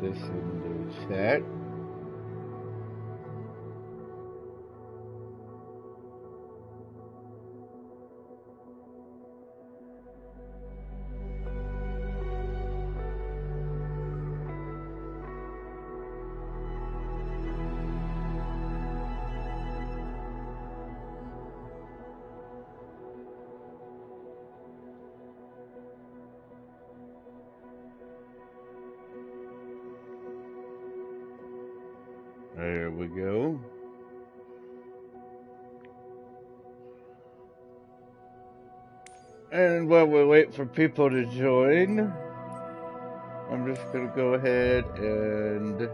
this in the chat. There we go. And while we wait for people to join, I'm just going to go ahead and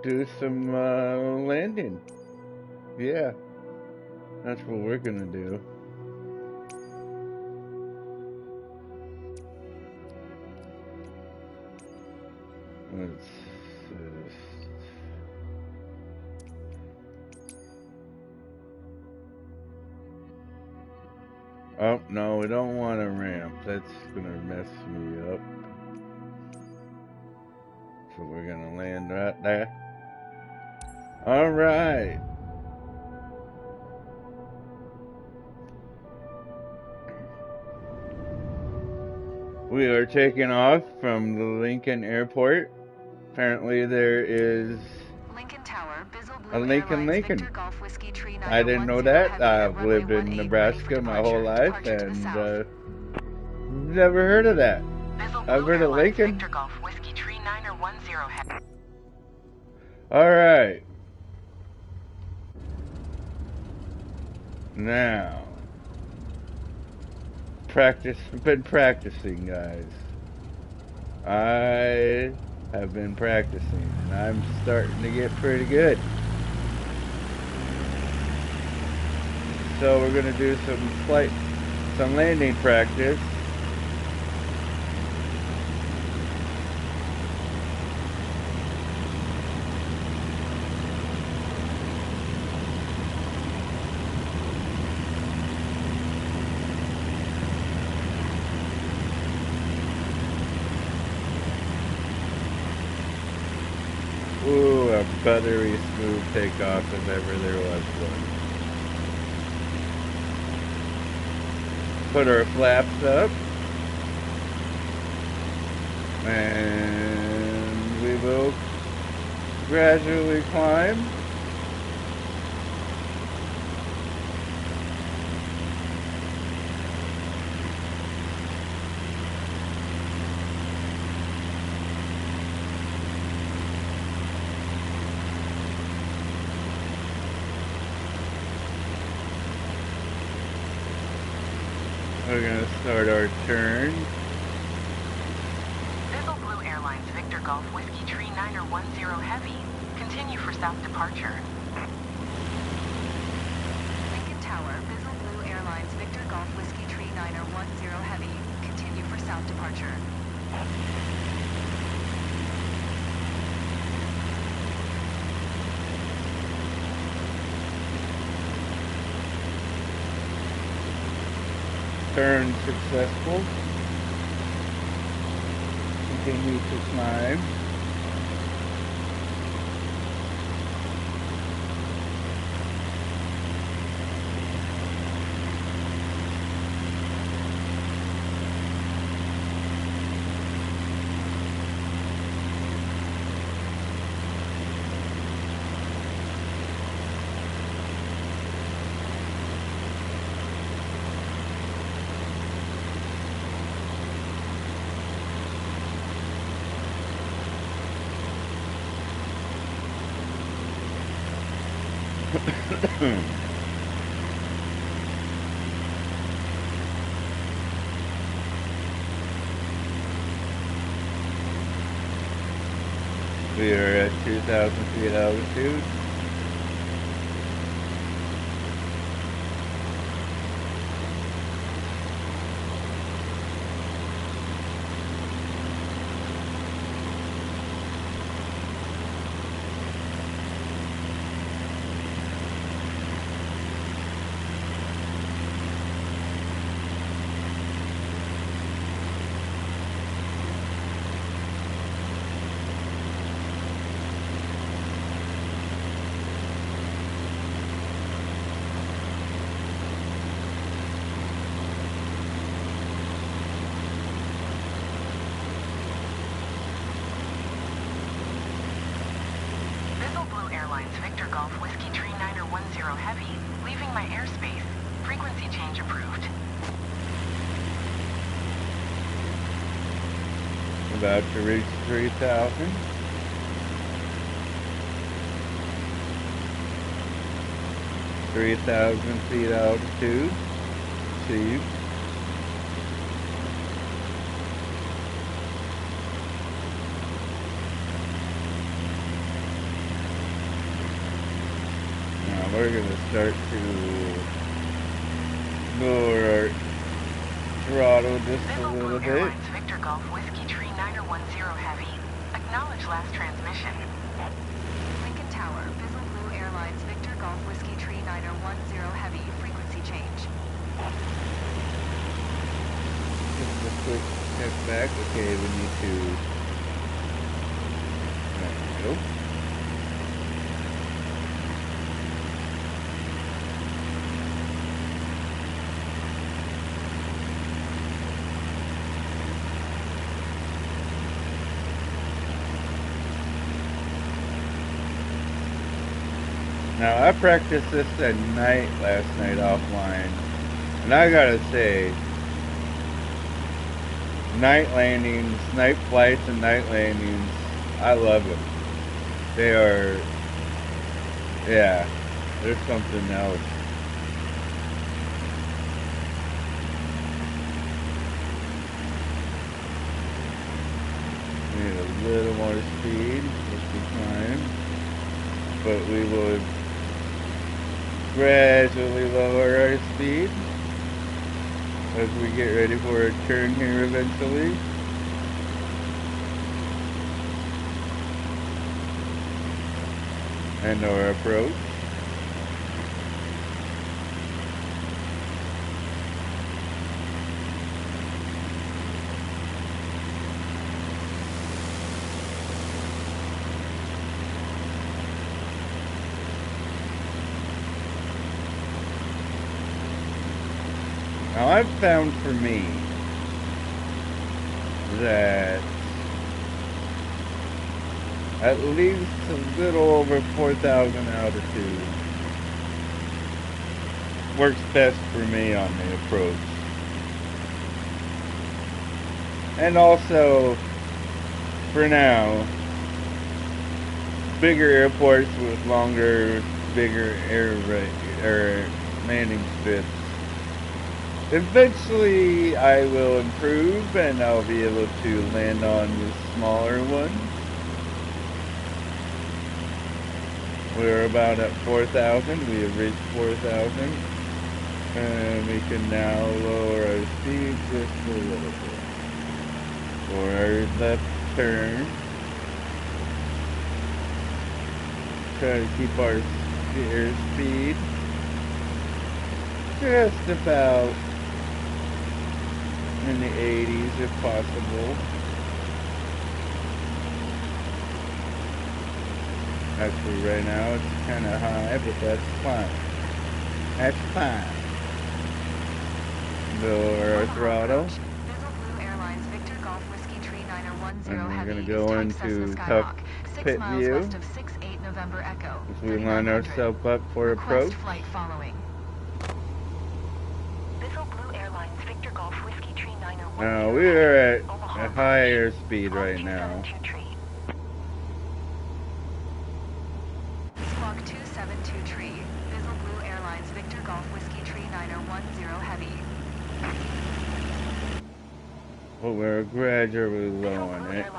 do some landing. Yeah, that's what we're going to do. Let's just... Oh, no, we don't want a ramp. That's gonna mess me up. So we're gonna land right there. Alright. We are taking off from the Lincoln Airport. Apparently there is Lincoln Tower, a Lincoln. I didn't know that. I've lived in Nebraska my whole life and never heard of that. I've heard of Lincoln. Alright. Now, been practicing, guys. I have been practicing, and I'm starting to get pretty good. So we're gonna do some landing practice. Ooh, a buttery smooth takeoff if ever there was one. Put our flaps up. And we will gradually climb. We're going to start our turn. Bizzle Blue Airlines Victor Golf Whiskey Tree 910 Heavy. Continue for south departure. Lincoln Tower, Bizzle Blue Airlines Victor Golf Whiskey Tree 910 Heavy. Continue for south departure. Turn successful. Continue to climb. We are at 2,000 feet altitude. Whiskey Tree 910 Heavy, leaving my airspace. Frequency change approved. About to reach 3,000. feet altitude. Achieved. Now we're gonna start to lower our throttle just a little bit. Airlines Victor Golf Whiskey Tree 910 Heavy. Acknowledge last transmission. Lincoln Tower, Bizzle Blue Airlines Victor Golf Whiskey Tree 910 Heavy. Frequency change. Just a quick step back. Okay, we need to. There we go. Now, I practiced this at night last night offline, and I gotta say, night landings, night flights and night landings, I love them. They are, yeah, there's something else. We need a little more speed as we climb, but we will gradually lower our speed as we get ready for a turn here eventually. And our approach. Now I've found for me that at least a little over 4,000 altitude works best for me on the approach. And also, for now, bigger airports with longer, bigger landing strips. Eventually, I will improve and I'll be able to land on the smaller one. We're about at 4,000. We have reached 4,000. And we can now lower our speed just a little bit. For our left turn. Try to keep our airspeed just about in the 80s if possible. Actually, right now it's kind of high, but that's fine. That's fine. Lower our throttle. And we're going to go into tough pit view as we line ourselves up for approach. Now we are at a high airspeed right now. Squawk 272 Tree, Bizzle Blue Airlines Victor Golf Whiskey Tree 9010 Heavy. Well, we're gradually lowering it.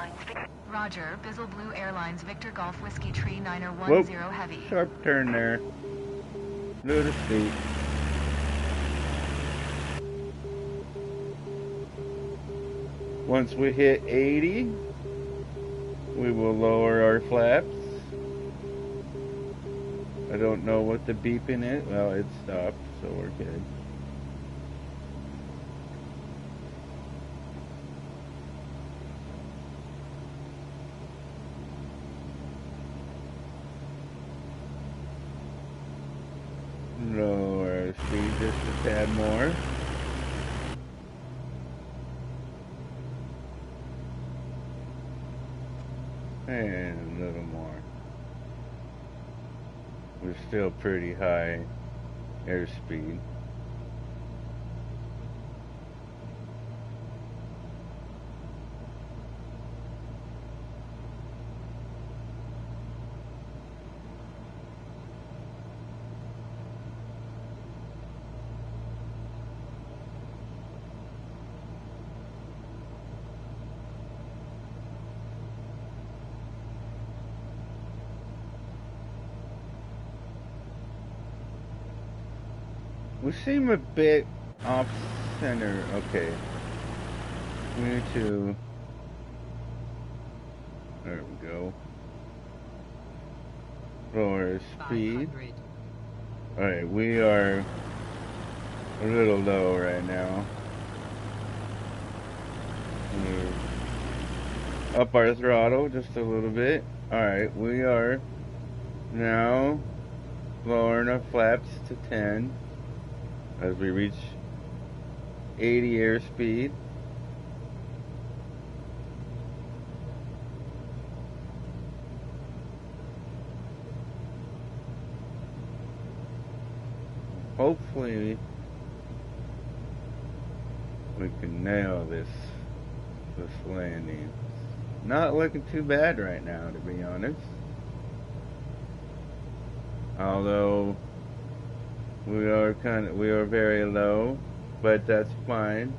Roger, Bizzle Blue Airlines Victor Golf Whiskey Tree 9010 Heavy. Sharp turn there. Little steep. Once we hit 80, we will lower our flaps. I don't know what the beeping is. Well, it stopped, so we're good. Lower our speed just a tad more. And a little more. We're still pretty high airspeed. We seem a bit off center. Okay. We need to. There we go. Lower speed. Alright, we are a little low right now. Up our throttle just a little bit. Alright, we are now lowering our flaps to 10 as we reach 80 airspeed. Hopefully we can nail this landing. Not looking too bad right now, to be honest. Although we are very low, but that's fine.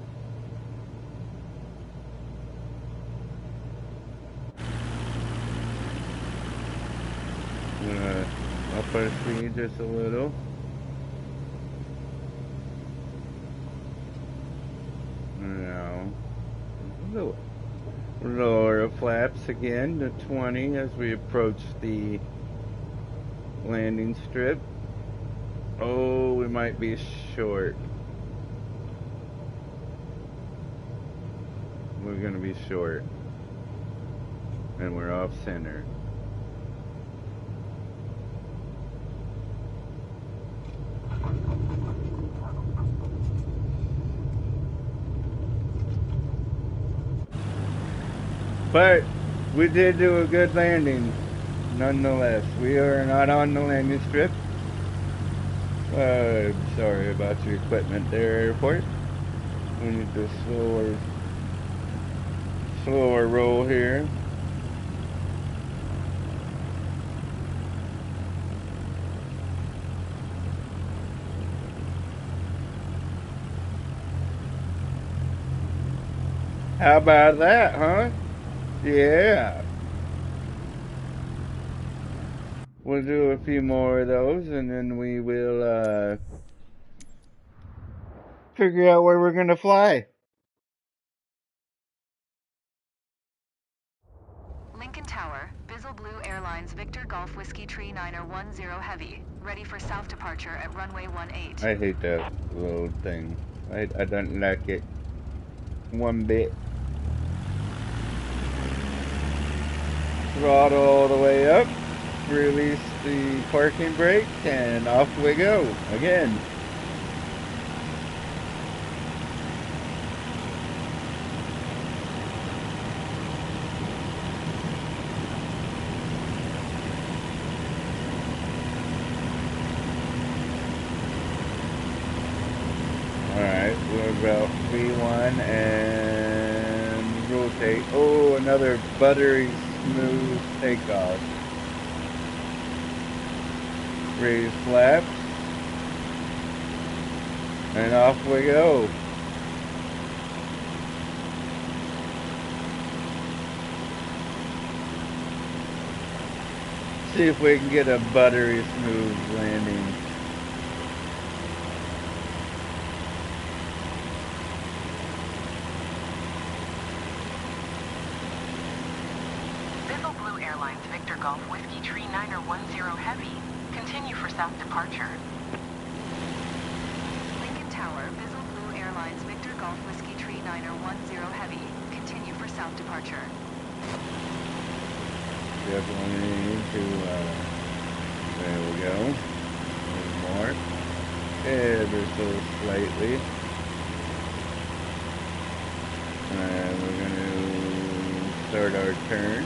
I'm gonna up our speed just a little. Now, lower flaps again to 20 as we approach the landing strip. Oh, we might be short. We're gonna be short. And we're off center. But we did do a good landing, nonetheless. We are not on the landing strip. Sorry about your equipment there, airport. We need to slower roll here. How about that, huh? Yeah. We'll do a few more of those and then we will figure out where we're gonna fly. Lincoln Tower, Bizzle Blue Airlines Victor Golf Whiskey Tree Niner 10 Heavy, ready for south departure at runway 18. I hate that little thing. I don't like it one bit. Throttle all the way up, release the parking brake, and off we go again. Alright, we're about V1 and rotate. Oh, another buttery smooth takeoff. Raise flaps. And off we go. See if we can get a buttery smooth landing. Bizzle Blue Airlines Victor Golf Whiskey Tree Niner 10 Heavy, continue for south departure. Lincoln Tower, Bizzle Blue Airlines Victor Golf Whiskey Tree Niner 10 Heavy, continue for south departure. Definitely need to, there we go. A little more. Ever so slightly. And we're going to start our turn.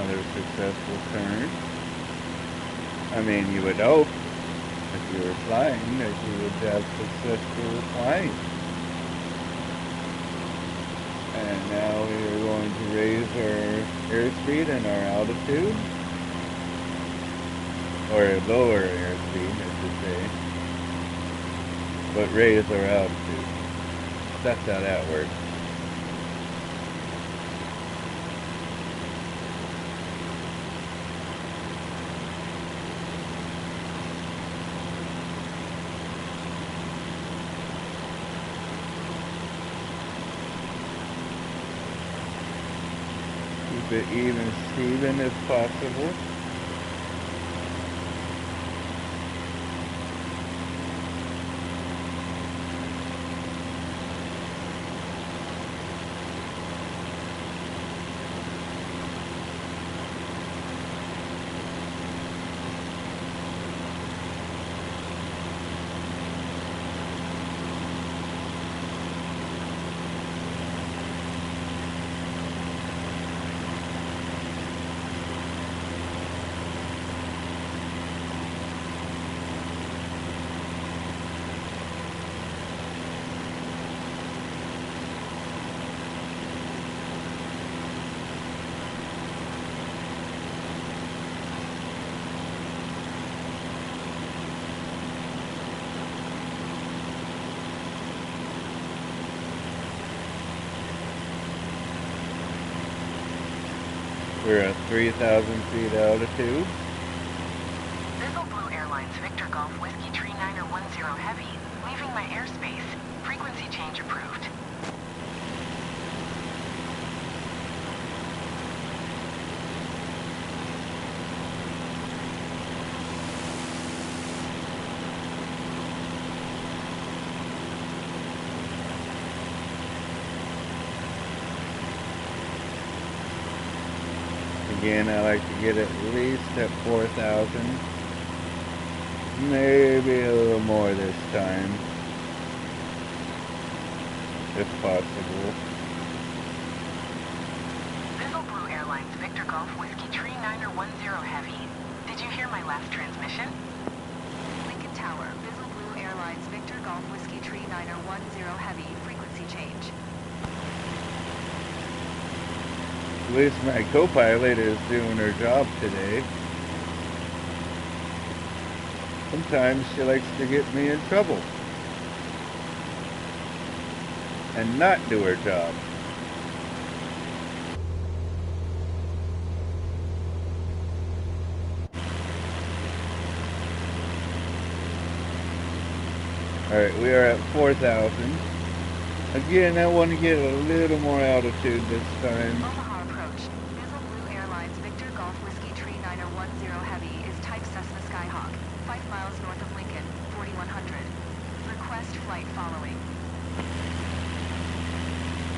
another successful turn. I mean, you would hope if you were flying that you would have successful flying. And now we are going to raise our airspeed and our altitude. Or lower airspeed, I should say. But raise our altitude. That's how that works. Keep it even Steven if possible. We're at 3,000 feet altitude. Bizzle Blue Airlines Victor Golf Whiskey Tree 910 Heavy, leaving my airspace. Frequency change approved. Again, I like to get at least at 4,000. Maybe a little more this time, if possible. Bizzle Blue Airlines Victor Golf Whiskey Tree 910 Heavy. Did you hear my last transmission? Lincoln Tower, Bizzle Blue Airlines Victor Golf Whiskey Tree 910 Heavy. Frequency change. At least my co-pilot is doing her job today. Sometimes she likes to get me in trouble and not do her job. Alright, we are at 4,000. Again, I want to get a little more altitude this time. Omaha approach. Bizzle Blue Airlines Victor Golf Whiskey Tree 910 Heavy is type Cessna Skyhawk, 5 miles north of Lincoln, 4100. Request flight following.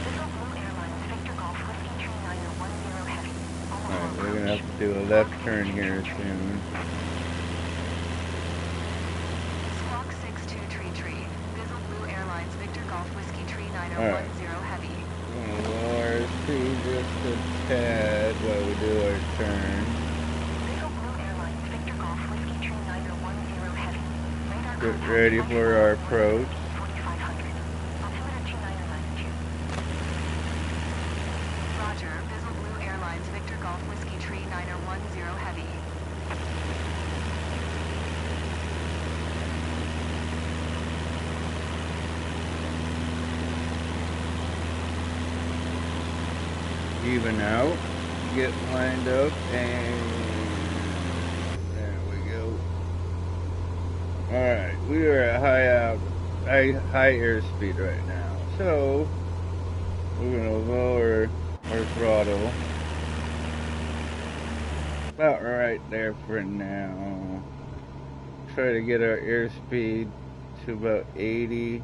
Bizzle Blue Airlines Victor Golf Whiskey Tree 910 Heavy. Omaha Alright, we're approach. going to have to do a left turn here soon. Squawk 62 Tree. Bizzle Blue Airlines Victor Golf Whiskey Tree 910 Heavy. We're going to lower our speed just a tad while we do our turn. Bizzle Blue Airlines Victor Golf Whiskey Tree 910 Heavy. Radar Get ready for our approach. 4500. Altimeter 2992. Roger, Bizzle Blue Airlines Victor Golf Whiskey Tree 910 Heavy. Even out, get lined up, and there we go. Alright, we are at high airspeed right now, so we're going to lower our throttle about right there for now. Try to get our airspeed to about 80.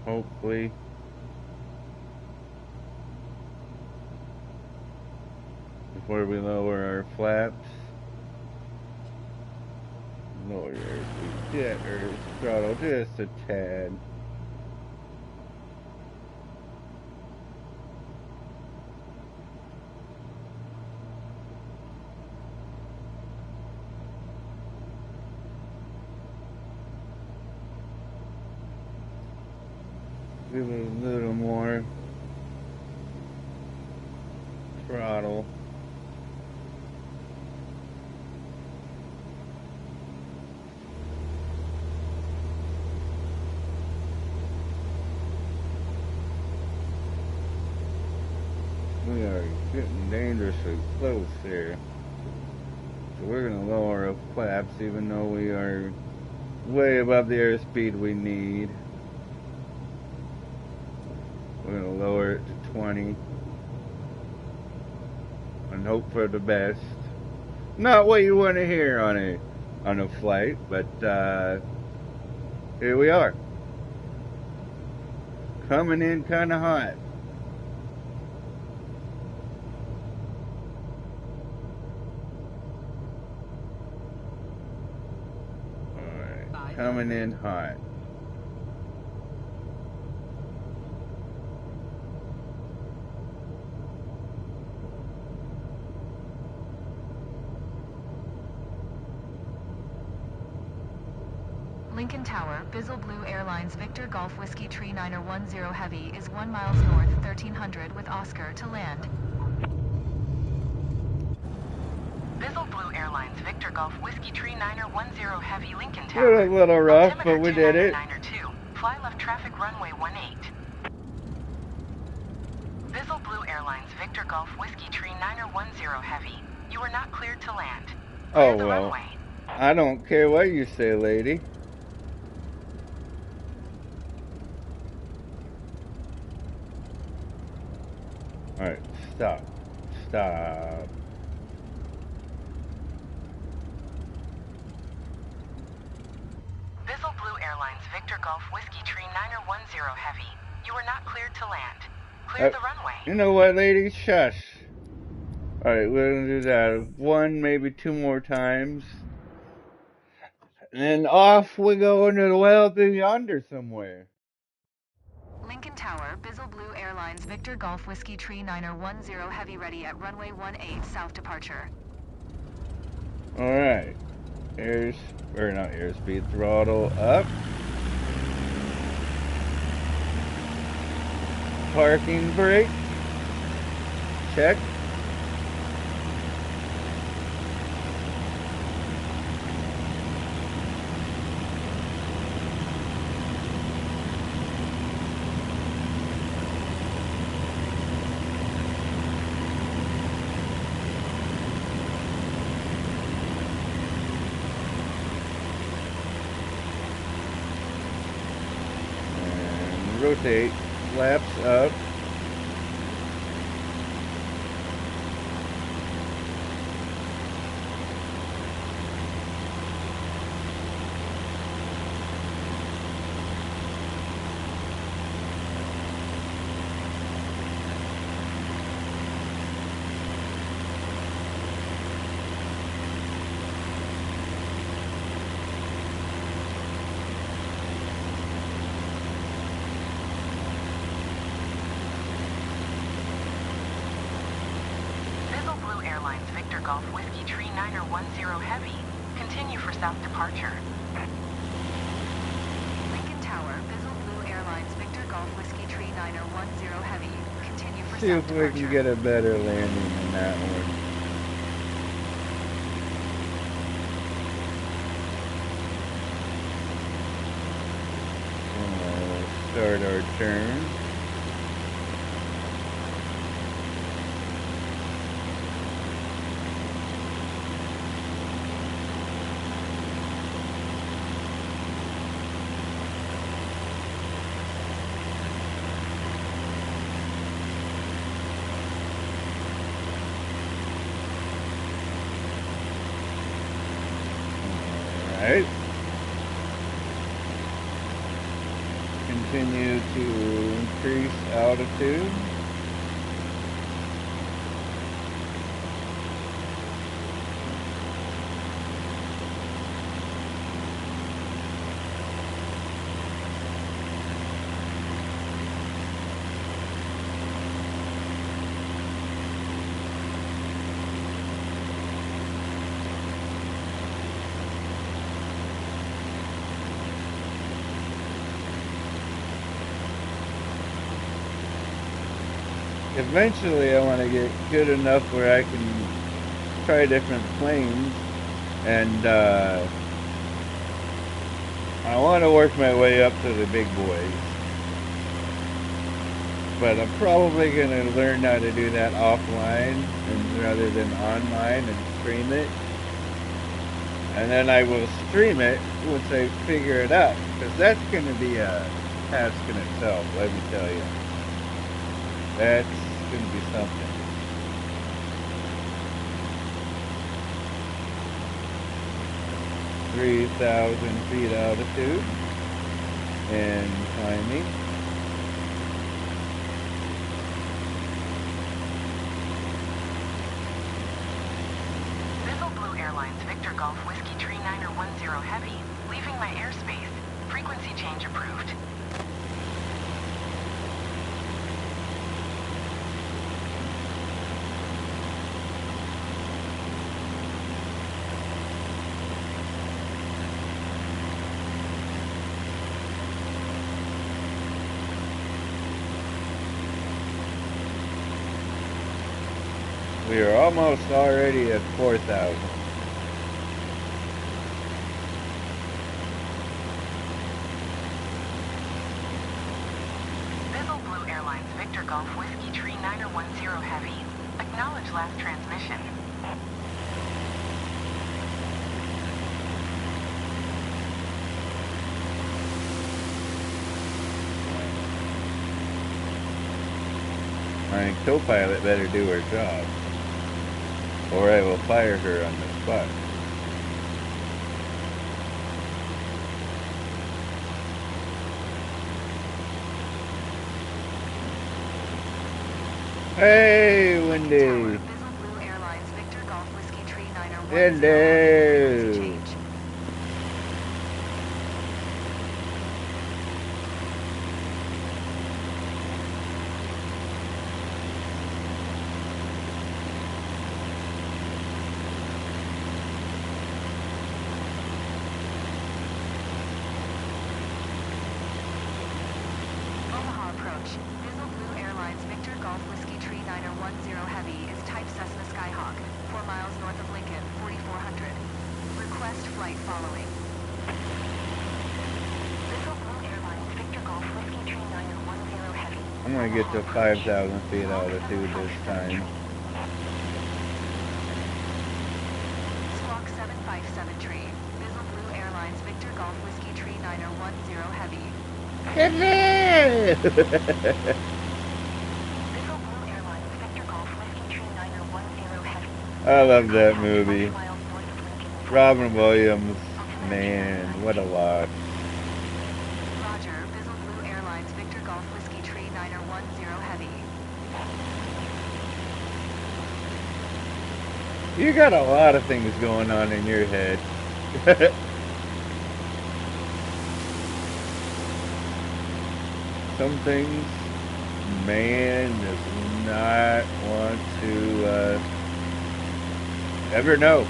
Hopefully. Before we lower our flaps. Lower our jet or throttle just a tad. Give it a little more throttle. We are getting dangerously close here. So we're going to lower our flaps even though we are way above the airspeed we need. We're going to lower it to 20 and hope for the best. Not what you want to hear on a flight, but here we are. Coming in kind of hot. Alright, coming in hot. Lincoln Tower, Bizzle Blue Airlines Victor Golf Whiskey Tree 910 Heavy is 1 miles north, 1300 with Oscar to land. Bizzle Blue Airlines Victor Golf Whiskey Tree 910 Heavy Lincoln Tower. A little rough, but we did it. 2, fly left traffic runway 18. Bizzle Blue Airlines Victor Golf Whiskey Tree 910 Heavy. You are not cleared to land. Clear the runway. I don't care what you say, lady. Alright, stop. Stop. Bizzle Blue Airlines Victor Golf Whiskey Tree 910 Heavy. You are not cleared to land. Clear the runway. You know what, lady? Shush. Alright, we're gonna do that 1, maybe 2 more times. And then off we go into the wild yonder somewhere. Lincoln Tower, Bizzle Blue Airlines Victor Golf Whiskey Tree 910 Heavy ready at runway 18 south departure. Alright. Airspeed, throttle up. Parking brake. Check. Rotate, flaps up. Victor Golf Whiskey Tree 910 Heavy. Continue for south departure. Lincoln Tower, Bizzle Blue Airlines Victor Golf Whiskey Tree 910 Heavy. Continue for See south if departure. we can get a better landing than that one. Start our turn. Alright. Continue to increase altitude. eventually I want to get good enough where I can try different planes, and I want to work my way up to the big boys. But I'm probably going to learn how to do that offline and rather than online and stream it. And then I will stream it once I figure it out. Because that's going to be a task in itself, let me tell you. That's going to be something. (3,000 feet altitude and climbing. Airlines Victor Golf Whiskey Tree 910 Heavy, leaving my airspace. Frequency change approved. We are almost already at 4,000. Victor Golf Whiskey Tree 910 Heavy. Acknowledge last transmission. My co-pilot better do her job, or I will fire her on the spot. Hey, Wendy. Hello. I'm gonna get to 5,000 feet altitude this time. Squawk 757 tree. Bizzle Blue Airlines Victor Golf Whiskey Tree 910 Heavy. Hello! Bizzle Blue Airlines Victor Golf Whiskey Tree 910 Heavy. I love that movie. Robin Williams, man, what a loss. Roger, Bizzle Blue Airlines Victor Golf Whiskey Tree 910 Heavy. You got a lot of things going on in your head. Some things man does not want to ever know.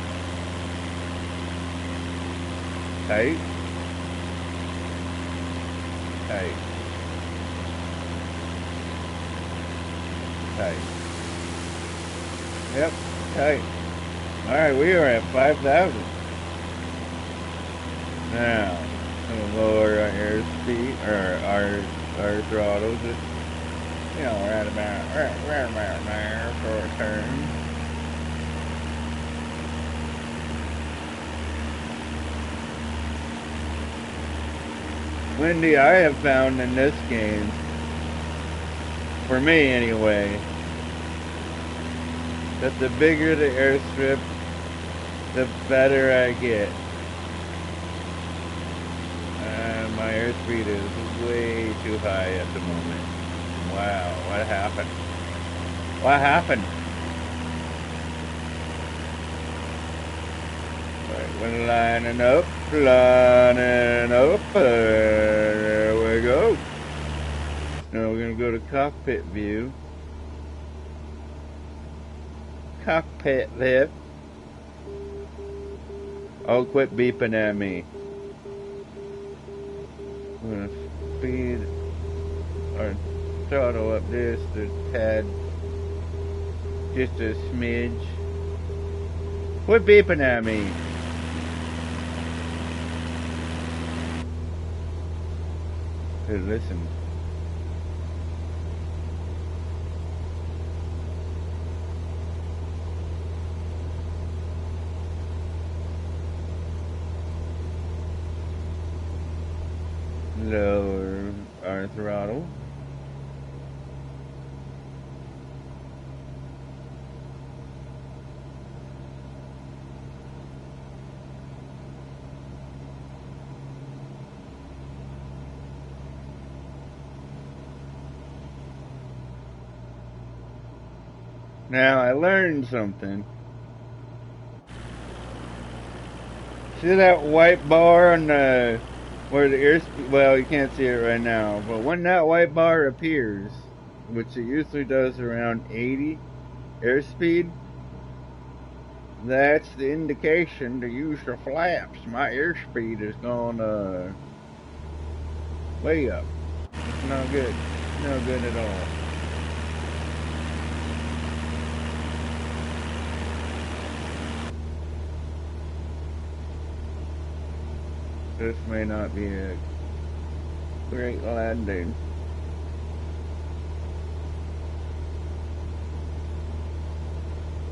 Tight. Tight. Tight. Yep, tight. Alright, we are at 5,000. Now, I'm gonna lower our airspeed, or our throttle, just, you know, right about there for a turn. Wendy, I have found in this game, for me anyway, that the bigger the airstrip, the better I get. My airspeed is way too high at the moment. Wow, what happened? What happened? Right, we're lining up. There we go. Now we're going to go to cockpit view. Cockpit view. Oh, quit beeping at me. I'm going to speed or throttle up this to tad Just a smidge. Quit beeping at me. Hey, listen. Lower our throttle. Now I learned something. See that white bar on the where the airspeed? Well, you can't see it right now, but when that white bar appears, which it usually does around 80 airspeed, that's the indication to use the flaps. My airspeed is going way up. It's not good. No good at all. This may not be a great landing.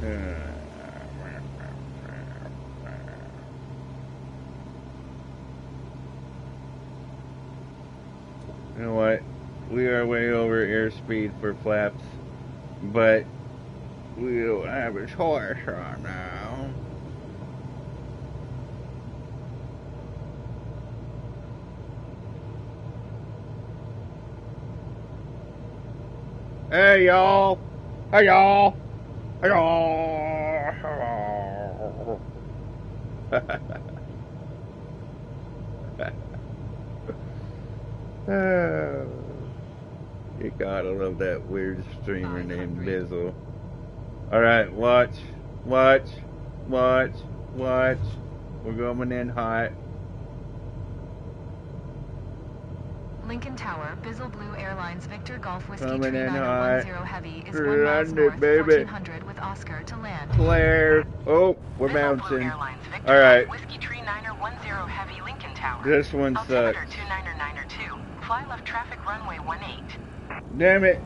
You know what? We are way over airspeed for flaps, but we don't have a choice right now. Hey y'all! Hey y'all! Hey y'all! You gotta love that weird streamer named Bizzle. Alright, watch. Watch. Watch. Watch. We're going in hot. Lincoln Tower, Bizzle Blue Airlines Victor Golf Whiskey Coming Tree in 9010 hot. Heavy is 1 miles Land north, it, baby. 1400 with Oscar to land. Claire. Oh, we're Bizzle Blue bouncing. Airlines Victor Alright. Golf Whiskey Tree 9010 Heavy Lincoln Tower. This one sucks. Altimeter 29902. Fly left traffic runway 18. Damn it.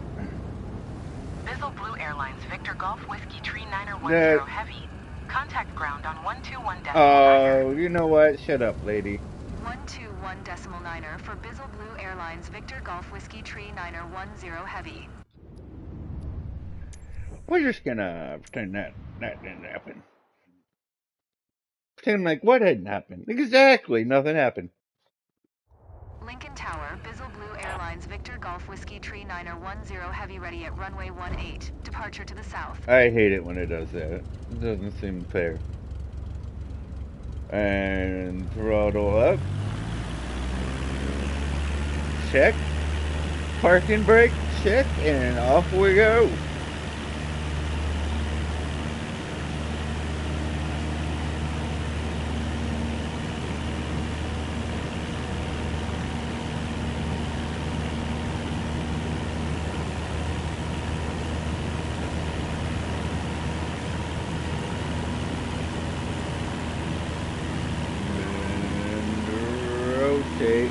Bizzle Blue Airlines Victor Golf Whiskey Tree 9010 Heavy. Contact ground on 121.9. Oh, you know what? Shut up, lady. 121.9 for Bizzle Blue Airlines Victor Golf Whiskey Tree 9010 Heavy. We're just gonna pretend that didn't happen. Pretend like what hadn't happened. Exactly, nothing happened. Lincoln Tower, Bizzle Blue Airlines Victor Golf Whiskey Tree 9010 Heavy ready at runway 18. Departure to the south. I hate it when it does that. It doesn't seem fair. And throttle up. Check. Parking brake, check, and off we go.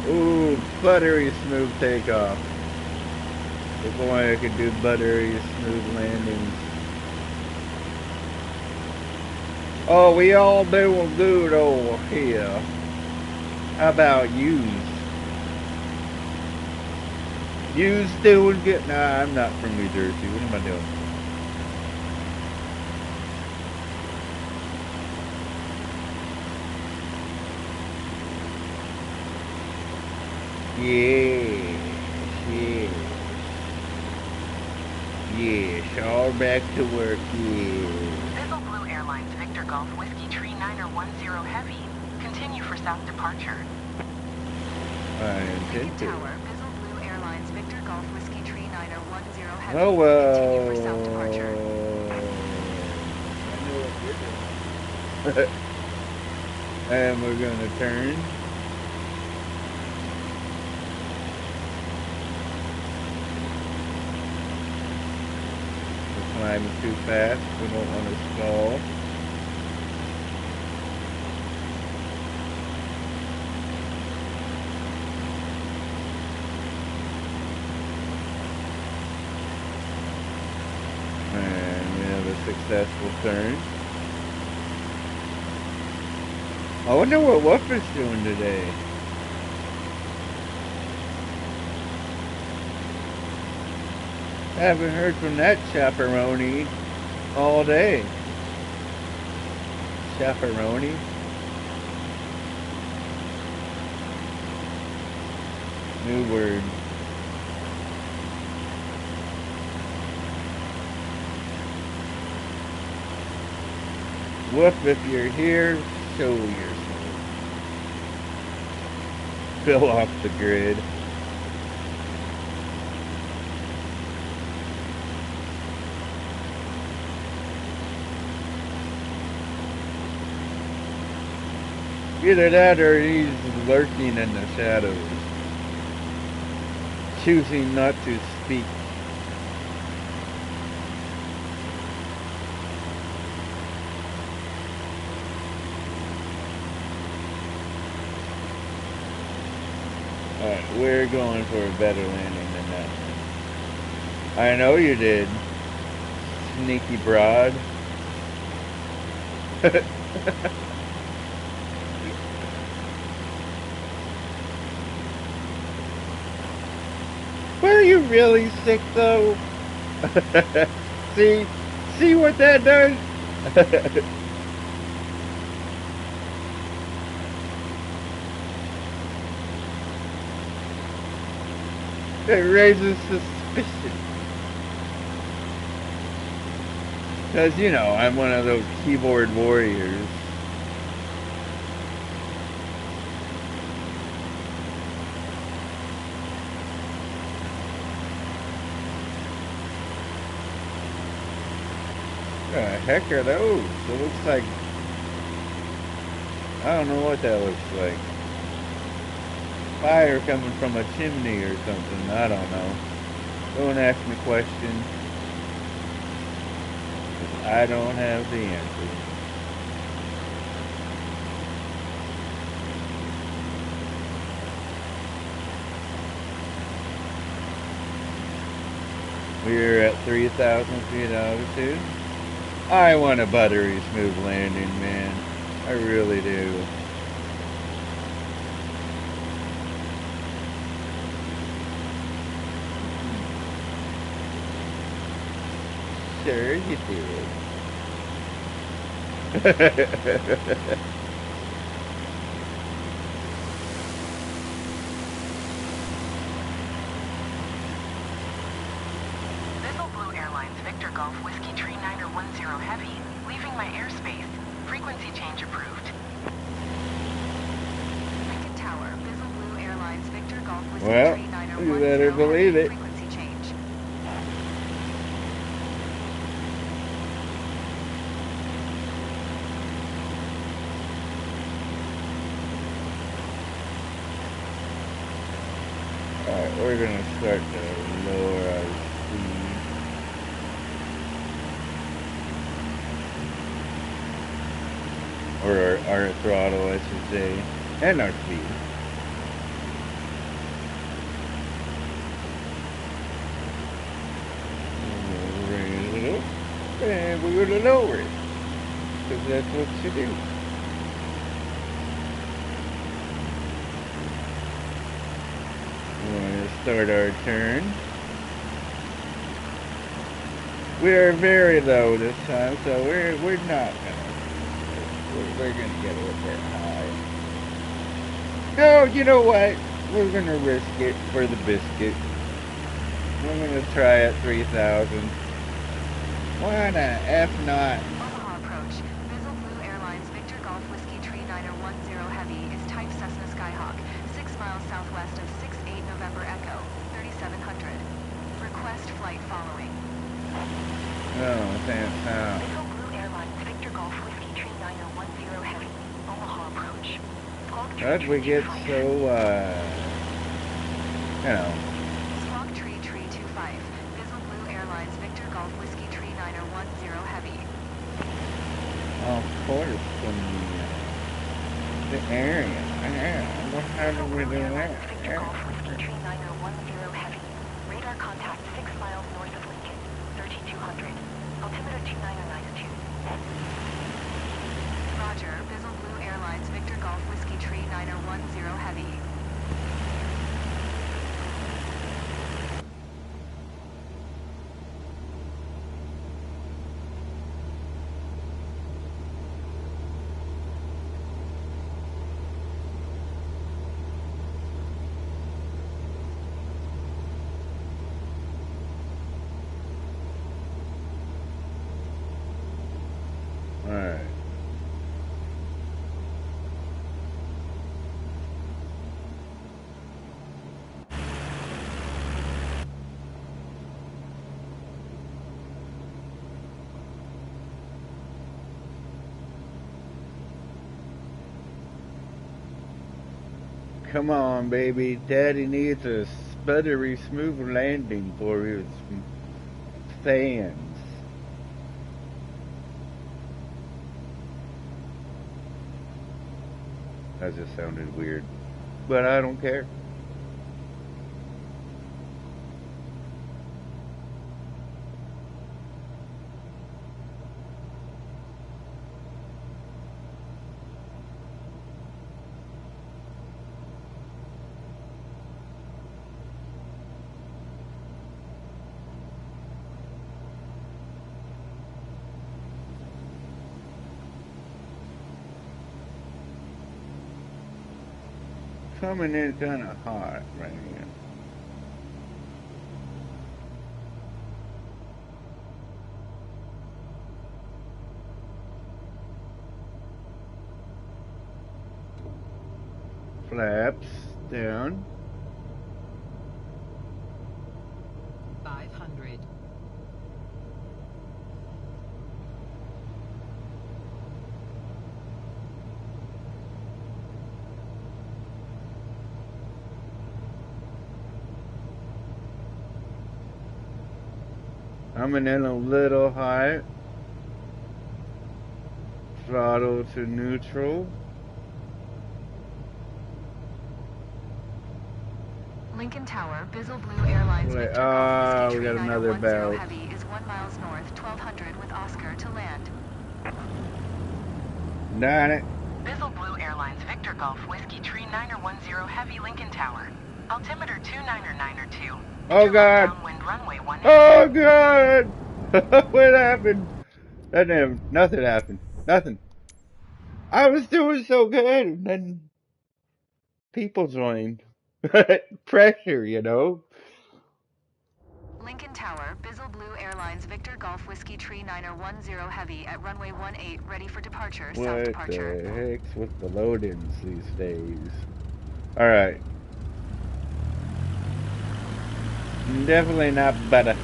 Ooh, buttery smooth takeoff. If only I could do buttery smooth landings. Oh, we all doing good over here. How about you? You's doing good? Nah, I'm not from New Jersey. What am I doing? Yes, all back to work, Bizzle Blue Airlines Victor Golf Whiskey Tree 9010 Heavy. Continue for south departure. Lincoln Tower, Bizzle Blue Airlines Victor Golf Whiskey Tree 9010 Heavy. Oh well. Continue for south departure. And we're gonna turn. climb too fast. We don't want to stall. And we have a successful turn. I wonder what Woofer's doing today. I haven't heard from that chaperone all day. Chaperone? New word. Woof, if you're here, show yourself. Fill off the grid. Either that or he's lurking in the shadows, choosing not to speak. Alright, we're going for a better landing than that one. I know you did. Sneaky broad. Were you really sick though? See what that does? It raises suspicion. Because, you know, I'm one of those keyboard warriors. What the heck are those? It looks like... I don't know what that looks like. Fire coming from a chimney or something. I don't know. Don't ask me questions. I don't have the answer. We're at 3,000 feet altitude. I want a buttery smooth landing, man. I really do. Sure you do. Bizzle Blue Airlines Victor Golf Whiskey Tree 910 Heavy, leaving my airspace. Frequency change approved. Lincoln Tower, Bizzle Blue Airlines Victor Golf Whiskey Well, Tree 910 you better believe it. Frequency change. Alright, we're gonna start to lower our speed. Or our throttle, I should say. And our speed. We'll raise it up. And we're gonna lower it. Because that's what you do. We're going to start our turn. We're very low this time, so we're not we're gonna get a little bit high. No, you know what? We're gonna risk it for the biscuit. We're gonna try at 3,000. Why the F not? Omaha approach. Bizzle Blue Airlines Victor Golf Whiskey Tree 910 Heavy is type Cessna Skyhawk, 6 miles southwest of 68 November Echo, 3700. Request flight following. Oh, thanks. Bizzle Blue Airlines Victor Golf Whiskey Tree 910 Heavy, Omaha approach. How'd we get so, you know. Squawk Tree 325. Bizzle Blue Airlines Victor Golf Whiskey Tree 910 course from the area. Yeah, well, how do we do that? Victor Golf Whiskey Tree 9010 Heavy. Radar contact 6 miles north of Lincoln, 3200. Altimeter 2992. Roger, Bizzle Blue Airlines Victor Golf Whiskey Tree 9010 Heavy. Alright. Come on, baby. Daddy needs a spuddery smooth landing for his fans. That just sounded weird. But I don't care. Coming in kind of hot right here. Flaps down. 500. Coming in a little high. Throttle to neutral. Lincoln Tower, Bizzle Blue Airlines Wait, Victor Golf Whiskey we Tree got another 9010 belt. Heavy is 1 miles north, 1200 with Oscar to land. Darn it. Bizzle Blue Airlines Victor Golf Whiskey Tree 9010 Heavy Lincoln Tower. Altimeter 2992. Oh God. Downwind runway 18. Oh God. What happened? That didn't, nothing happened. Nothing. I was doing so good, and then people joined. Pressure, you know. Lincoln Tower, Bizzle Blue Airlines Victor Golf Whiskey Tree 9010 Heavy at runway 18, ready for departure, south What departure. the heck's with the load-ins these days? Alright. Definitely not better.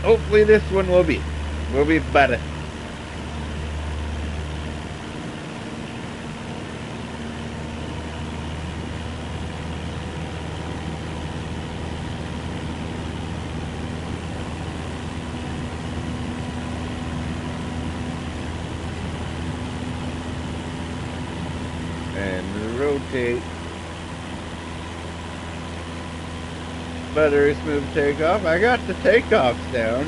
Hopefully this one will be better. And rotate. Better smooth takeoff. I got the takeoffs down.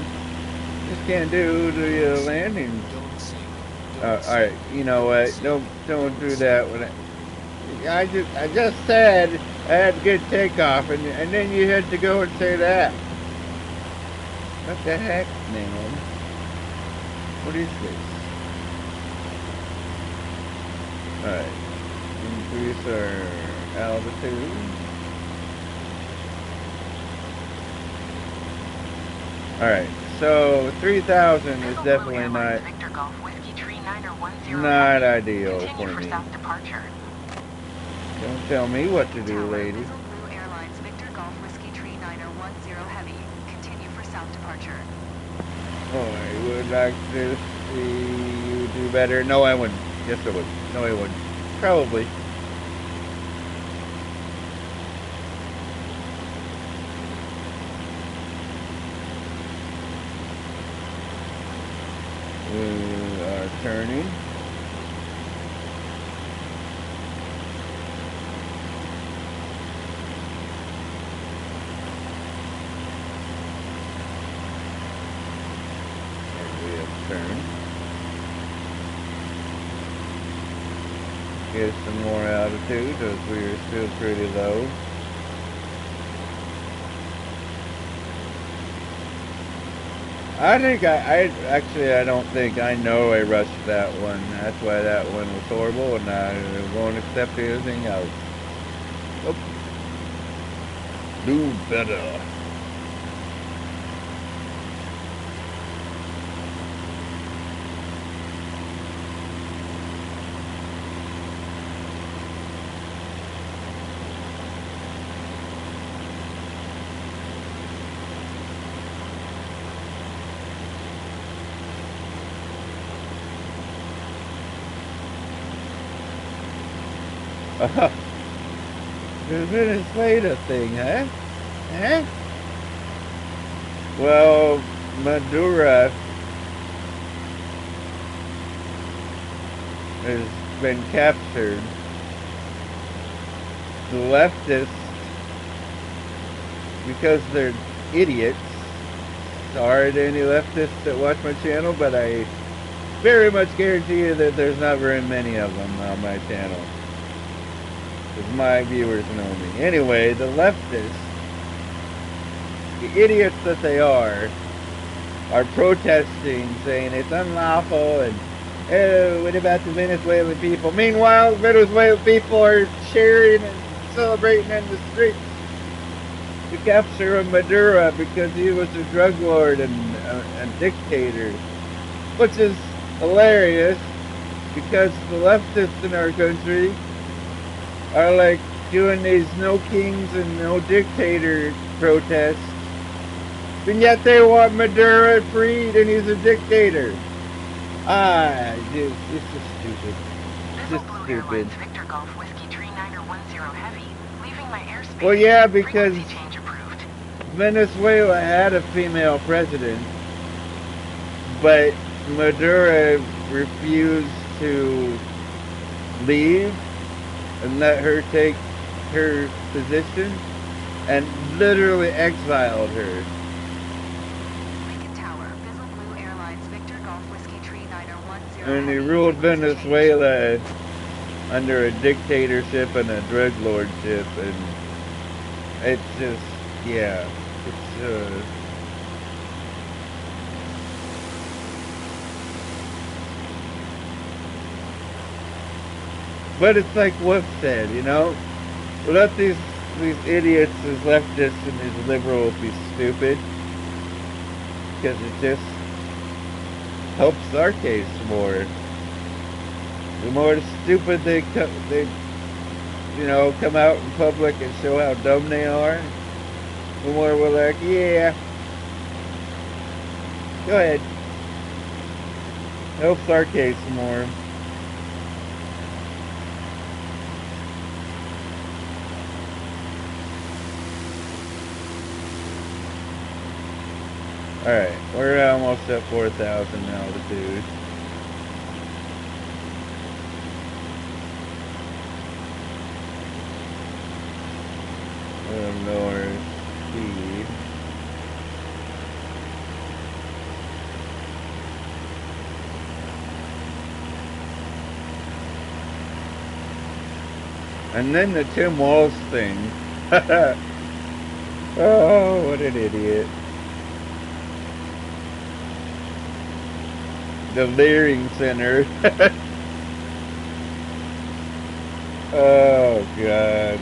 Just can't do the landings. Alright, you know what? Don't do that when I just said I had good takeoff, and then you had to go and say that. What the heck, man? What is this? Alright. Increase our altitude. Alright, so 3,000 is definitely not ideal for me. Don't tell me what to do, lady. Bizzle Blue Airlines Victor Golf Whiskey Tree 9010 Heavy. Continue for south departure. Oh, I would like to see you do better. No, I wouldn't. Yes, I would. No, I wouldn't. Probably. are turning. And we have turned. Get some more altitude as we are still pretty low. I think I don't think I know I rushed that one. That's why that one was horrible, and I won't accept anything else. Nope. Do better. The Venezuela thing, huh? Huh? Well, Maduro has been captured. The leftists, because they're idiots, sorry to any leftists that watch my channel, but I very much guarantee you that there's not very many of them on my channel. Because my viewers know me. Anyway, the leftists, the idiots that they are protesting, saying it's unlawful, and oh, what about the Venezuelan people? Meanwhile, Venezuelan people are cheering and celebrating in the streets the capture of Maduro because he was a drug lord and a dictator, which is hilarious because the leftists in our country are like doing these no kings and no dictator protests, and yet they want Maduro freed and he's a dictator. Dude, it's just stupid. It's just stupid. Victor Golf Whiskey Tree Niner 10 Heavy, leaving my airspace. Well, yeah, because change approved. Venezuela had a female president, but Maduro refused to leave and let her take her position and literally exiled her. Lincoln Tower, Bizzle Blue Airlines, Victor Golf Whiskey Tree Niner 10 And he Heavy, ruled frequency Venezuela under a dictatorship and a drug lordship, and it's just, yeah, it's but it's like Wolf said, you know, let these idiots, these leftists and these liberals be stupid, because it just helps our case more. The more stupid they you know, come out in public and show how dumb they are, the more we're like, yeah, go ahead. Helps our case more. Alright, we're almost at 4,000 altitude. Lower speed. And then the Tim Walsh thing. Oh, what an idiot. The Leering Center. Oh, God.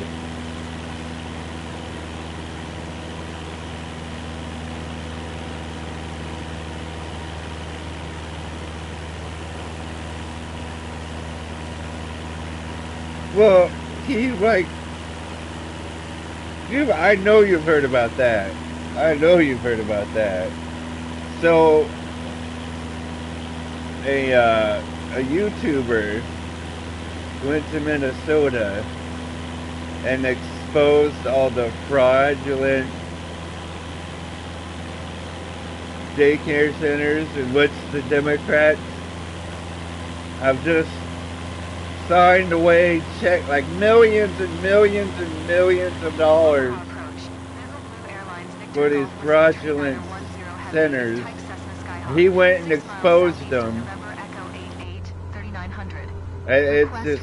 Well, he's like, I know you've heard about that. I know you've heard about that. So, a YouTuber went to Minnesota and exposed all the fraudulent daycare centers in which the Democrats have just signed away check like millions and millions and millions of dollars for these fraudulent centers. He went and exposed them. It's just.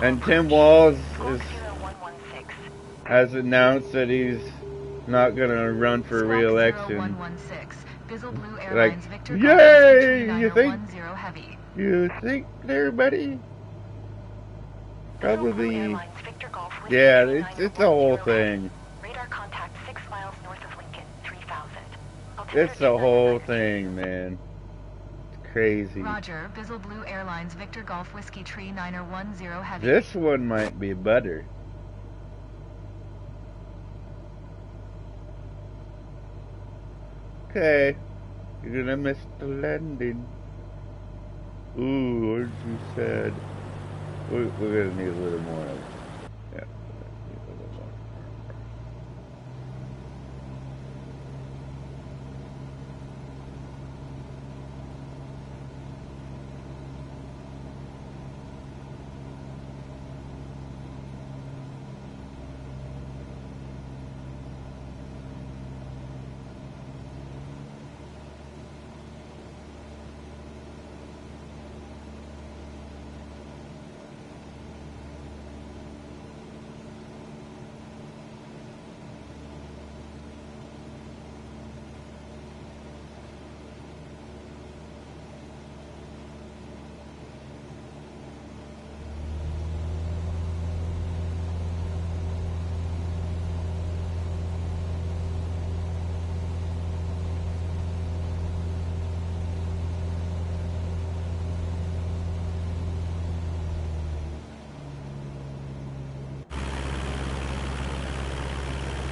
And Tim Walz has announced that he's not going to run for re-election. Like, yay! You think there, buddy? Probably. Yeah, it's the whole thing. It's the whole thing, man. It's crazy. Roger, Bizzle Blue Airlines, Victor Golf Whiskey Tree 910 Heavy. This one might be butter. Okay, you're gonna miss the landing. Ooh, aren't you sad? We're gonna need a little more of it. Yeah, need a little more.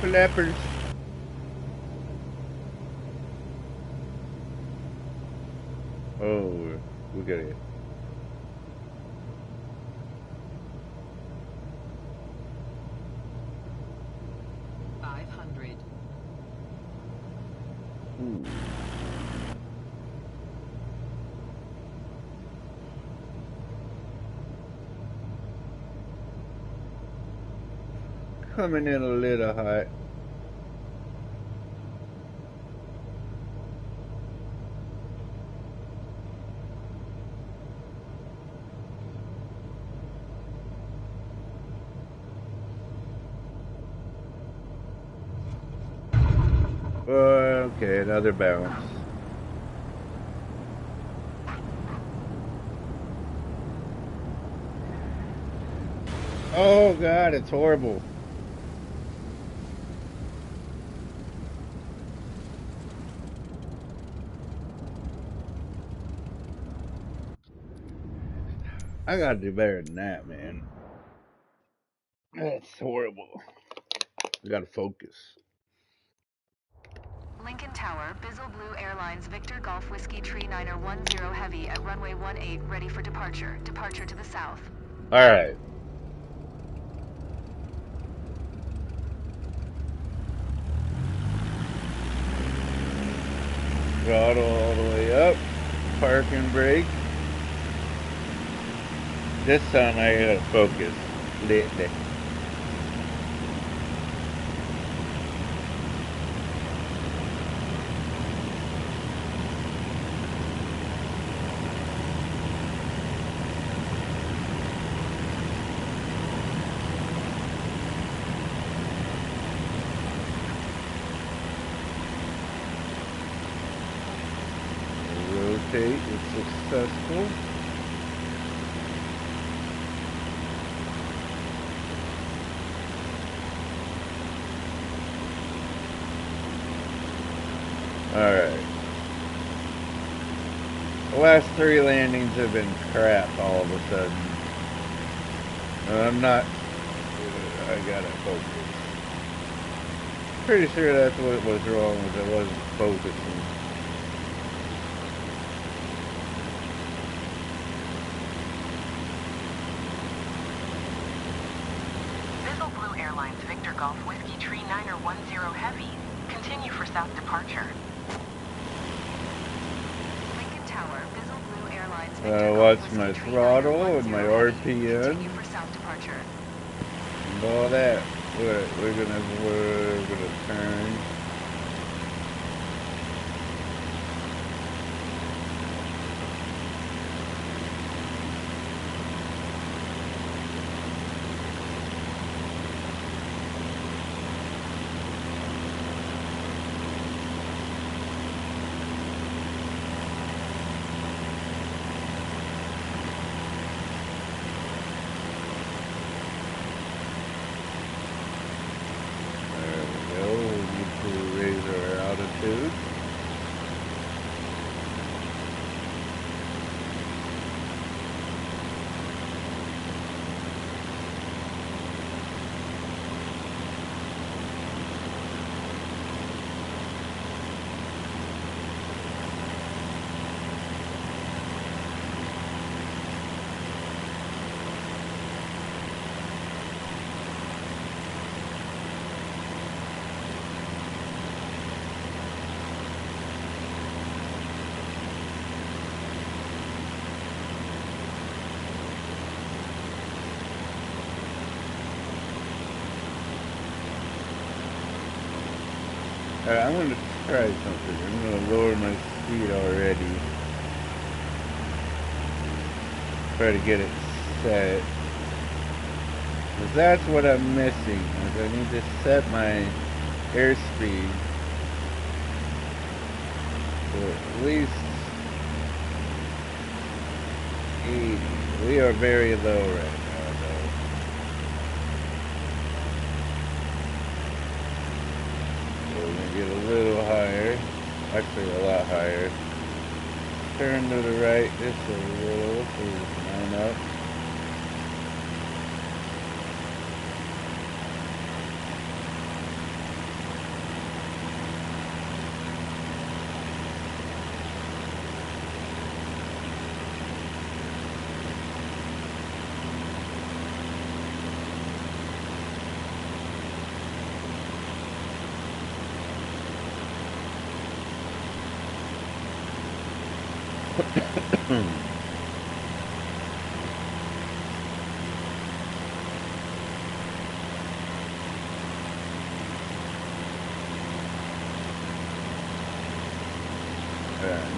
Flappers. Oh, we got it. Ooh. Coming in a little hot. Okay, another bounce. Oh God, it's horrible. I gotta do better than that, man. That's horrible. I gotta focus. Lincoln Tower, Bizzle Blue Airlines, Victor Golf Whiskey Tree 910 Heavy at runway 18, ready for departure. Departure to the south. All right. Throttle all the way up. Park and brake. This time I gotta focus. Lately. Rotate is successful. Alright. The last 3 landings have been crap all of a sudden. I'm not. I gotta focus. Pretty sure that's what was wrong with it, wasn't focusing. Airlines Victor Golf Whiskey Tree 910 Heavy. Continue for south departure. Lincoln Tower, Bizzle Blue Airlines Victor Golf Watch Whiskey my Tree throttle and 910 my Heavy. RPM Continue for south departure. and all that. We're gonna turn. Alright, I'm gonna try something. I'm gonna lower my speed already. Try to get it set. Because that's what I'm missing. Is I need to set my airspeed to at least 80. We are very low right now, though. So we're gonna get a little higher. Actually, a lot higher. Turn to the right just a little so we can line up.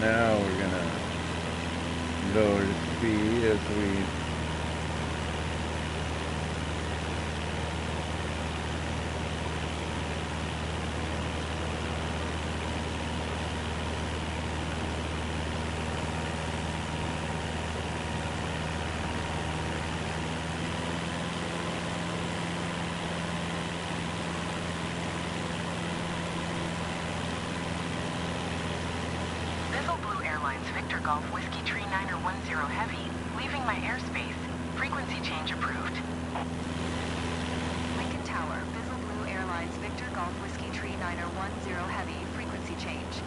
Now we're gonna lower the speed as we Victor Golf Whiskey Tree 910 Heavy, leaving my airspace. Frequency change approved. Lincoln Tower, Bizzle Blue Airlines Victor Golf Whiskey Tree 910 Heavy, frequency change.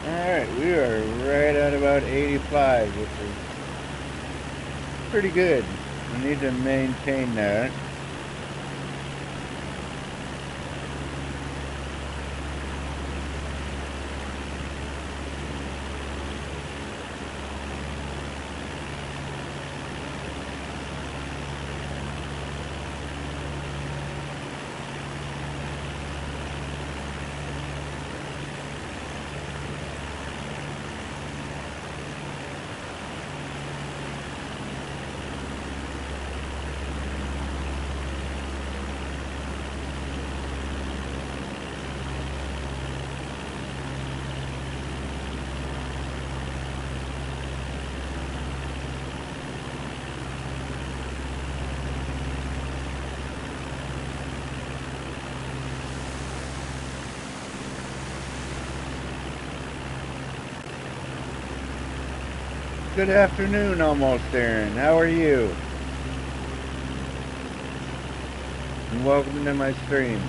Alright, we are right at about 85, which is pretty good. We need to maintain that. Good afternoon almost, Aaron. How are you? And welcome to my stream.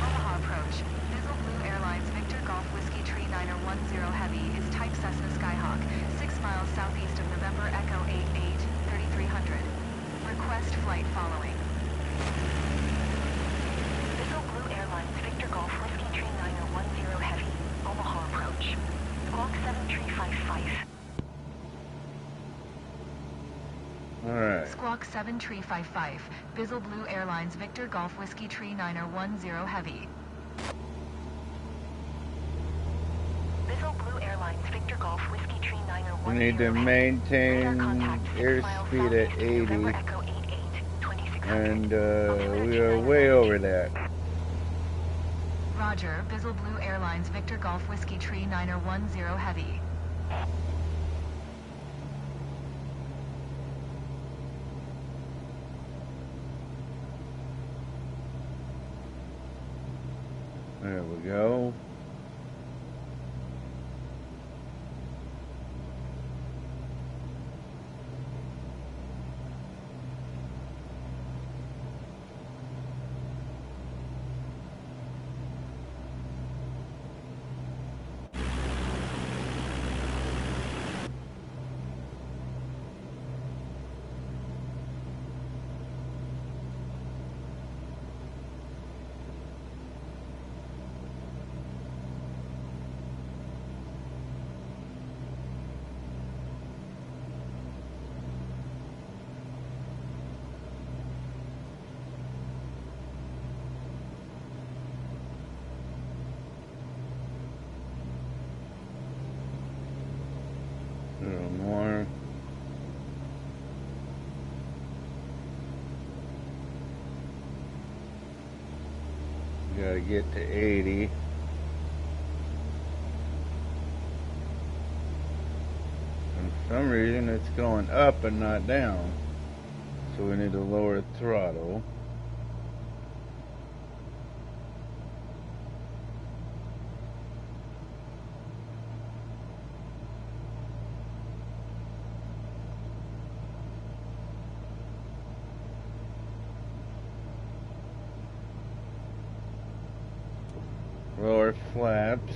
Omaha approach. Bizzle Blue Airlines Victor Golf Whiskey Tree 910 Heavy is type Cessna Skyhawk, 6 miles southeast of November Echo 88, 3300. Request flight following. Bizzle Blue Airlines Victor Golf Whiskey Tree 910 Heavy, Omaha approach. Squawk 7355. Alright. Squawk 7355. Bizzle Blue Airlines Victor Golf Whiskey Tree 910 Heavy. Bizzle Blue Airlines Victor Golf Whiskey Tree 910 We need to maintain airspeed at 80. And we are way over that. Roger, Bizzle Blue Airlines Victor Golf Whiskey Tree 910 Heavy. There we go. A little more. Gotta get to 80. For some reason it's going up and not down. So we need to lower throttle. Lower flaps.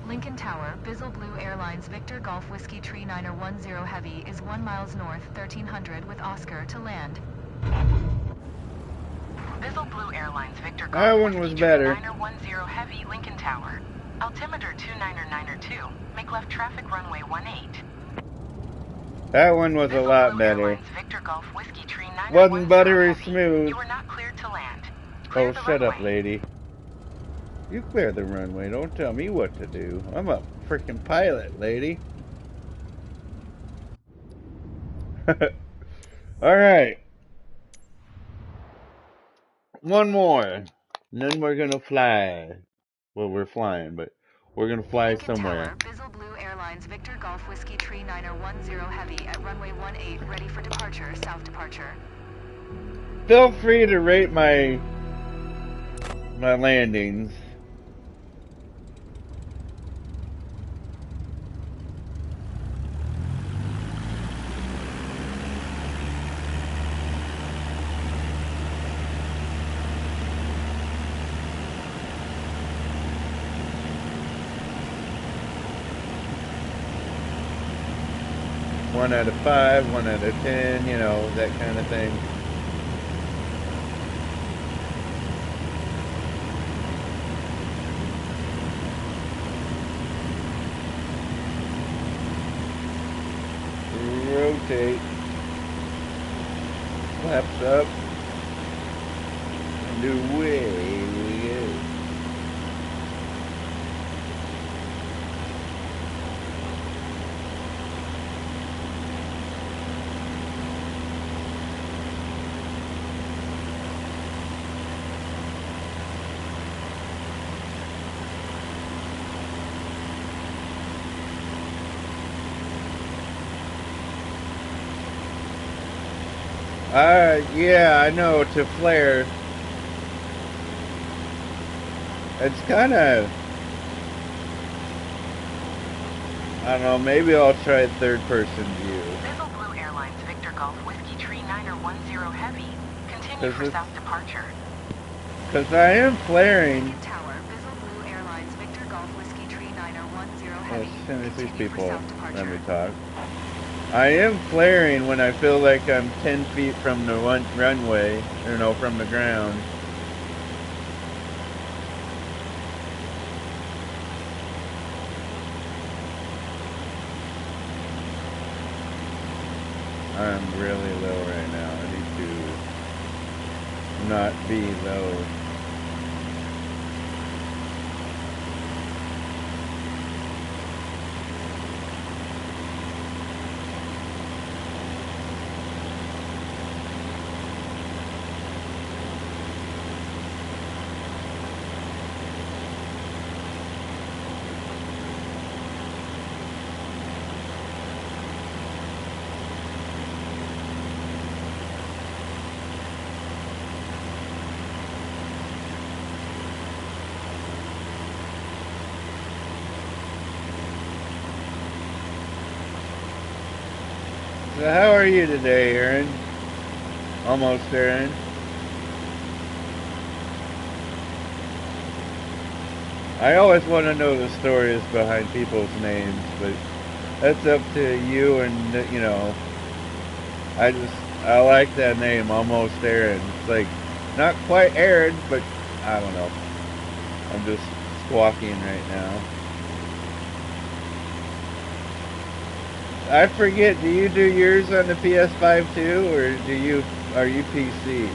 Lincoln Tower, Bizzle Blue Airlines Victor Golf Whiskey Tree 910 Heavy is 1 miles north, 1300 with Oscar to land. Bizzle Blue Airlines Victor That Golf one was Whiskey better. Tree 910 Heavy, Lincoln Tower. Altimeter 29902. Make left traffic runway 18. That one was a lot Blue better. Airlines Victor Golf Whiskey Tree 910 Wasn't buttery Heavy. smooth. You are not cleared to land. Oh, Clear the shut up, runway. lady. You clear the runway. Don't tell me what to do. I'm a freaking pilot, lady. Alright. One more. And then we're gonna fly. Well, we're flying, but we're gonna fly Lincoln somewhere. Tower, Bizzle Blue Airlines Victor Golf Whiskey Tree 910 Heavy at runway 18, ready for departure, south departure. Feel free to rate my landings. 1 out of 5, 1 out of 10, you know, that kind of thing. Rotate. Flaps up. And away we go. Yeah, I know, to flare. It's kind of, I don't know, maybe I'll try third person view. Bizzle Blue Airlines Victor Golf Whiskey Tree 910 Heavy. Continue for south departure. Because I am flaring. Tower, Bizzle Blue Airlines Victor Golf Whiskey Tree 9010 Heavy. As soon as these people let me departure. talk. I am flaring when I feel like I'm 10 feet from the runway, or no, from the ground. I'm really low right now. I need to not be low. So how are you today, Aaron? Almost, Aaron. I always want to know the stories behind people's names, but that's up to you and, you know, I like that name, Almost Aaron. It's like, not quite Aaron, but I don't know. I'm just squawking right now. I forget, do you do yours on the PS5 too, or are you PC?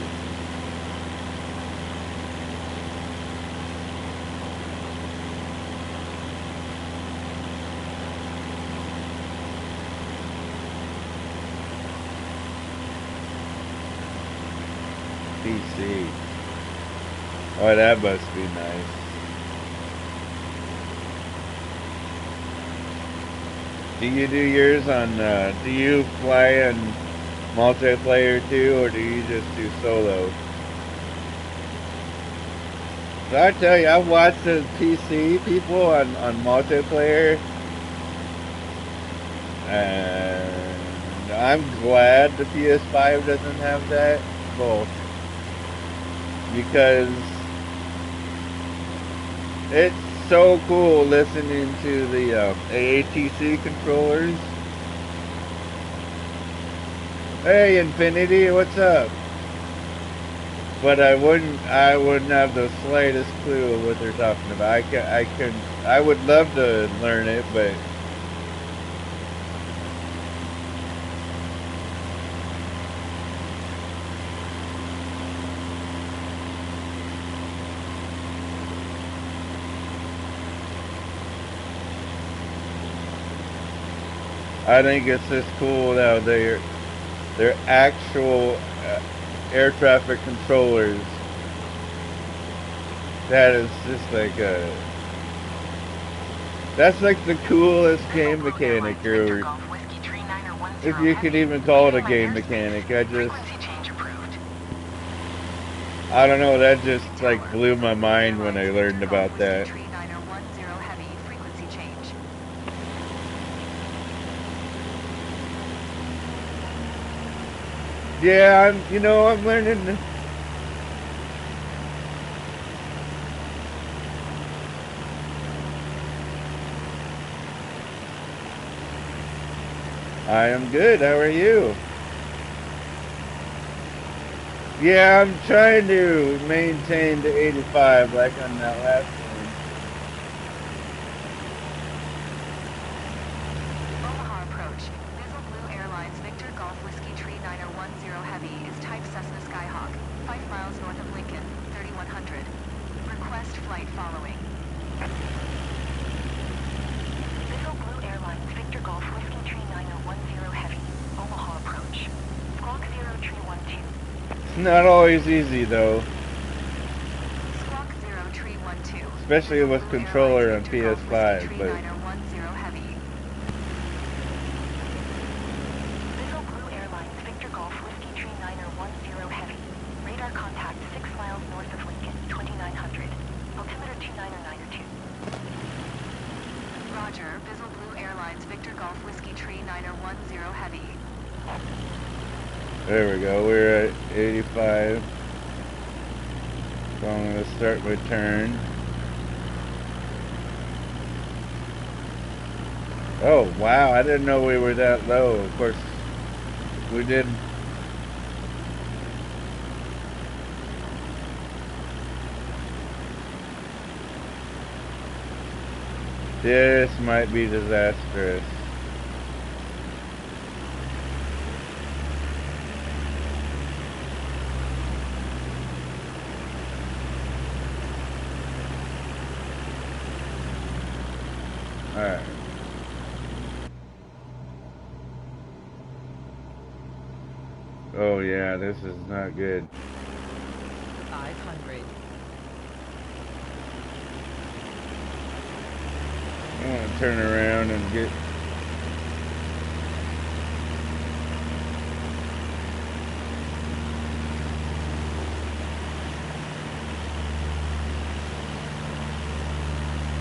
PC. Oh, that must be nice. Do you do yours on, do you fly in multiplayer too, or do you just do solo? So I tell you, I've watched the PC people on multiplayer, and I'm glad the PS5 doesn't have that, both, because it's so cool listening to the AATC controllers. Hey, Infinity, what's up? But I wouldn't have the slightest clue of what they're talking about. I would love to learn it, but I think it's just cool now. They're actual air traffic controllers. That is just like that's like the coolest game mechanic, or if you could even call it a game mechanic. I don't know, that just like blew my mind when I learned about that. Yeah, I'm learning. I am good. How are you? Yeah, I'm trying to maintain the 85 like on that last one. Omaha approach. Visual Blue Airlines Victor Golf Whiskey Tree 9010 Heavy is type Cessna Skyhawk, 5 miles north of Lincoln, 3100. Request flight following. Visual Blue Airlines Victor Golf Whiskey Tree 9010 Heavy, Omaha approach. Squawk 0312. It's not always easy though, Squawk 0312. especially with Blue controller on Airlines Victor Golf Whiskey PS5. Tree But 9010 Heavy. Visual Blue Airlines Victor Golf Whiskey Tree 9010 Heavy. Radar contact 6 miles north of Lincoln, 2900. Altimeter 2992. Roger. Visual Blue Airlines Victor Golf Whiskey Tree 9010 Heavy. there we go. We're at 85. So I'm gonna start my turn. Oh wow! I didn't know we were that low. Of course, we did. This might be disastrous. Alright. Oh yeah, this is not good. 500. I want to turn around and get...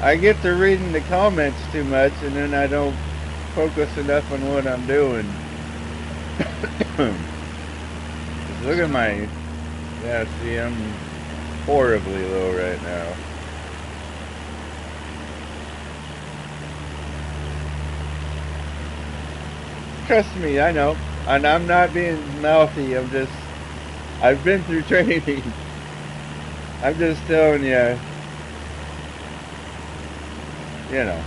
I get to reading the comments too much and then I don't focus enough on what I'm doing. Look at my... Yeah, see, I'm horribly low right now. Trust me, I know. And I'm not being mouthy, I've been through training. I'm just telling you, you know.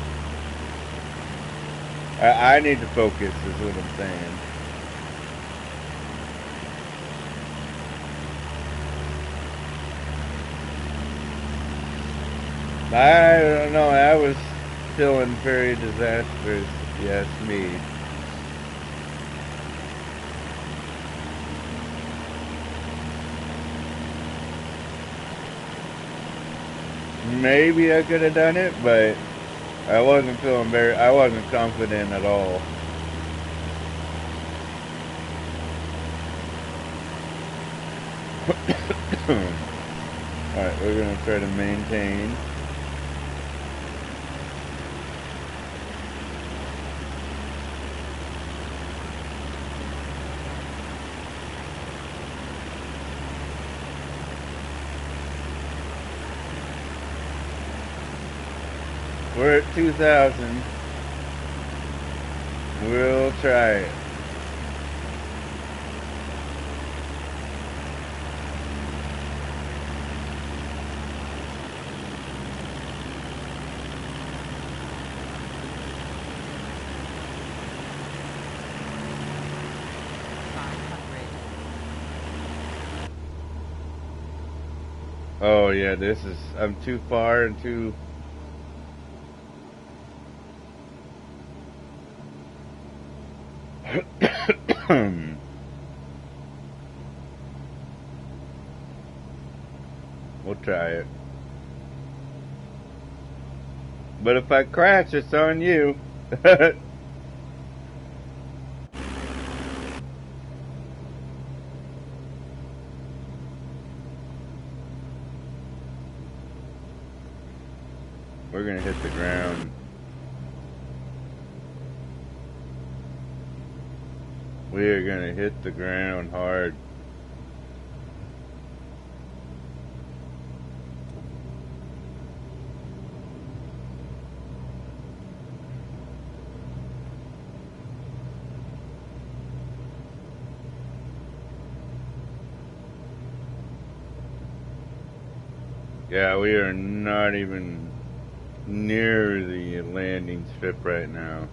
I need to focus, is what I'm saying. I don't know, I was feeling very disastrous, if you ask me. Maybe I could have done it, but I wasn't confident at all. Alright, we're gonna try to maintain. We're at 2,000. We'll try it. Oh yeah, I'm too far and too... We'll try it. But if I crash, it's on you. We're gonna hit the ground. We are gonna hit the ground hard. Yeah, we are not even near the landing strip right now.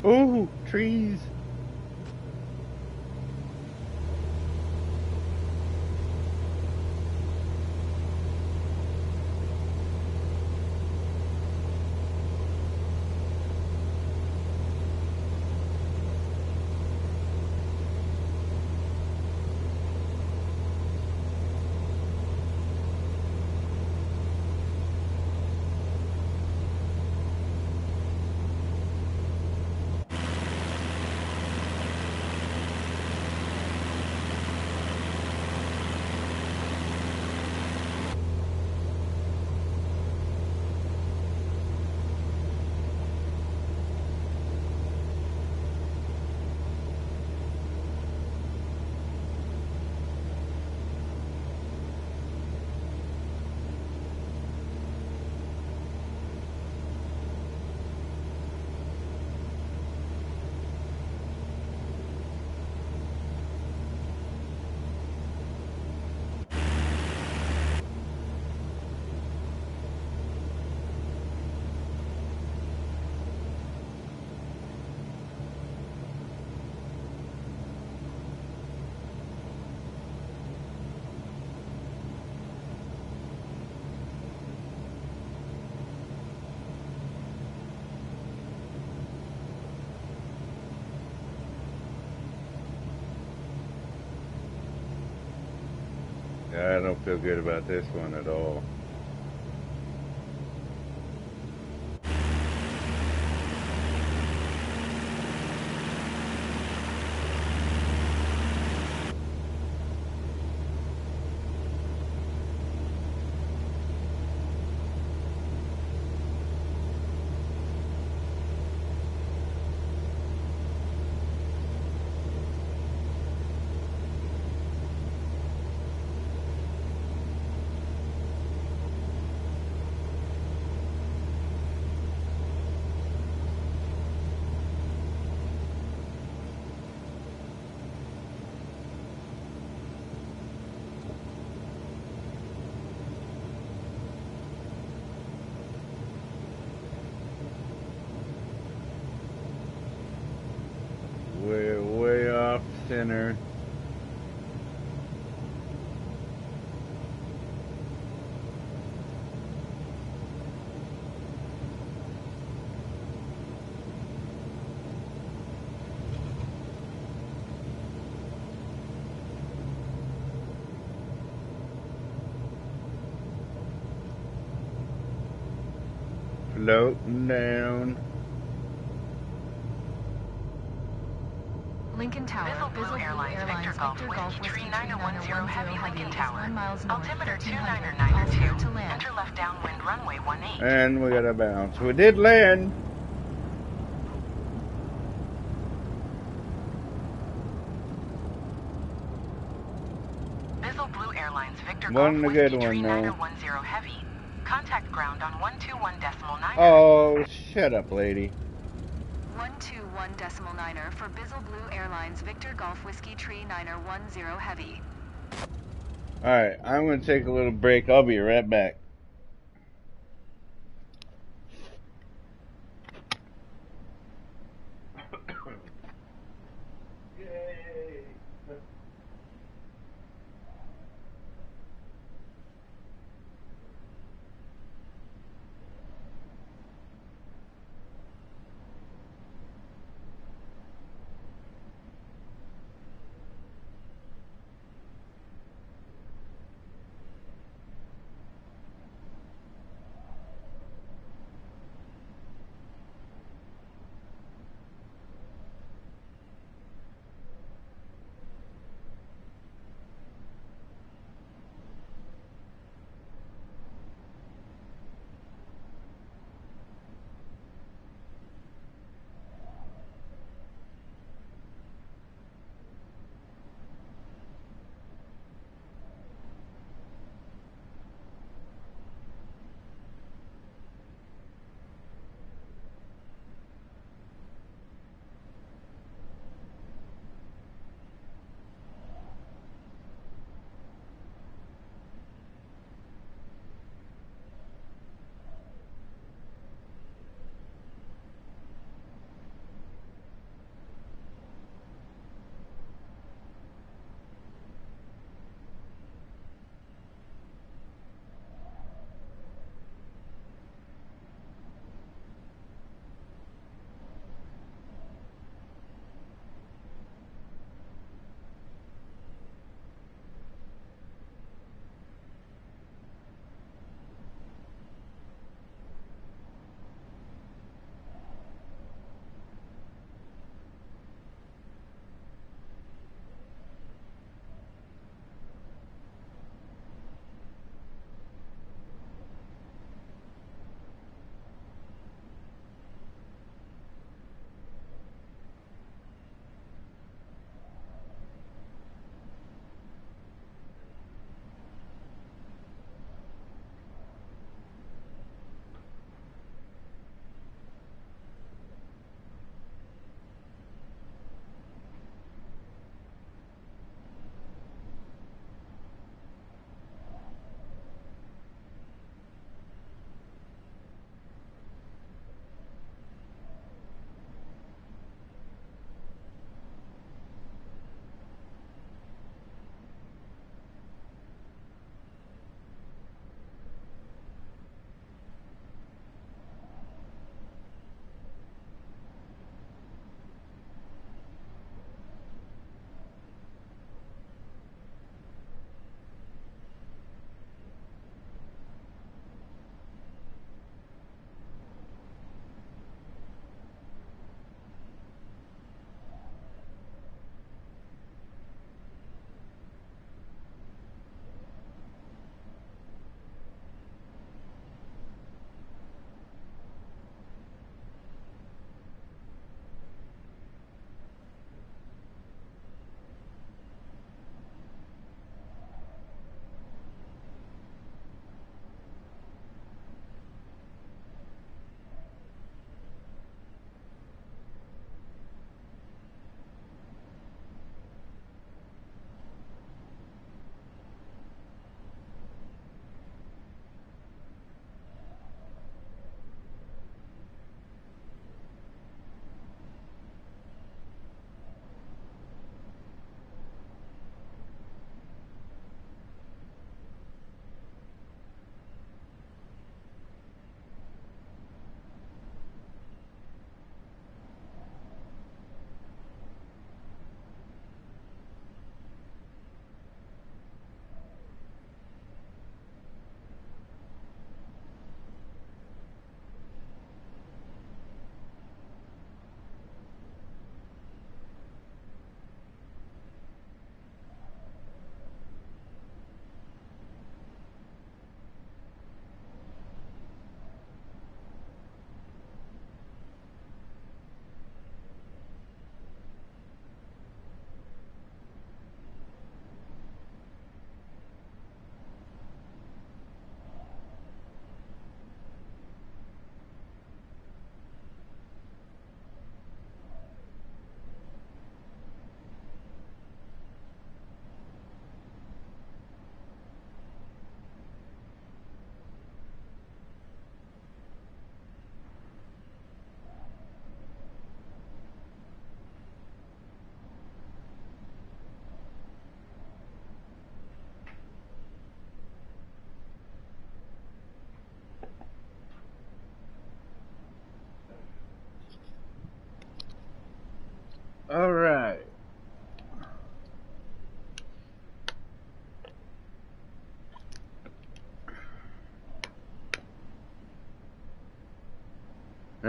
Oh, trees! Yeah, I don't feel good about this one at all. We're way off center. Floating down. Lincoln Tower, Bizzle Airlines, Victor Golf Whiskey Tree 9010 Heavy, Lincoln Tower. 1 miles north, Altimeter 1300, to to land. enter left downwind runway 18. And we got a bounce. We did land. Bizzle Blue Airlines, Victor Wasn't Golf a good Whiskey Tree one, though. 9010 Heavy. Contact ground on 121.9. Oh, shut up, lady. 121.9 for Bizzle Blue Airlines, Victor Golf Whiskey Tree 9010 Heavy. Alright, I'm going to take a little break. I'll be right back. Yay!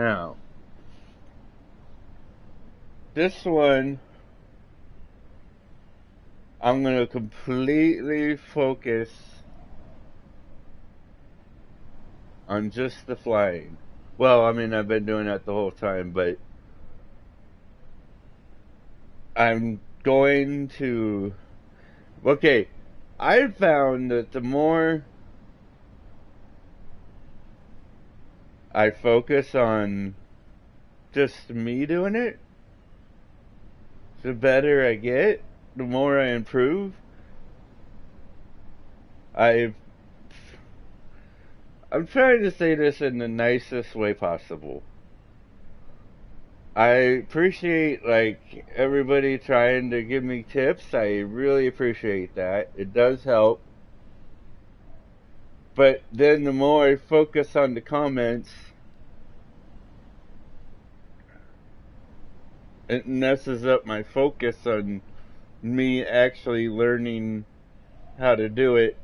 Now, this one, I'm going to completely focus on just the flying. Well, I mean, I've been doing that the whole time, but I'm going to. Okay, I found that the more I focus on just me doing it, the better I get, the more I improve. I've I'm trying to say this in the nicest way possible. I appreciate like everybody trying to give me tips. I really appreciate that. It does help. But then the more I focus on the comments, it messes up my focus on me actually learning how to do it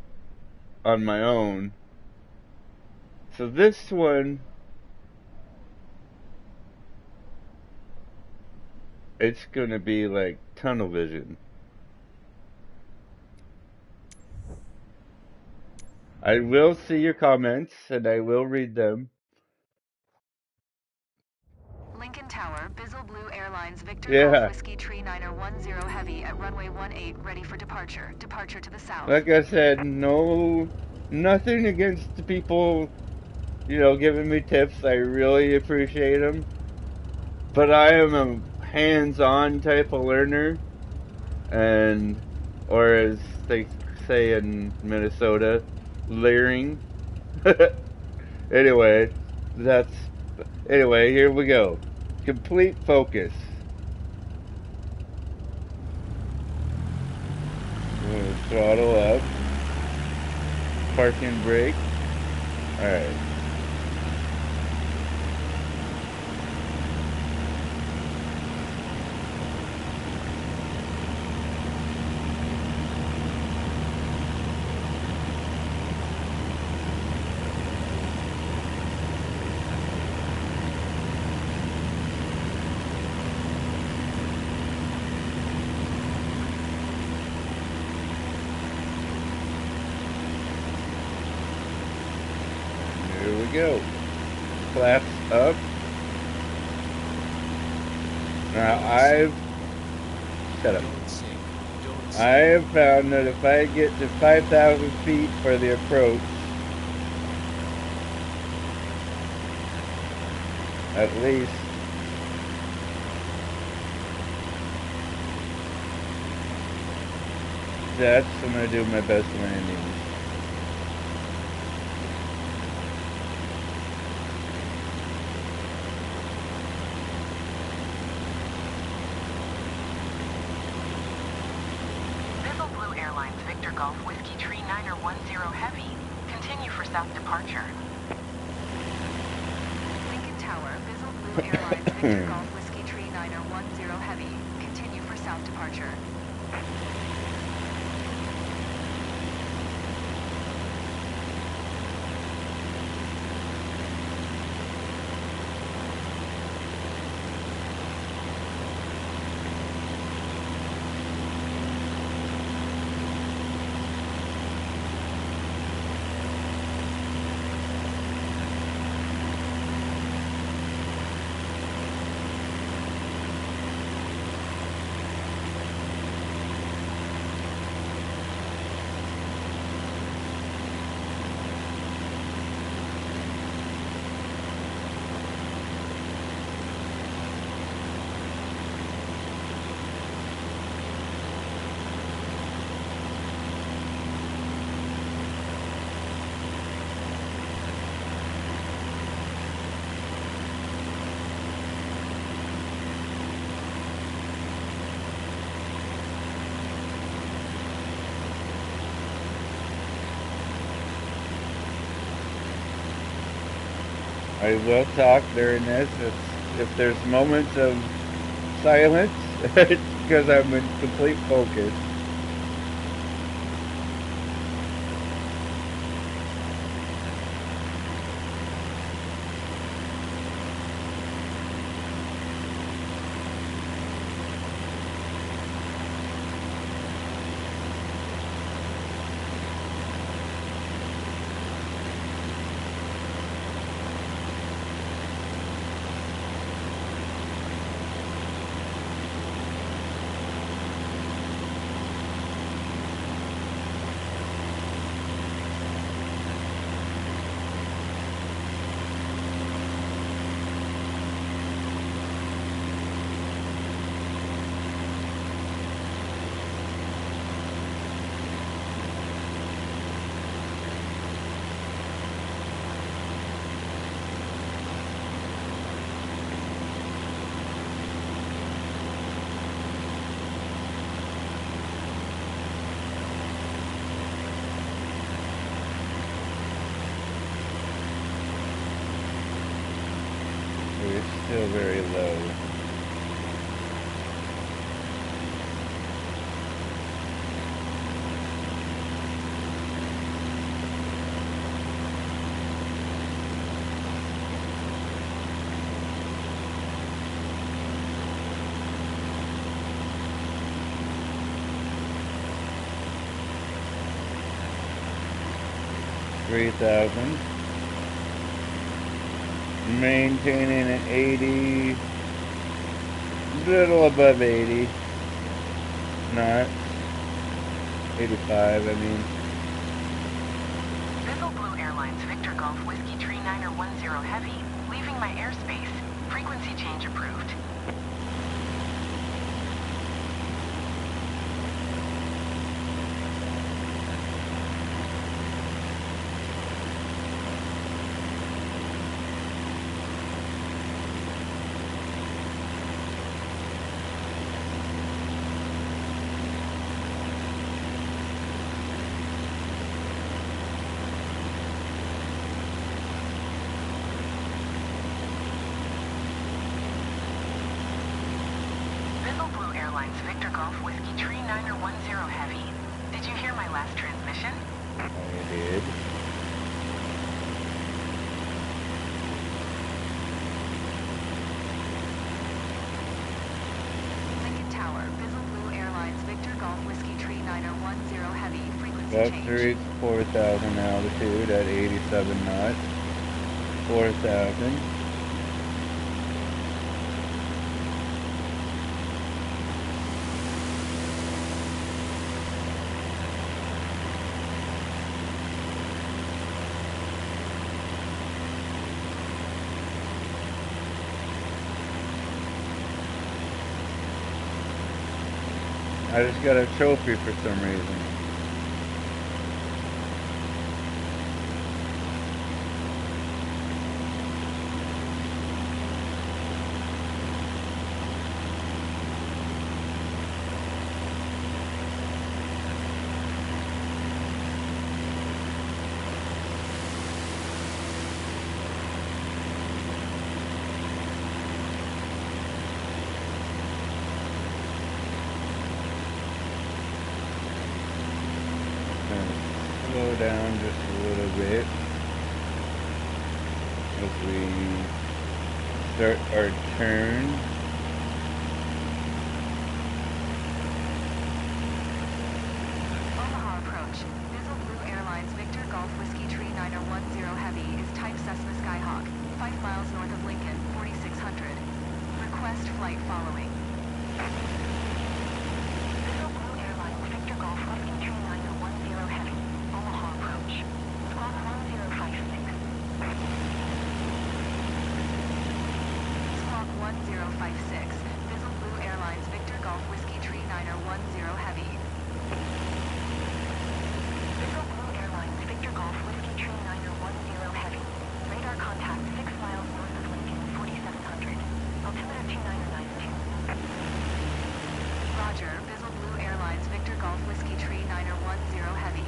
on my own. So this one, it's gonna be like tunnel vision. I will see your comments and I will read them. Lincoln Tower, Bizzle Blue Airlines, Victor Golf Yeah, Whiskey Tree Niner 10 Heavy at runway 18, ready for departure. Departure to the south. like I said, nothing against the people, giving me tips. I really appreciate them. But I am a hands-on type of learner, and, or as they say in Minnesota, leering. Anyway, that's, anyway, here we go. Complete focus. I'm gonna throttle up. Parking brake. Alright. Here we go. Flaps up. Now shut up. I have found that if I get to 5,000 feet for the approach, at least, that's when I do my best landings. Bizzle Blue Airlines, Victor Golf Whiskey Tree Niner 10 Heavy. Continue for south departure. Lincoln Tower, Bizzle Blue Airlines, Victor Golf Whiskey Tree Niner 10 Heavy. Continue for south departure. I will talk during this. If there's moments of silence, it's because I'm in complete focus. still very low. $3,000. Maintaining an 80, little above 80, not 85, I mean. Bizzle Blue Airlines Victor Golf Whiskey Tree 910 Heavy, leaving my airspace. Frequency change approved. Victor Golf Whiskey Tree 910 Heavy. Did you hear my last transmission? I did. Lincoln Tower, Bizzle Blue Airlines Victor Golf Whiskey Tree 910 Heavy. Frequency About change. to reach 4,000 altitude at 87 knots. 4,000. I just got a trophy for some reason. Slow down just a little bit as we start our turn. Omaha approach. Bizzle Blue Airlines Victor Golf Whiskey Tree 910 Heavy is type Cessna Skyhawk, 5 miles north of Lincoln, 4600. Request flight following. Bizzle Blue Airlines Victor Golf Whiskey Tree 910 Heavy, Omaha approach. Squawk 1056. Squawk 1056. Bizzle Blue Airlines Victor Golf Whiskey Tree 910 Heavy. Bizzle Blue Airlines Victor Golf Whiskey Tree 910 Heavy. Radar contact 6 miles north of Lincoln, 4700. Altimeter 2992. Roger, Bizzle Blue Airlines Victor Golf Whiskey Tree 910 Heavy.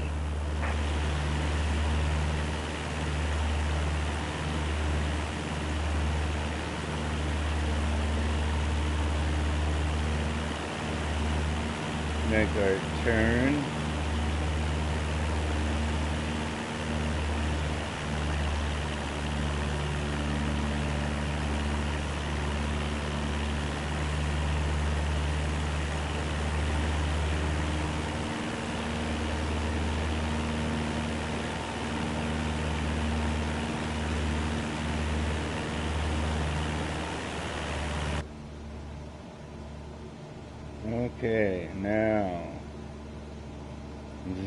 Make our turn. Okay, now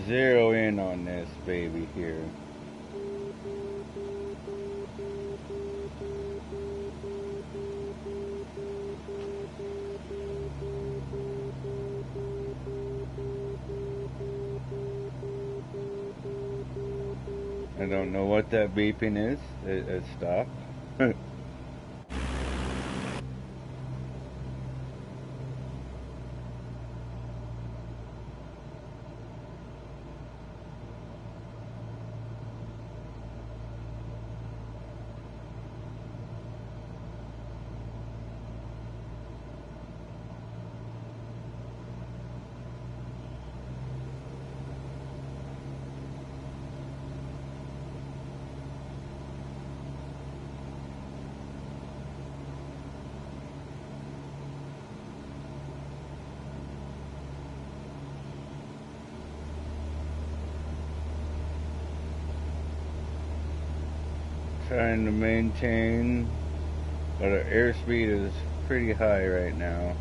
zero in on this baby here. I don't know what that beeping is. It stopped. trying to maintain, but our airspeed is pretty high right now.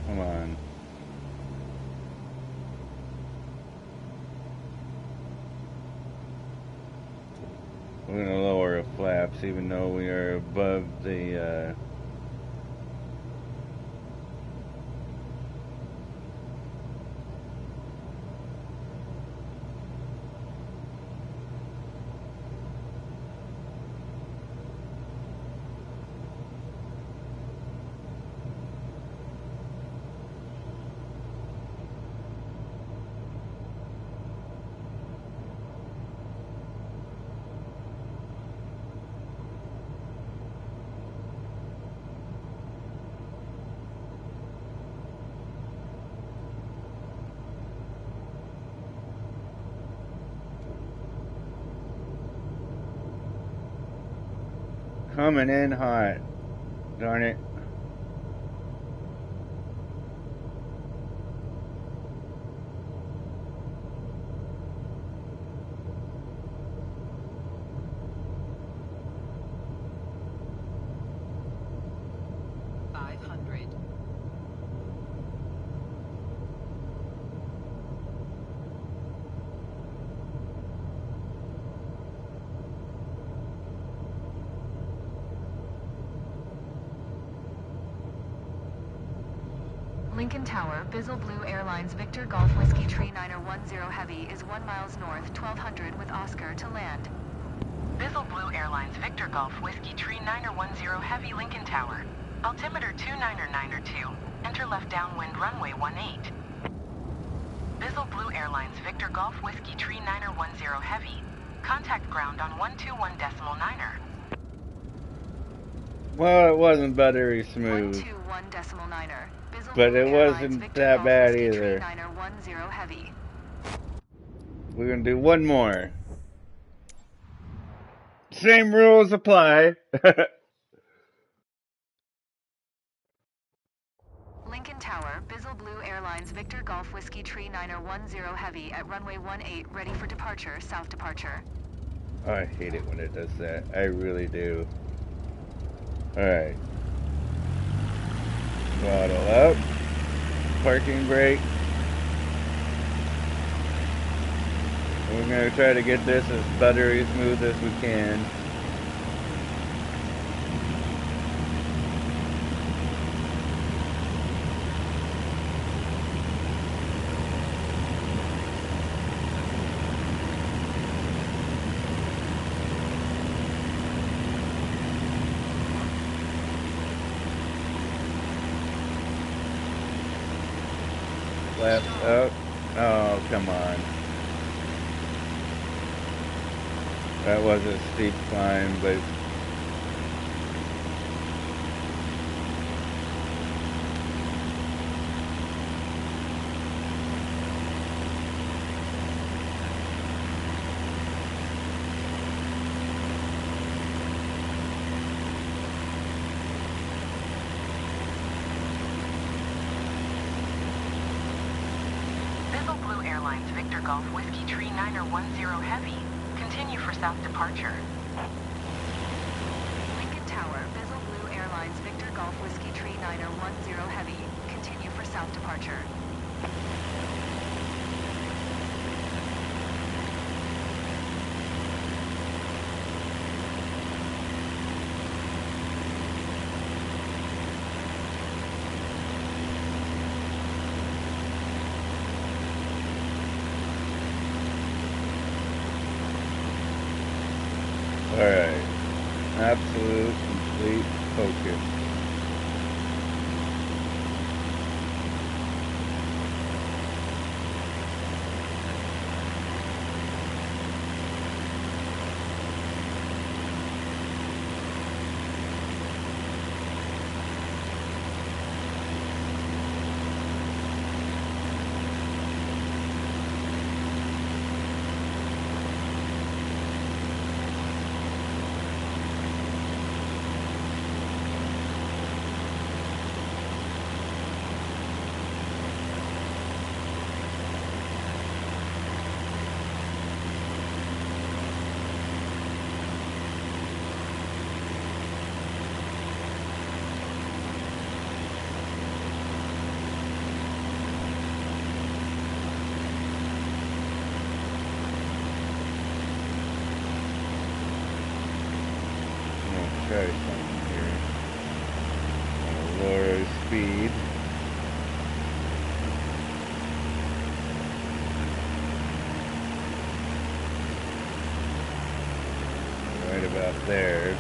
Come on. We're going to lower our flaps even though we are above the coming in hot. Darn it. Lincoln Tower, Bizzle Blue Airlines Victor Golf Whiskey Tree 910 Heavy is 1 miles north, 1200 with Oscar to land. Bizzle Blue Airlines Victor Golf Whiskey Tree 910 Heavy Lincoln Tower. Altimeter 29992. Enter left downwind runway 18. Bizzle Blue Airlines Victor Golf Whiskey Tree 910 Heavy. Contact ground on 121.9er. Well, it wasn't buttery smooth. 121.9er. But it wasn't that bad either. We're going to do one more. Same rules apply. Lincoln Tower, Bizzle Blue Airlines Victor Golf Whiskey Tree 910 Heavy at runway 18, ready for departure, south departure. Oh, I hate it when it does that. I really do. Alright. Throttle up. Parking brake. We're going to try to get this as buttery smooth as we can. Flaps up. Oh, come on. That was a steep climb, but Bizzle Blue Airlines Victor Golf Whiskey Tree 910 Heavy. Continue for south departure. Lincoln Tower, Bizzle Blue Airlines Victor Golf Whiskey Tree 910 Heavy. Continue for south departure. alright. Absolute, complete focus. lower our speed. Right about there.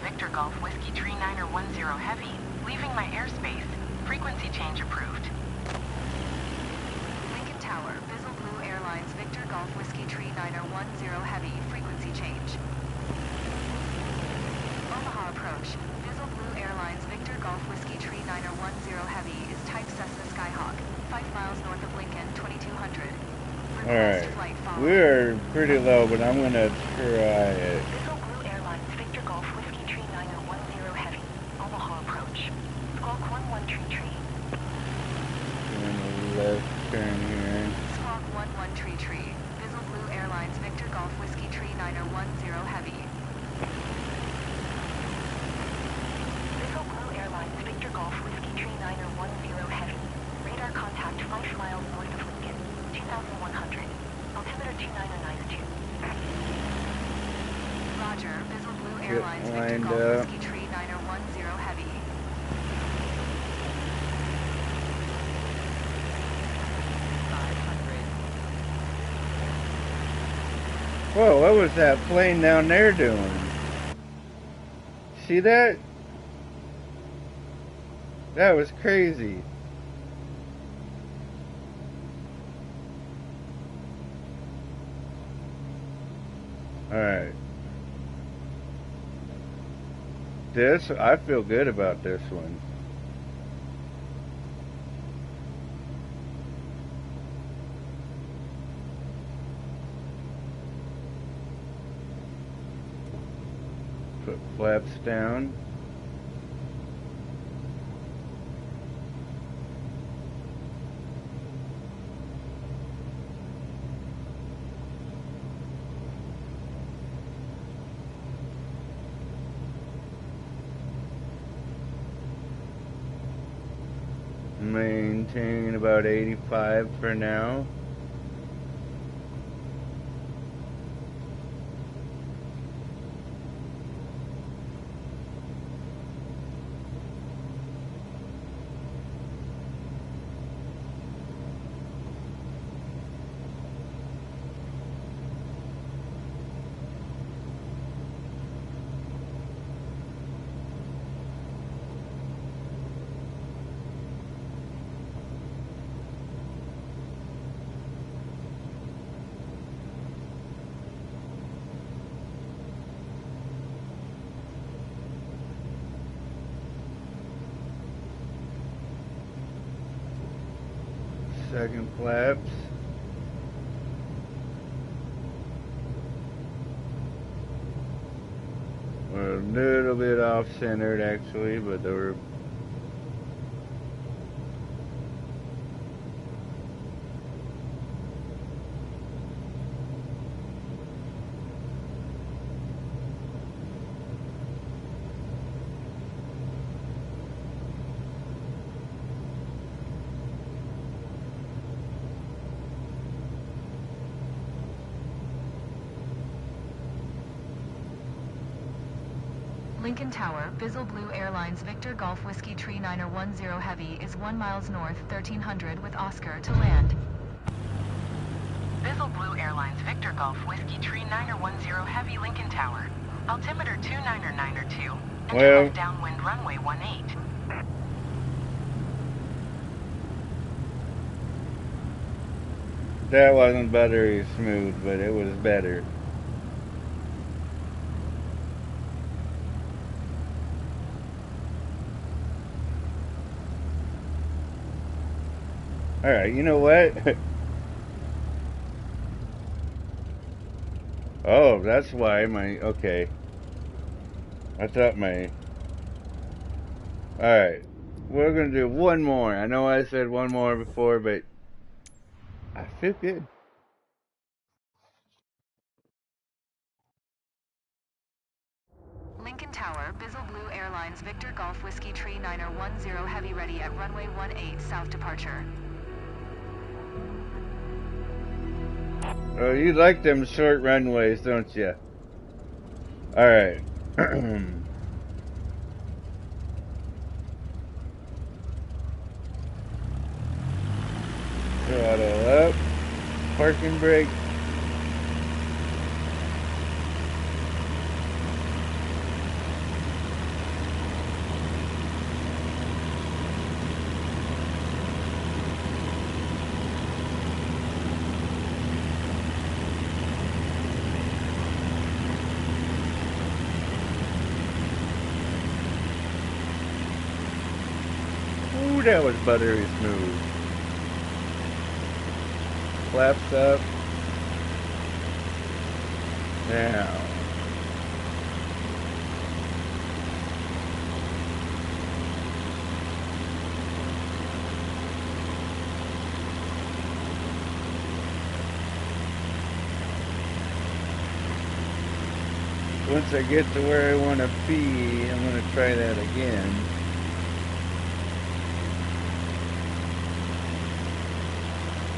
Victor Golf Whiskey Tree 910 Heavy, leaving my airspace. Frequency change approved. Lincoln Tower, Bizzle Blue Airlines Victor Golf Whiskey Tree 910 Heavy, frequency change. Omaha approach, Bizzle Blue Airlines Victor Golf Whiskey Tree 910 Heavy is type Cessna Skyhawk, 5 miles north of Lincoln, 2200. Alright, we're pretty low, but I'm gonna try it. Bizzle Blue Airlines Victor Golf Whiskey Tree 910 Heavy, Omaha approach. Squawk 11 Tree Tree. Doing a left turn here. Squawk 11 Tree Tree. Bizzle Blue Airlines Victor Golf Whiskey Tree 910 Heavy. Bizzle Blue Airlines Victor Golf Whiskey Tree 910 Heavy. Radar contact 5 miles north of Lincoln, 2100. Altimeter 2992. Roger, Bizzle Blue Airlines Victor Golf Whiskey Tree 910 Heavy. Whoa, what was that plane down there doing? See that? That was crazy. Alright. This, I feel good about this one. Put flaps down. Maintain about 85 for now. second flaps. We're a little bit off-centered actually, but they were. Lincoln Tower, Bizzle Blue Airlines Victor Golf Whiskey Tree 9010 Heavy is 1 miles north, 1300 with Oscar to land. Bizzle Blue Airlines Victor Golf Whiskey Tree 9010 Heavy Lincoln Tower. Altimeter 29992. Enter left downwind runway 18. That wasn't buttery smooth, but it was better. Alright, you know what? Oh, that's why my... Okay. I thought my... Alright. We're gonna do one more. I know I said one more before, but... I feel good. Lincoln Tower, Bizzle Blue Airlines Victor Golf Whiskey Tree 9010 Heavy ready at runway 18 south departure. Oh, you like them short runways, don't you? Alright. Throttle up. Parking brake. Ooh, that was buttery smooth. Flaps up. Now. Once I get to where I want to be, I'm going to try that again.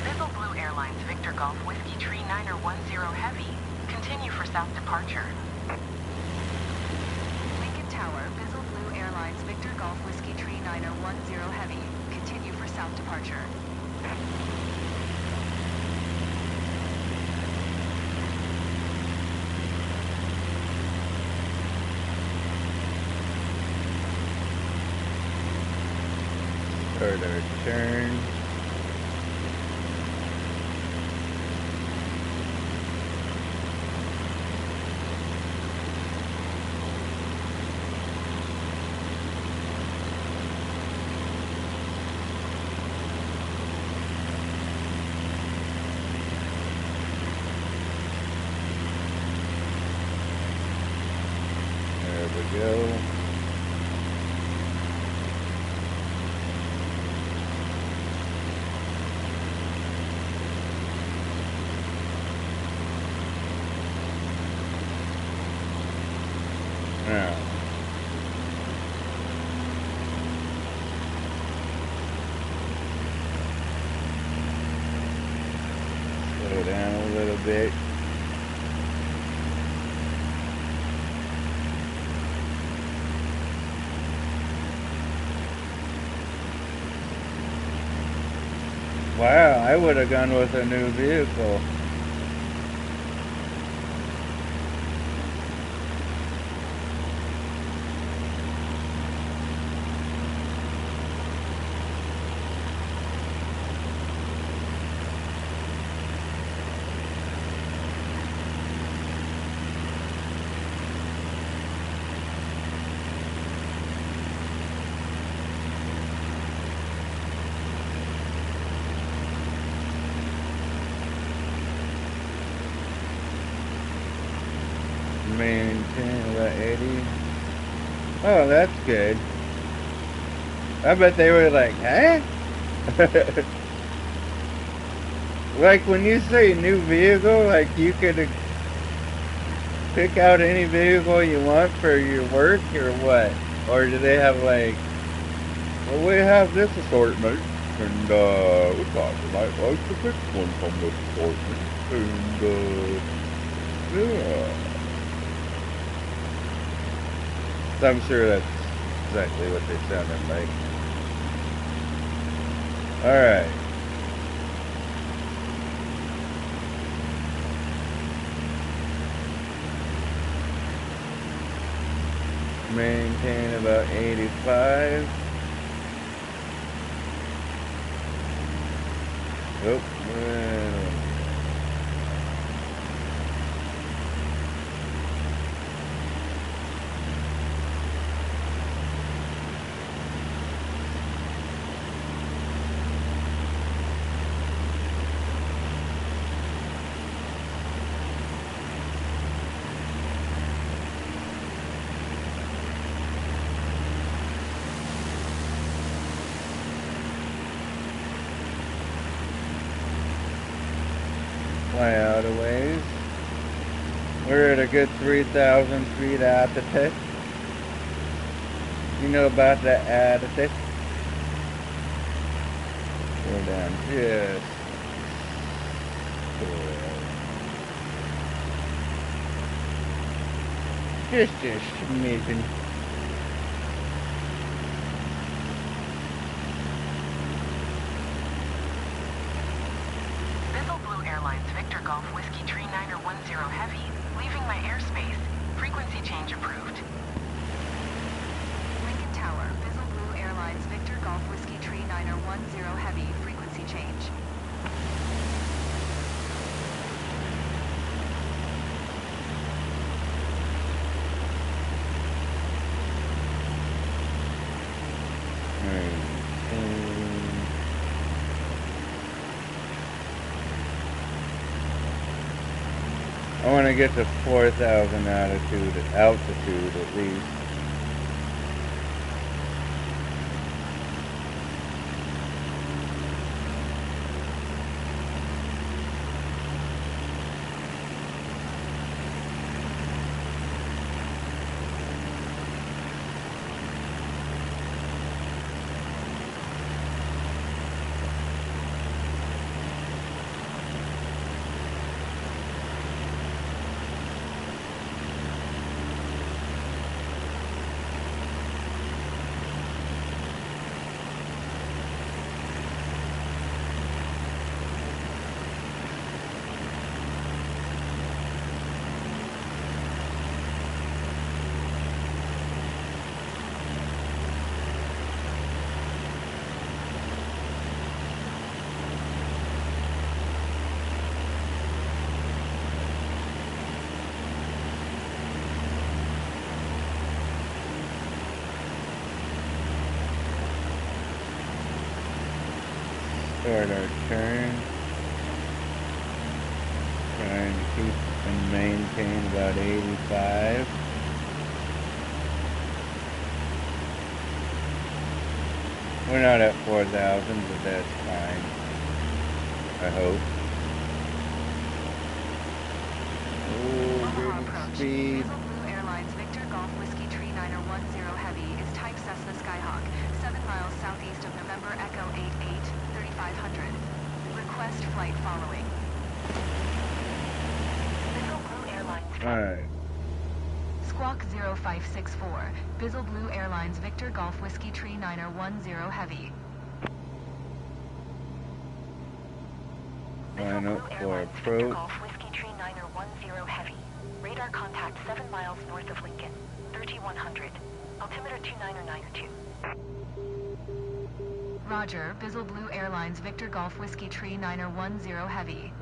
Bizzle Blue Airlines Victor Golf Whiskey Tree 9010 Heavy. Continue for south departure. Lincoln Tower, Bizzle Blue Airlines Victor Golf Whiskey Tree 9010 Heavy. Continue for south departure. Start our turn. There we go. Now. Slow down a little bit. Wow, I would have gone with a new vehicle. Maintain about 80. Oh, that's good. I bet they were like, huh? Like when you say new vehicle, like you could pick out any vehicle you want for your work or what? Or do they have like, well, we have this assortment and we thought you might like to pick one from this assortment. And yeah. So I'm sure that's exactly what they sounded like. Alright. Maintain about 85. Oh, fly out a ways. We're at a good 3,000 feet altitude. You know about that altitude? Go down just a smidgen. Bizzle Blue Airlines Victor Golf Whiskey Tree Niner 10 Heavy, leaving my airspace. Frequency change approved. Lincoln Tower, Bizzle Blue Airlines Victor Golf Whiskey Tree Niner 10 Heavy, frequency change. I want to get to 4,000 altitude at least. Start our turn. Trying to keep and maintain about 85. We're not at 4,000, but that's fine. I hope. Oh, good speed. Bizzle Blue Airlines Victor Golf Whiskey Tree Niner 10 Heavy is type Cessna Skyhawk, 7 miles southeast of November Echo 88, 3500. Request flight following. Bizzle Blue Airlines. Alright. Squawk 0564, Bizzle Blue Airlines Victor Golf Whiskey Tree Niner 10 Heavy. Line up for Victor approach. Golf Whiskey Tree Niner 10 Heavy. Radar contact 7 miles north of Lincoln, 3100. Altimeter 2992. Roger, Bizzle Blue Airlines Victor Golf Whiskey Tree Niner 10 Heavy.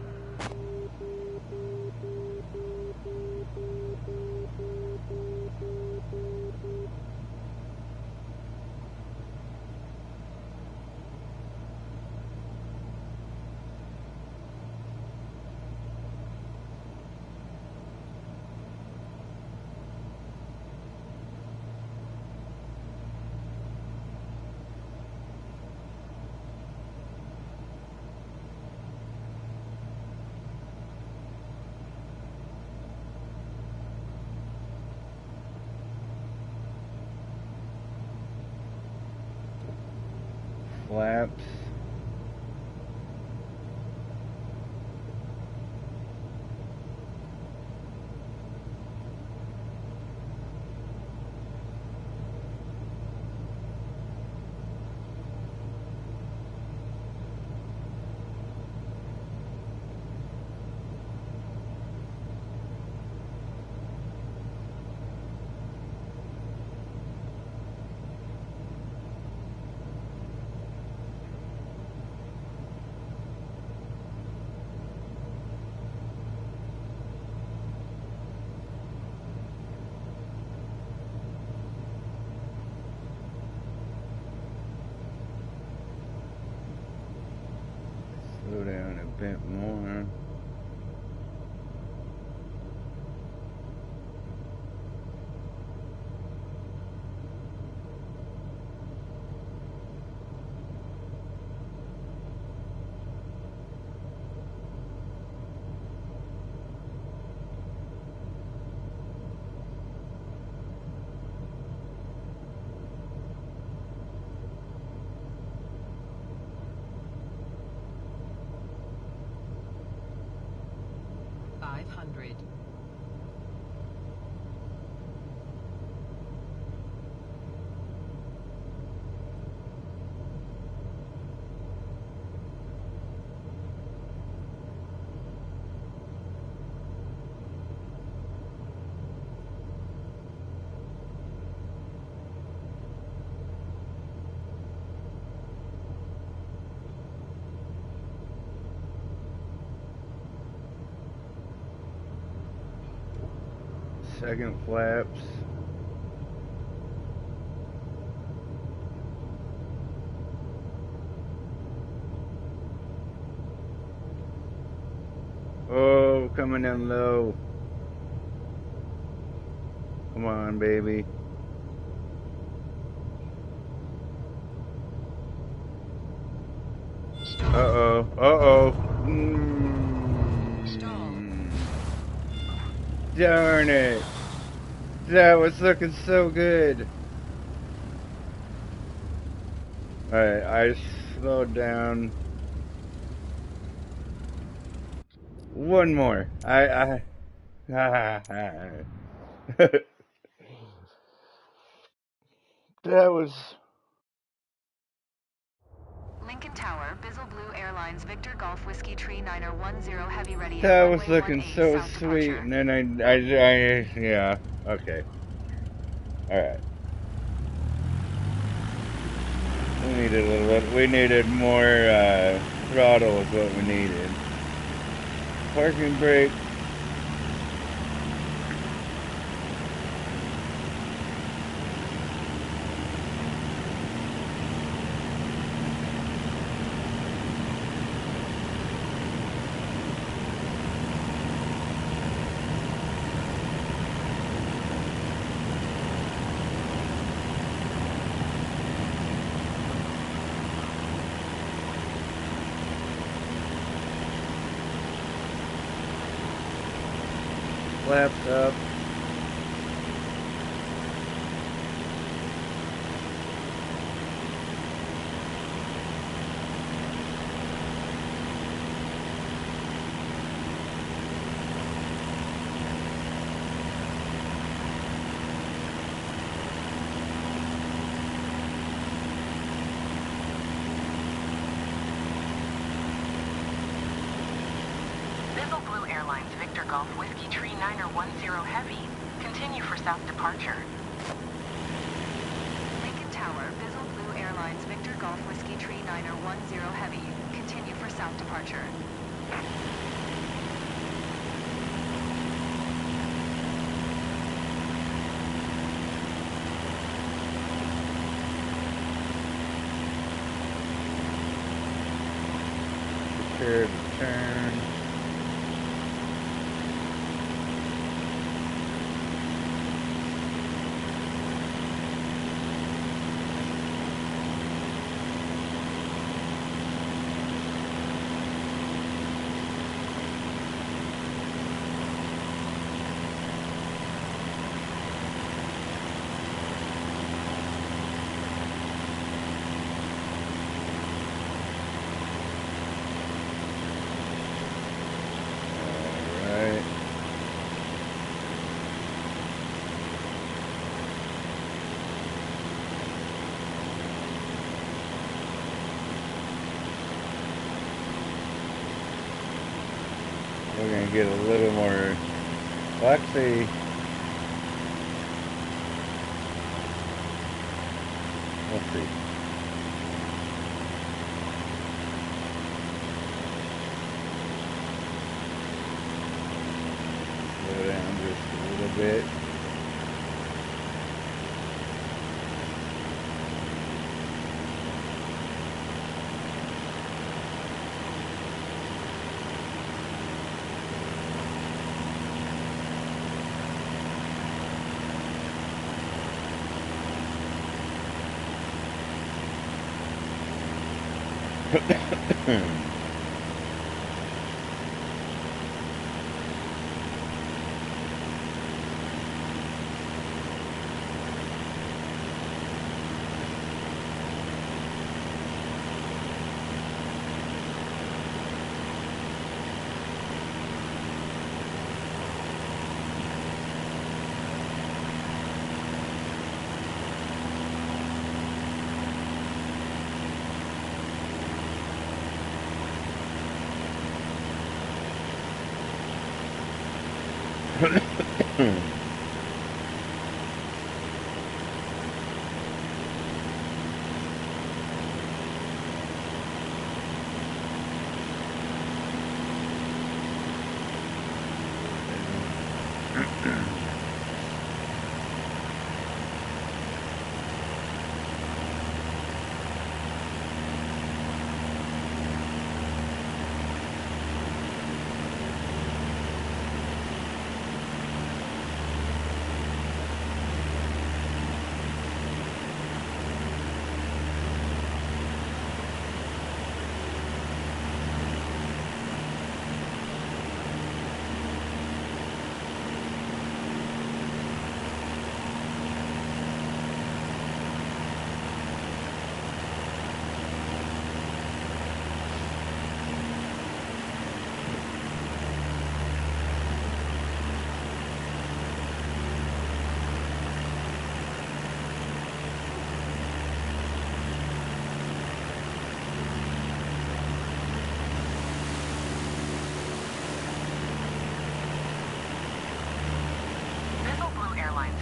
flaps. Slow down a bit more. Second flaps. Oh, coming in low. Come on, baby. Uh-oh. Uh-oh. Darn it. That was looking so good. Alright, I slowed down. One more. That was... Lincoln Tower, Bizzle Blue Airlines, Victor Golf Whiskey Tree 9010 Heavy Ready That at was runway looking 18 so south sweet, departure. and then yeah, okay. Alright. We needed a little bit, we needed more, throttle is what we needed. Parking brake. Flaps up. Bizzle Blue Airlines, Victor Golf Whiskey Tree 9010 Heavy. Continue for south departure. Lincoln Tower, Bizzle Blue Airlines, Victor Golf Whiskey Tree 9010 Heavy. Continue for south departure. Prepare to turn. get a little more. Well, actually, let's see. Slow down just a little bit.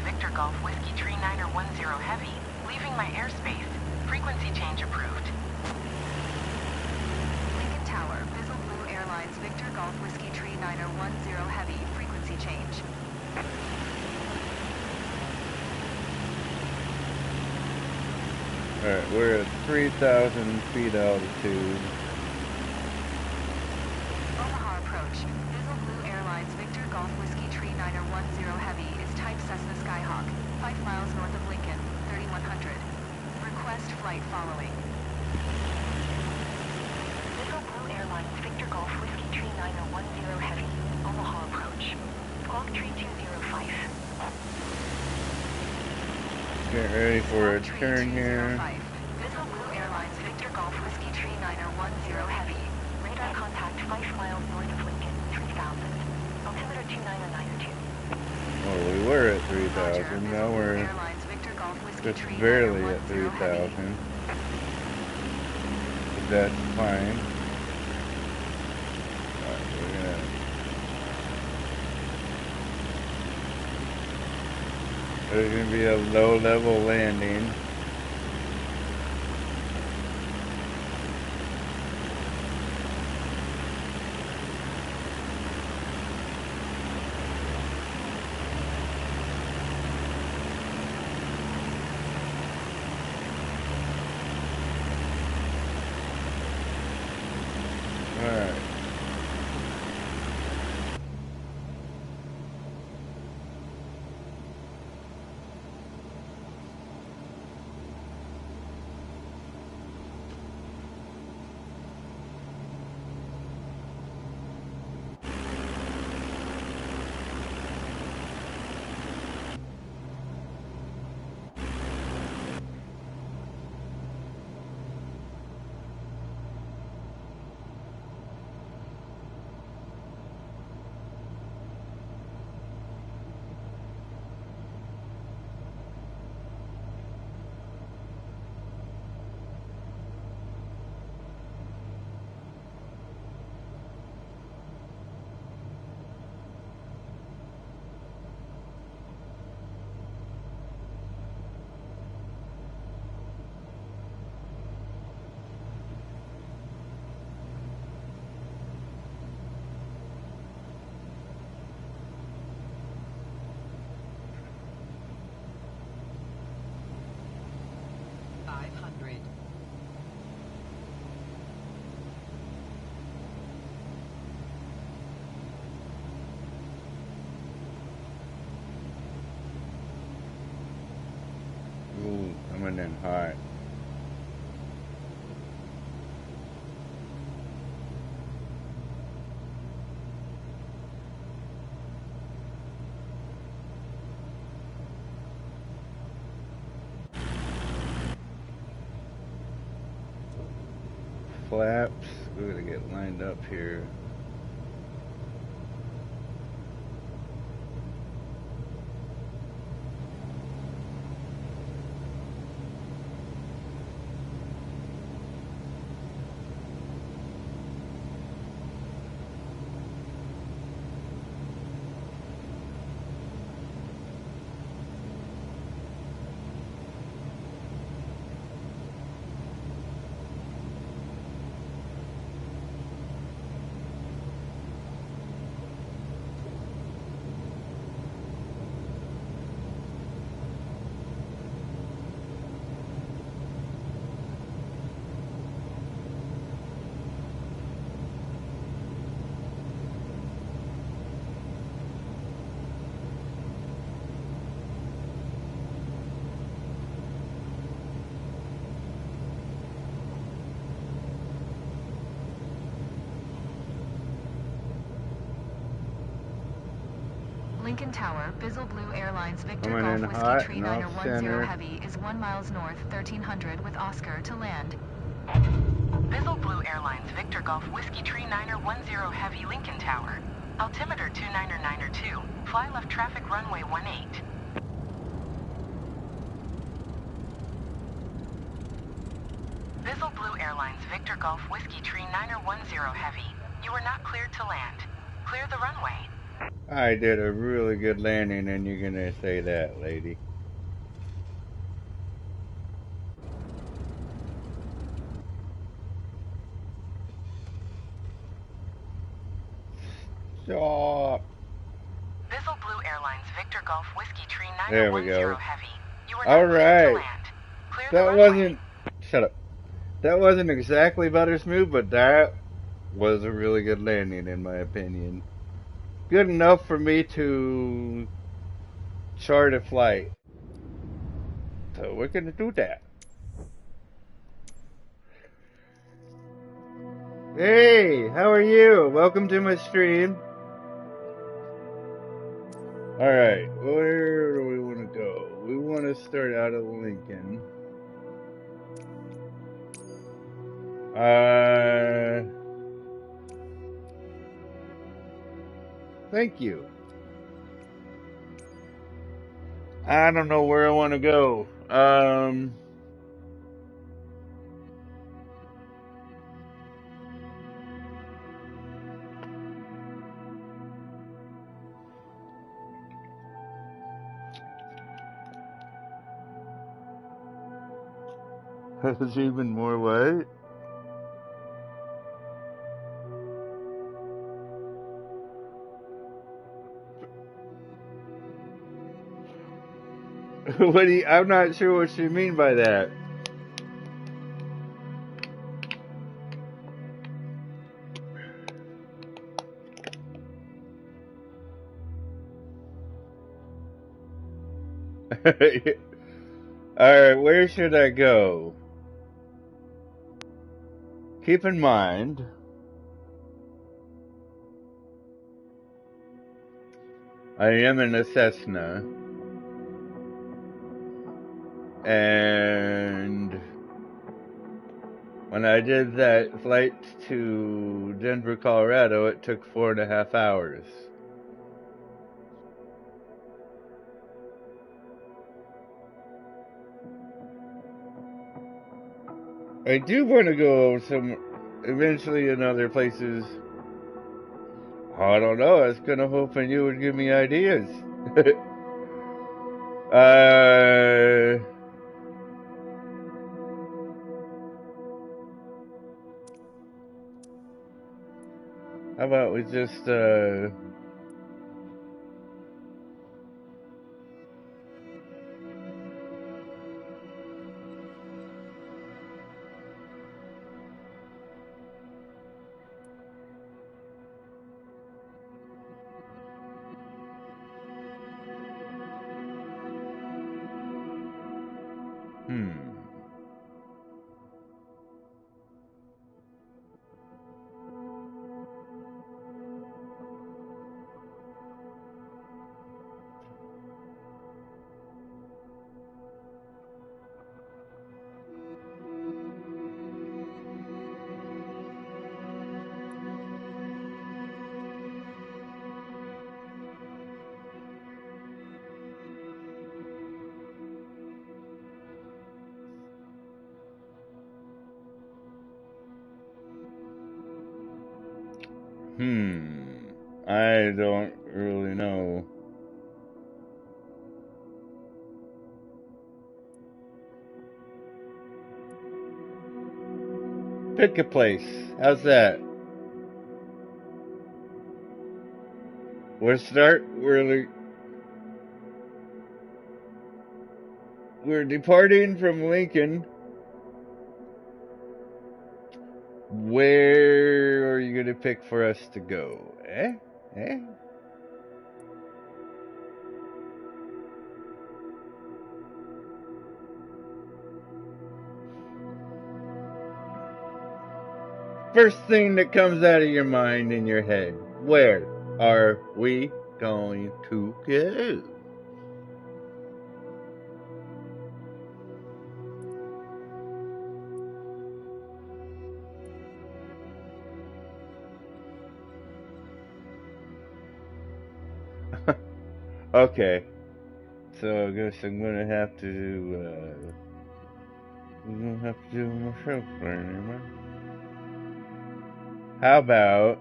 Victor Golf Whiskey Tree 910 Heavy, leaving my airspace. Frequency change approved. Lincoln Tower, Bizzle Blue Airlines Victor Golf Whiskey Tree 910 Heavy, frequency change. Alright, we're at 3,000 feet altitude. Omaha approach. Bizzle Blue Airlines Victor Golf Whiskey Tree 910 Heavy is type Cessna Skyhawk, 5 miles north of Lincoln, 3100. Request flight following. Bizzle Blue Airlines Victor Golf Whiskey Tree 910 Heavy, Omaha approach. Squawk Tree 205. Get ready for a turn here. Bizzle Blue Airlines Victor Golf Whiskey Tree 910 Heavy. Radar contact 5 miles north of Lincoln, 3000. Altimeter 29092. Well, we were at 3,000. Now we're just barely at 3,000. But that's fine. Alright, we're gonna. There's gonna be a low-level landing. Alright. coming in hot. Flaps. We're gonna get lined up here. Lincoln Tower, Bizzle Blue Airlines Victor Coming Golf in Whiskey hot Tree and off 910 center. Heavy is 1 miles north, 1300 with Oscar to land. Bizzle Blue Airlines Victor Golf Whiskey Tree 910 Heavy Lincoln Tower. Altimeter 29992. Fly left traffic runway 18. Bizzle Blue Airlines Victor Golf Whiskey Tree 910 Heavy. You are not cleared to land. Clear the runway. I did a really good landing, and you're gonna say that, lady. Stop. Bizzle Blue Airlines Victor Golf Whiskey Tree There we 910 go. Heavy. You are All not cleared to right. land. Clear the That runway. wasn't. Shut up. That wasn't exactly butter smooth, but that was a really good landing, in my opinion. Good enough for me to chart a flight. So we're gonna do that. Hey, how are you? Welcome to my stream. Alright, where do we want to go? We want to start out of Lincoln. Thank you. I don't know where I want to go. There's even more what? What do you, I'm not sure what you mean by that. Alright, where should I go? Keep in mind, I am in a Cessna, and when I did that flight to Denver, Colorado, it took 4.5 hours. I do want to go eventually in other places. I don't know. I was kind of hoping you would give me ideas. How about we just, Hmm. I don't really know. Pick a place. How's that? We're departing from Lincoln. Where are you gonna pick for us to go? Eh? Eh? First thing that comes out of your mind and your head. Where are we going to go? Okay. So I guess I'm gonna have to do myself anymore. How about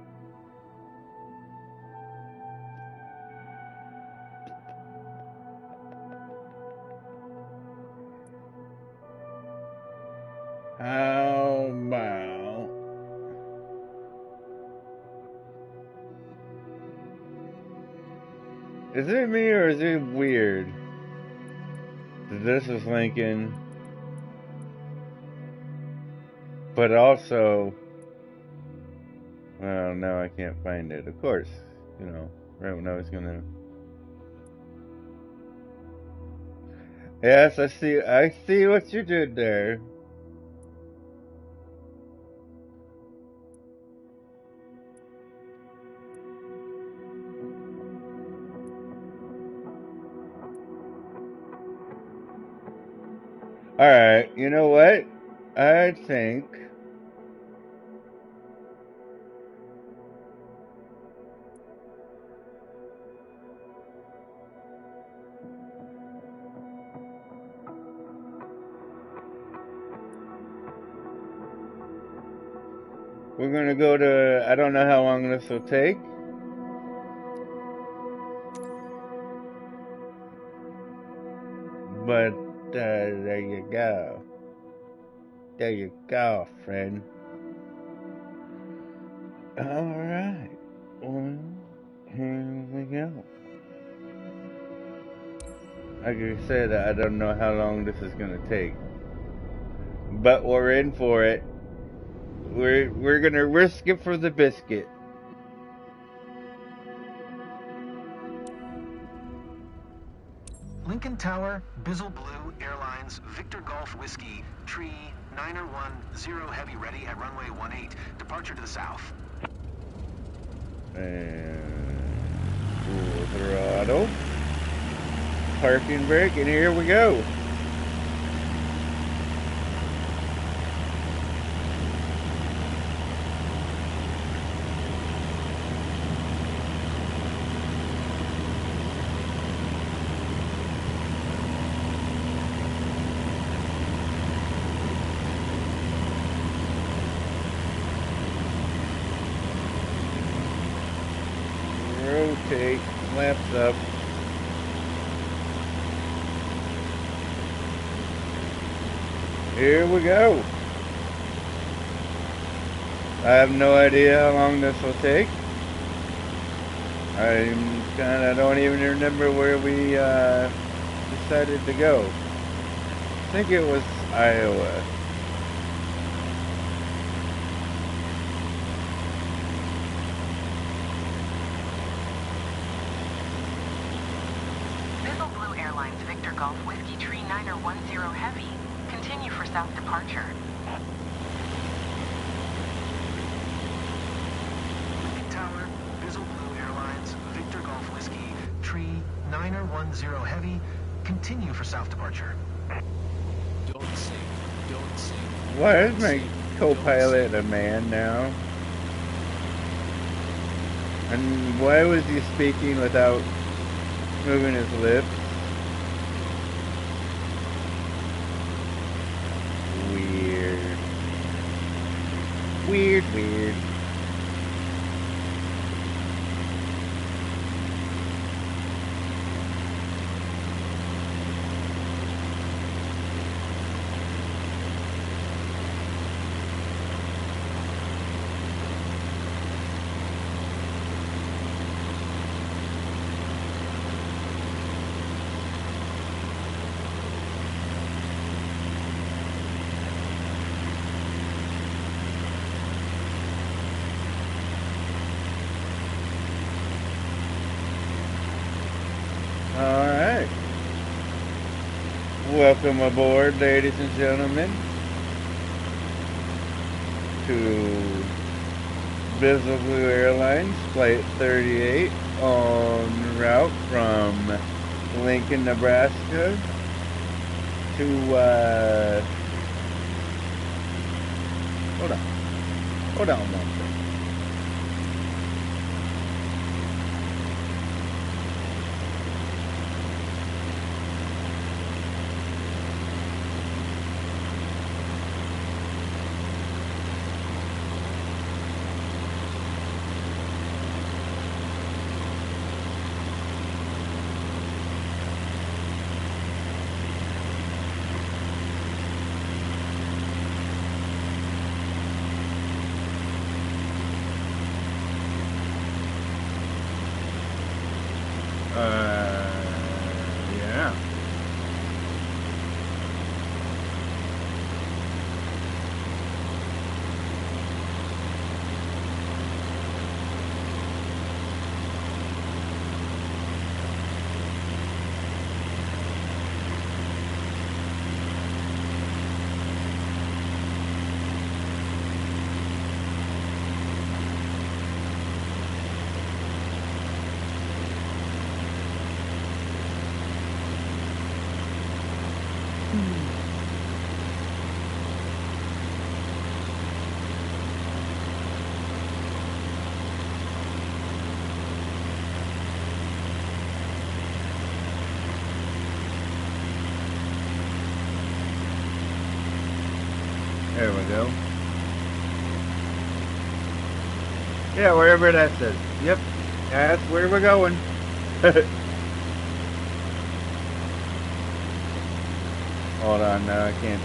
how about is it me or is it weird that this is Lincoln, but also well now I can't find it. Of course, you know, right when I was gonna yes, I see what you did there. Alright, you know what? I think we're gonna go to I don't know how long this will take. But there you go. There you go, friend. Alright. Well, here we go. Like I said, I don't know how long this is gonna take. But we're in for it. We're gonna risk it for the biscuit. Lincoln Tower, Bizzle Blue Airlines, Victor Golf Whiskey, Tree, 910 Heavy ready at runway 18. Departure to the south. And full throttle. Parking brake, and here we go. Rotate, flaps up. Here we go. I have no idea how long this will take. I don't even remember where we decided to go. I think it was Iowa. Bizzle Blue Airlines Victor Golf Whiskey Tree 910 Heavy. Continue for south departure. Lincoln Tower, Bizzle Blue Airlines, Victor Golf Whiskey, Tree 910 Heavy. Continue for south departure. Don't sink. Don't sink. Why is Don't my sink, co-pilot don't a man now? And why was he speaking without moving his lips? Weird. Weird, weird. Alright. Welcome aboard, ladies and gentlemen, to Bizzle Blue Airlines Flight 38 en route from Lincoln, Nebraska to, hold on one second. Yeah. There we go. Yeah, wherever that says. Yep, that's where we're going. Hold on, now I can't,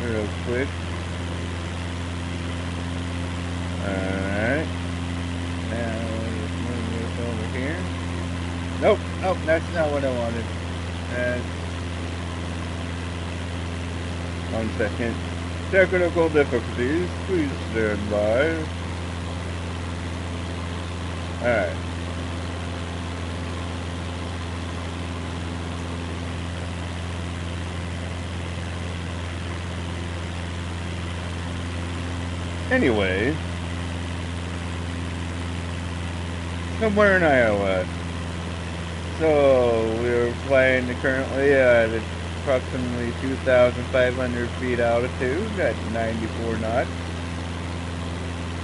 real quick. Alright. Now, let's move this over here. Nope, nope, that's not what I wanted. One second. Technical difficulties, please stand by. Alright. Anyway, somewhere in Iowa. So we're flying currently at approximately 2,500 feet altitude at 94 knots.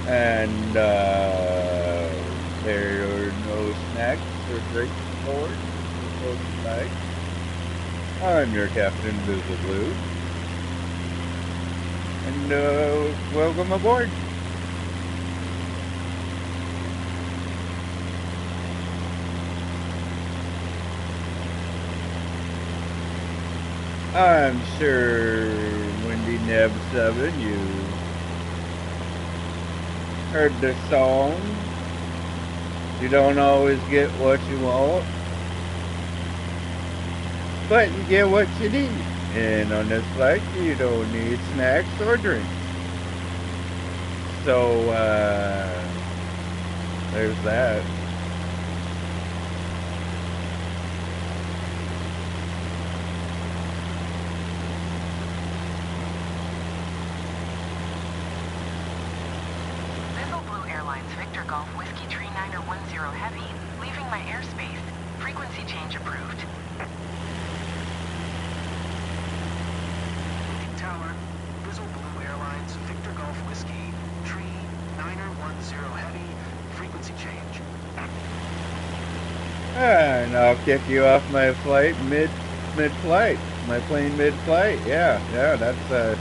And there are no snacks or drinks aboard. I'm your Captain Bizzle Blue. And welcome aboard. I'm sure Windy Neb 7, you heard the song. You don't always get what you want, but you get what you need. And on this flight, you don't need snacks or drinks. So, There's that. Vessel Blue Airlines Victor Golf Whiskey Tree Niner 10 Heavy, leaving my airspace. Frequency change approved. Lincoln Tower, Vessel Blue Airlines Victor Golf Whiskey Tree Niner 10 Heavy, frequency change. And I'll kick you off my flight mid-flight. My plane mid-flight. Yeah, that's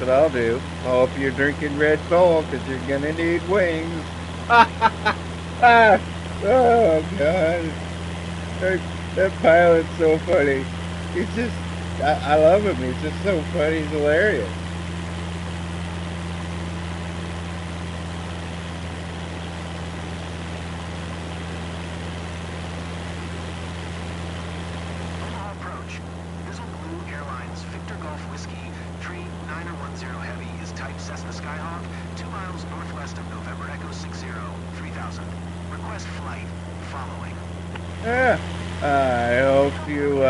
what I'll do. I hope you're drinking Red Bull because you're gonna need wings. Ah, oh God, that pilot's so funny. He's just, I love him. He's just so funny. He's hilarious. Omaha approach. Vessel Blue Airlines Victor Golf Whiskey Tree Niner 10 Heavy is type Cessna Skyhawk, 2 miles northwest of November Echo 60, 3000. Request flight following. Yeah. I hope you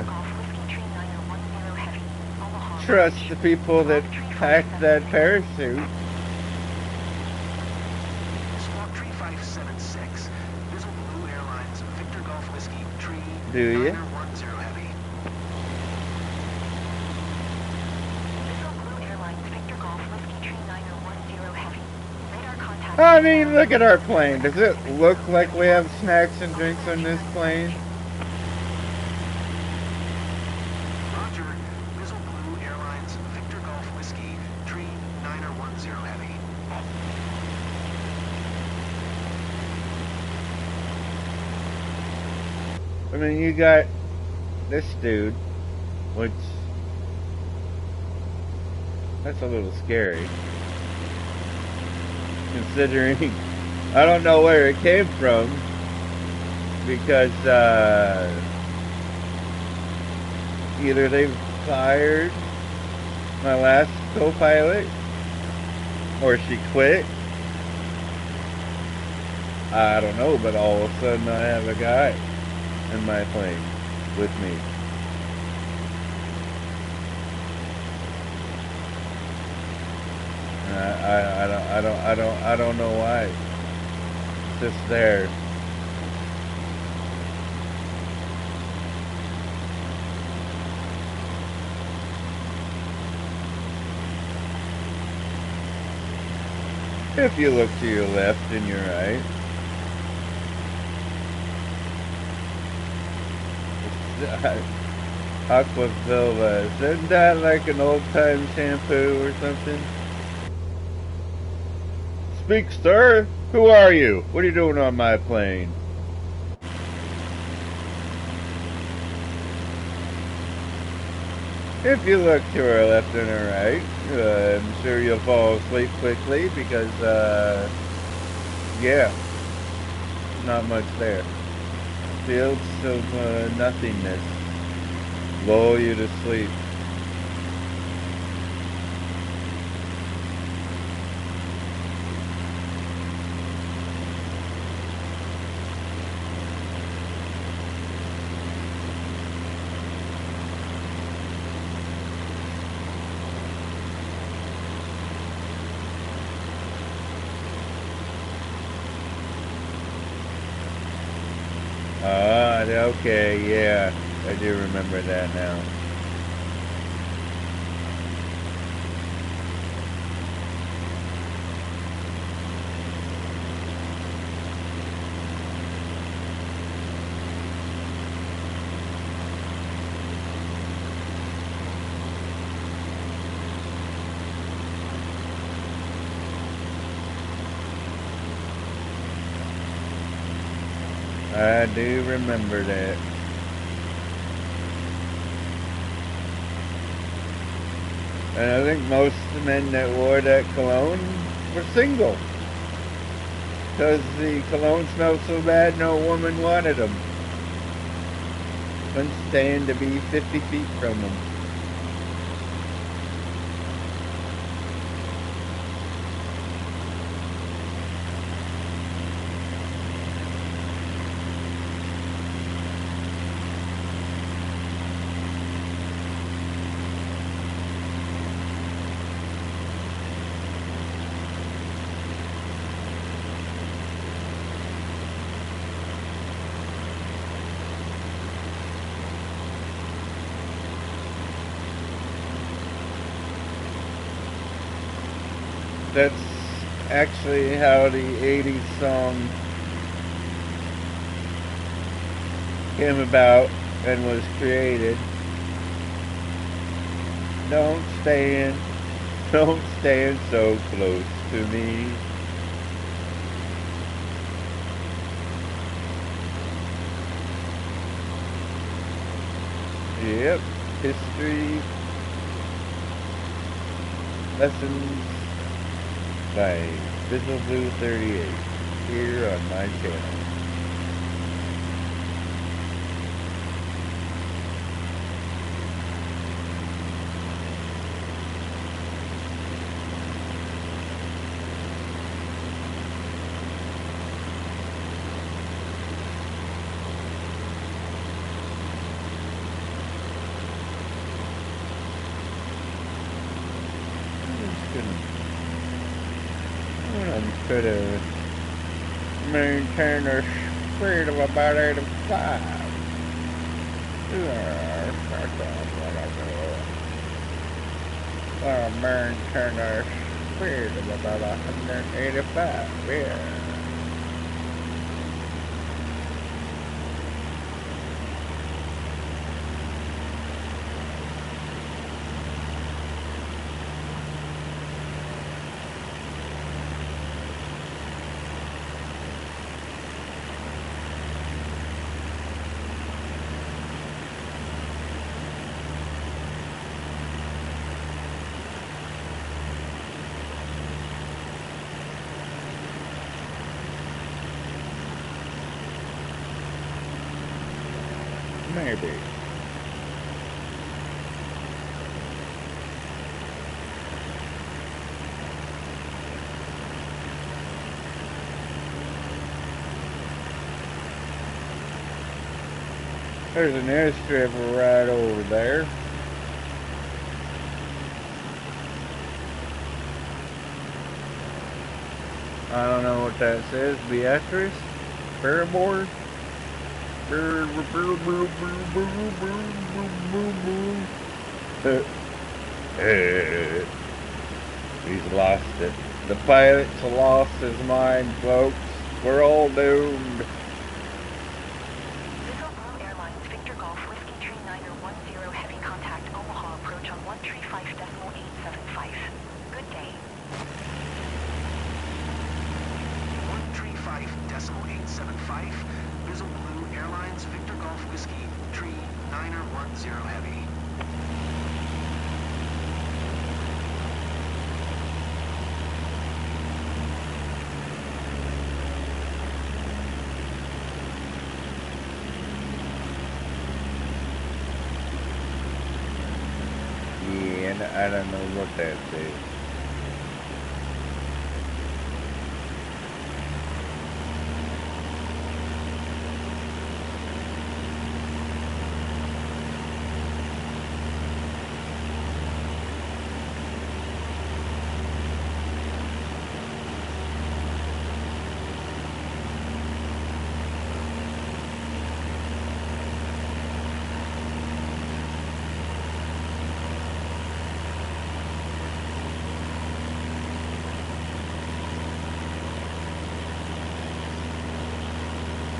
Golf Whiskey Tree Niner 10 Heavy, Omaha. trust the people that packed that parachute. Squawk Tree 576. Vessel Blue Airlines Victor Golf Whiskey Tree Do you? Niner 10 Heavy. Vessel Blue Airlines Victor Golf Whiskey Tree Niner 10 Heavy. Radar contact. I mean, look at our plane. Does it look like we have snacks and drinks on this plane? Roger. Vessel Blue Airlines Victor Golf Whiskey Tree Niner 10 Heavy. I mean, you got this dude, which, that's a little scary. Considering, I don't know where it came from, because, either they fired my last co-pilot, or she quit. I don't know, but all of a sudden I have a guy in my plane with me. I don't know why. It's just there. If you look to your left and your right, Aquavilva. Isn't that like an old-time shampoo or something? Speak, sir. Who are you? What are you doing on my plane? If you look to our left and our right, I'm sure you'll fall asleep quickly because, yeah, not much there. Fields of nothingness lull you to sleep. Okay, yeah, I do remember that now. I do remember that. And I think most of the men that wore that cologne were single. Because the cologne smelled so bad, no woman wanted them. Couldn't stand to be 50 feet from them. That's actually how the 80s song came about and was created. Don't stand, don't stand so close to me. Yep, history lessons by Bizzle Blue 38 here on my channel. I'm trying to maintain a speed of about 85. Yeah, that's what I do. Maintain a speed of about 185. Yeah. Maybe. There's an airstrip right over there. I don't know what that says. Beatrice? Barrymore? He's lost it. The pilot's lost his mind, folks. We're all doomed. Bizzle Blue Airlines Victor Golf Whiskey Tree Niner 10 Heavy Contact Omaha approach on 135.875. Good day. 135.875. Bizzle Blue Airlines Victor Golf Whiskey Tree Niner 10 Heavy. Yeah, and I don't know what that says.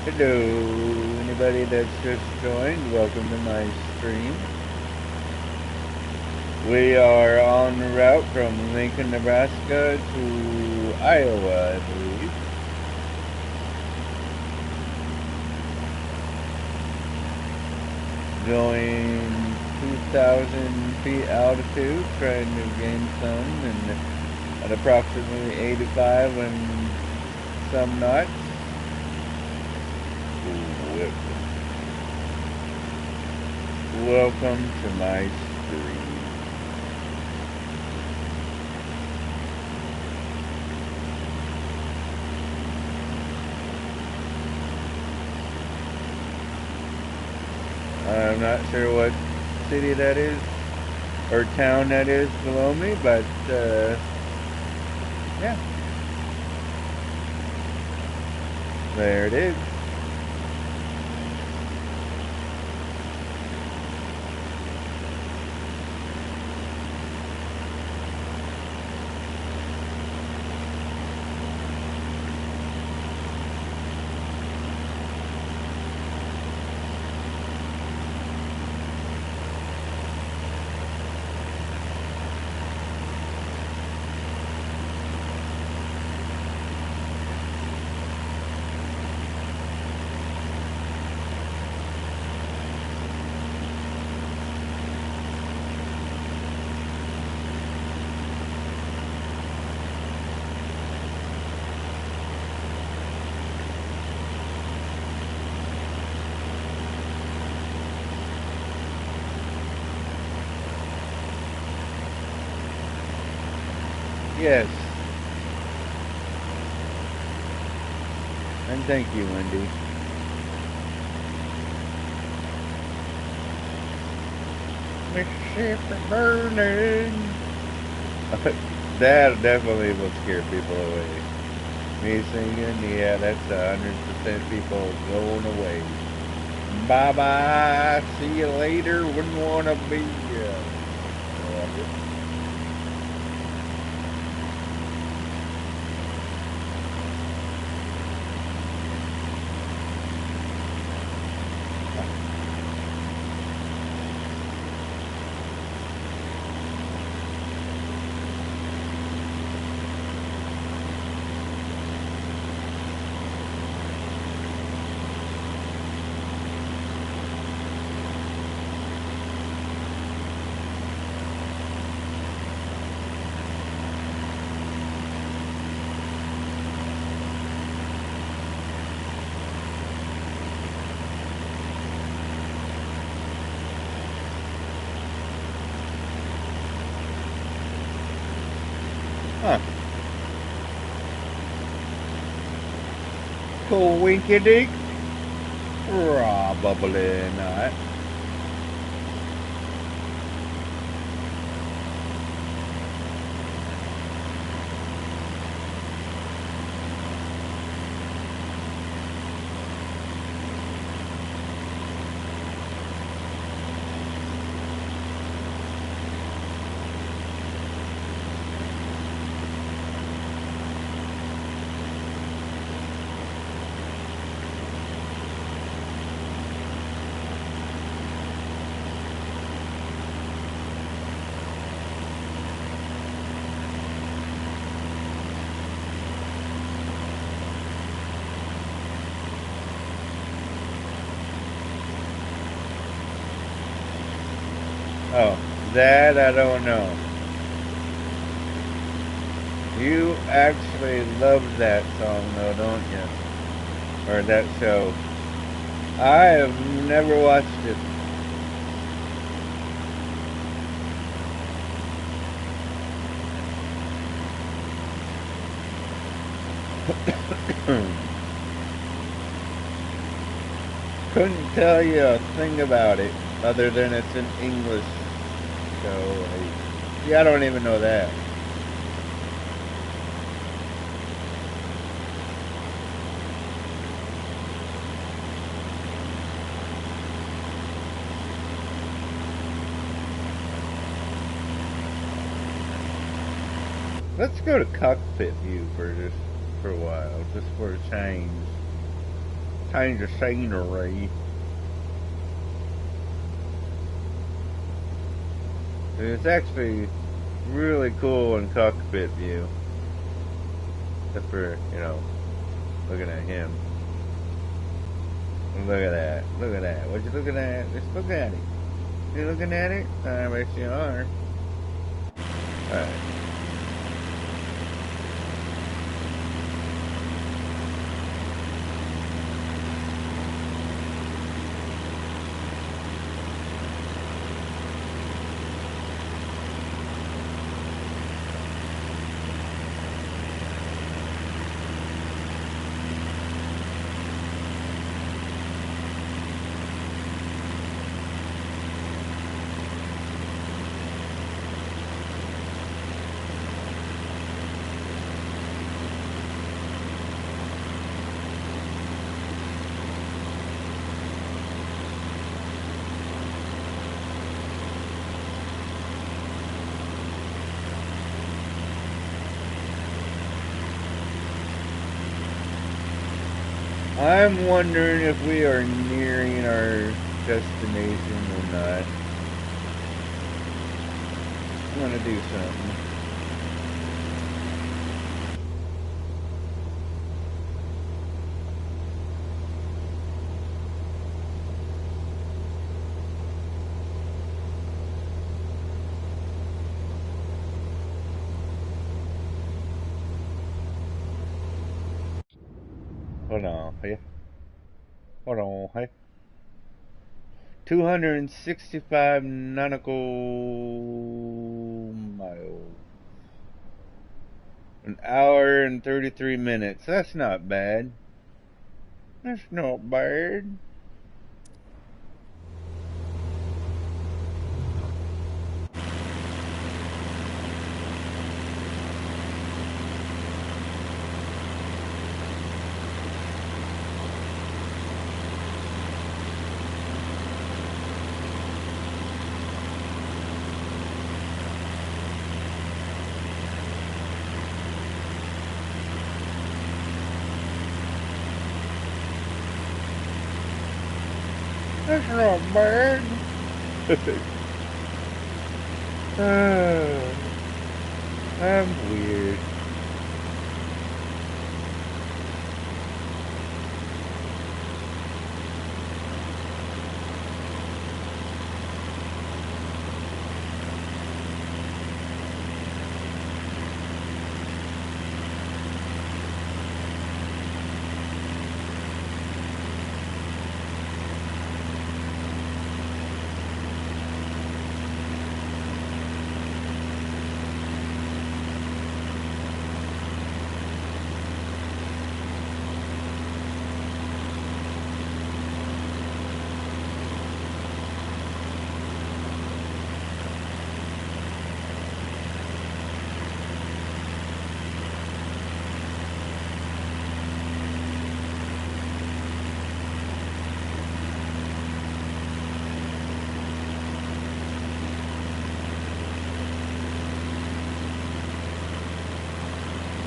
Hello, anybody that's just joined, welcome to my stream. We are en route from Lincoln, Nebraska to Iowa, I believe. Going 2,000 feet altitude, trying to gain some, and at approximately 85 and some knots. Welcome to my stream. I'm not sure what city that is or town that is below me, but yeah, there it is. Yes. And thank you, Wendy. Mississippi burning. That definitely will scare people away. Me singing, yeah, that's 100% people going away. Bye bye. See you later. Wouldn't want to be. Huh. Cool winky dink? Probably not. Oh, that I don't know. You actually love that song though, don't you? Or that show. I have never watched it. Couldn't tell you a thing about it other than it's an English show. Yeah, I don't even know that. Let's go to cockpit view for a while, just for a change of scenery. It's actually really cool in cockpit view, except for looking at him. Look at that! Look at that! What you looking at? Just look at it. You looking at it? I bet you are. All right. I'm wondering if we are nearing our destination or not. I'm gonna do something. Hold on, hey. Hold on, hey. 265 nautical miles. An hour and 33 minutes. That's not bad. That's not bad. That's not bad. I'm weird.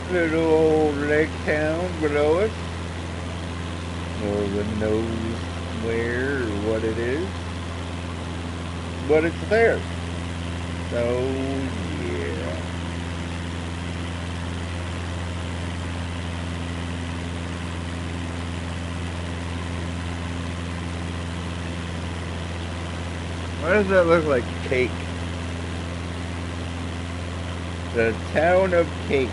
Little old lake town below us. No one knows where or what it is, but it's there. So, yeah. Why does that look like cake? The town of Cake.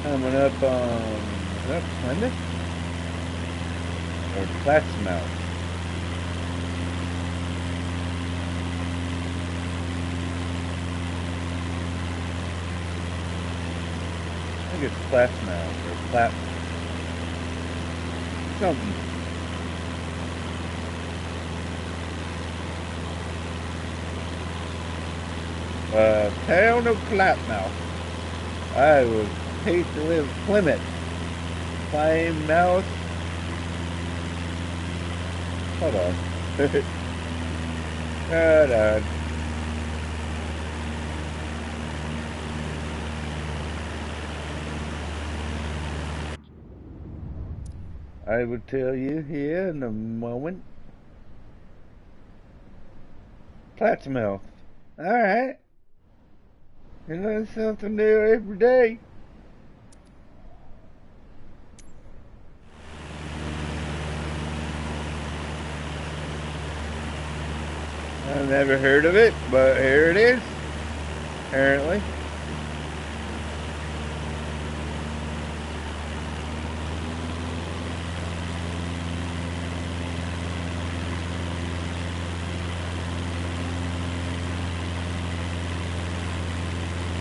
Coming up on, is that Plymouth? Or Plattsmouth? I think it's Plattsmouth or Platt something. Town of Plattsmouth. I would hate to live Plymouth. Plymouth. Hold on. Hold on. I would tell you here in a moment. Plattsmouth. Alright. You learn something new every day. I've never heard of it, but here it is. Apparently.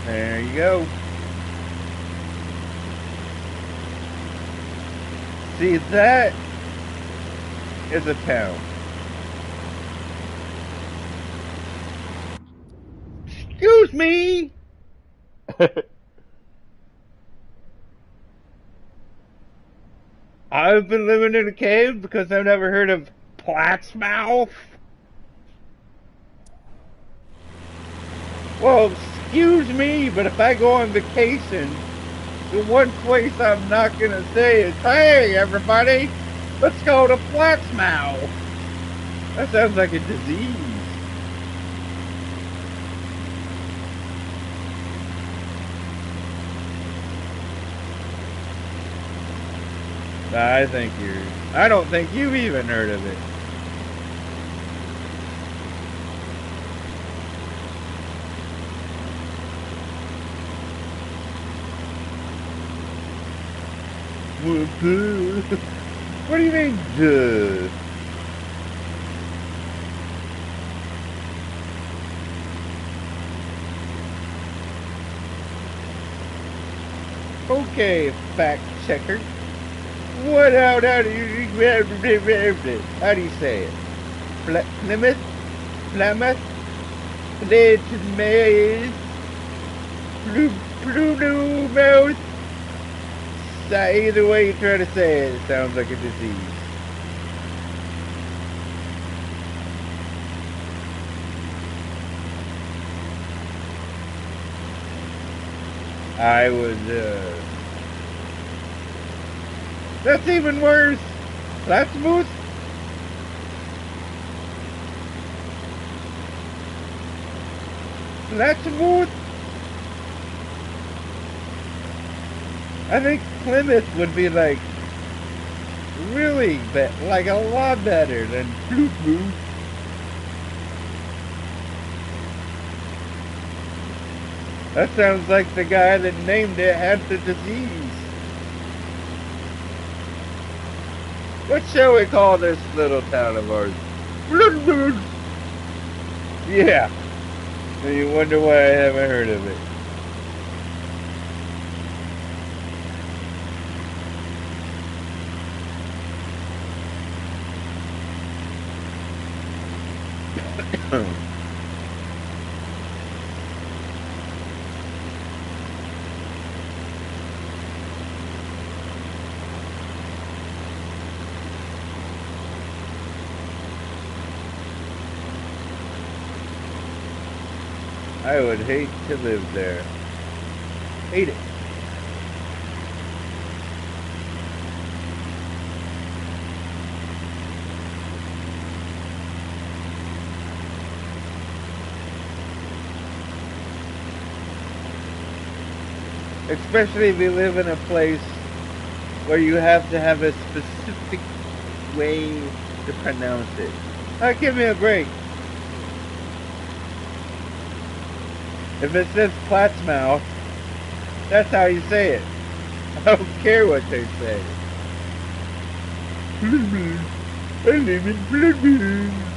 There you go. See, that is a town. Excuse me! I've been living in a cave because I've never heard of Plattsmouth. Well, excuse me, but if I go on vacation, the one place I'm not gonna say is, hey everybody, let's go to Plattsmouth. That sounds like a disease. I think I don't think you've even heard of it. What do you mean, duh? Okay, fact checker. How do you say it? Plymouth? Plymouth? Plymouth? Plymouth? Either way you try to say it, it sounds like a disease. I would, that's even worse. That's moose. That's moose. I think Plymouth would be like really like a lot better than Moose. That sounds like the guy that named it had the disease. What shall we call this little town of ours? Yeah. And you wonder why I haven't heard of it. I would hate to live there. Hate it. Especially if you live in a place where you have to have a specific way to pronounce it. Give me a break. If it says Plattsmouth, that's how you say it. I don't care what they say. I live in Plymouth.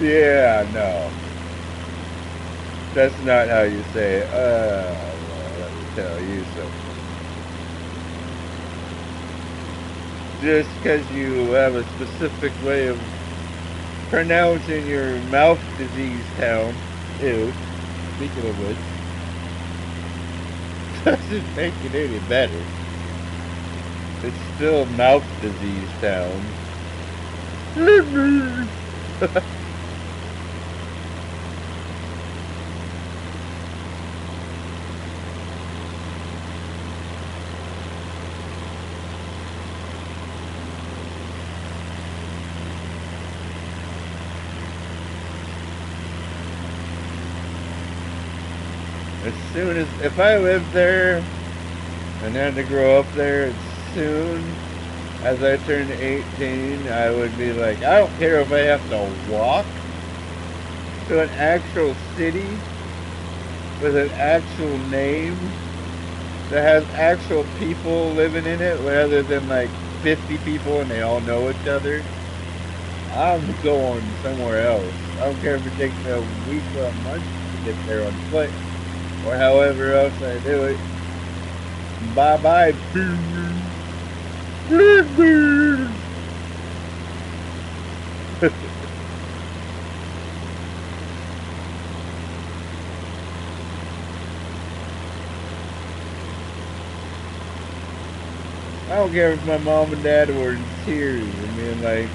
Yeah, no. That's not how you say it. Well, let me tell you something. Just because you have a specific way of pronouncing your mouth disease town, ew, speaking of which, doesn't make it any better. It's still mouth disease town. As soon as, if I lived there and had to grow up there, as soon as I turned 18, I would be like, I don't care if I have to walk to an actual city with an actual name that has actual people living in it rather than like 50 people and they all know each other. I'm going somewhere else. I don't care if it takes me a week or a month to get there on foot. Or however else I do it. Bye-bye. I don't care if my mom and dad were in tears and being like,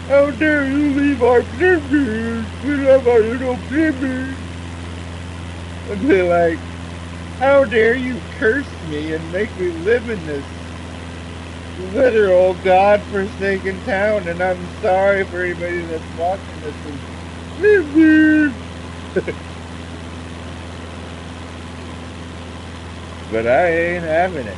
how dare you leave our Plymouth? We love our little Plymouth. And be like, how dare you curse me and make me live in this literal God-forsaken town, and I'm sorry for anybody that's watching this and but I ain't having it.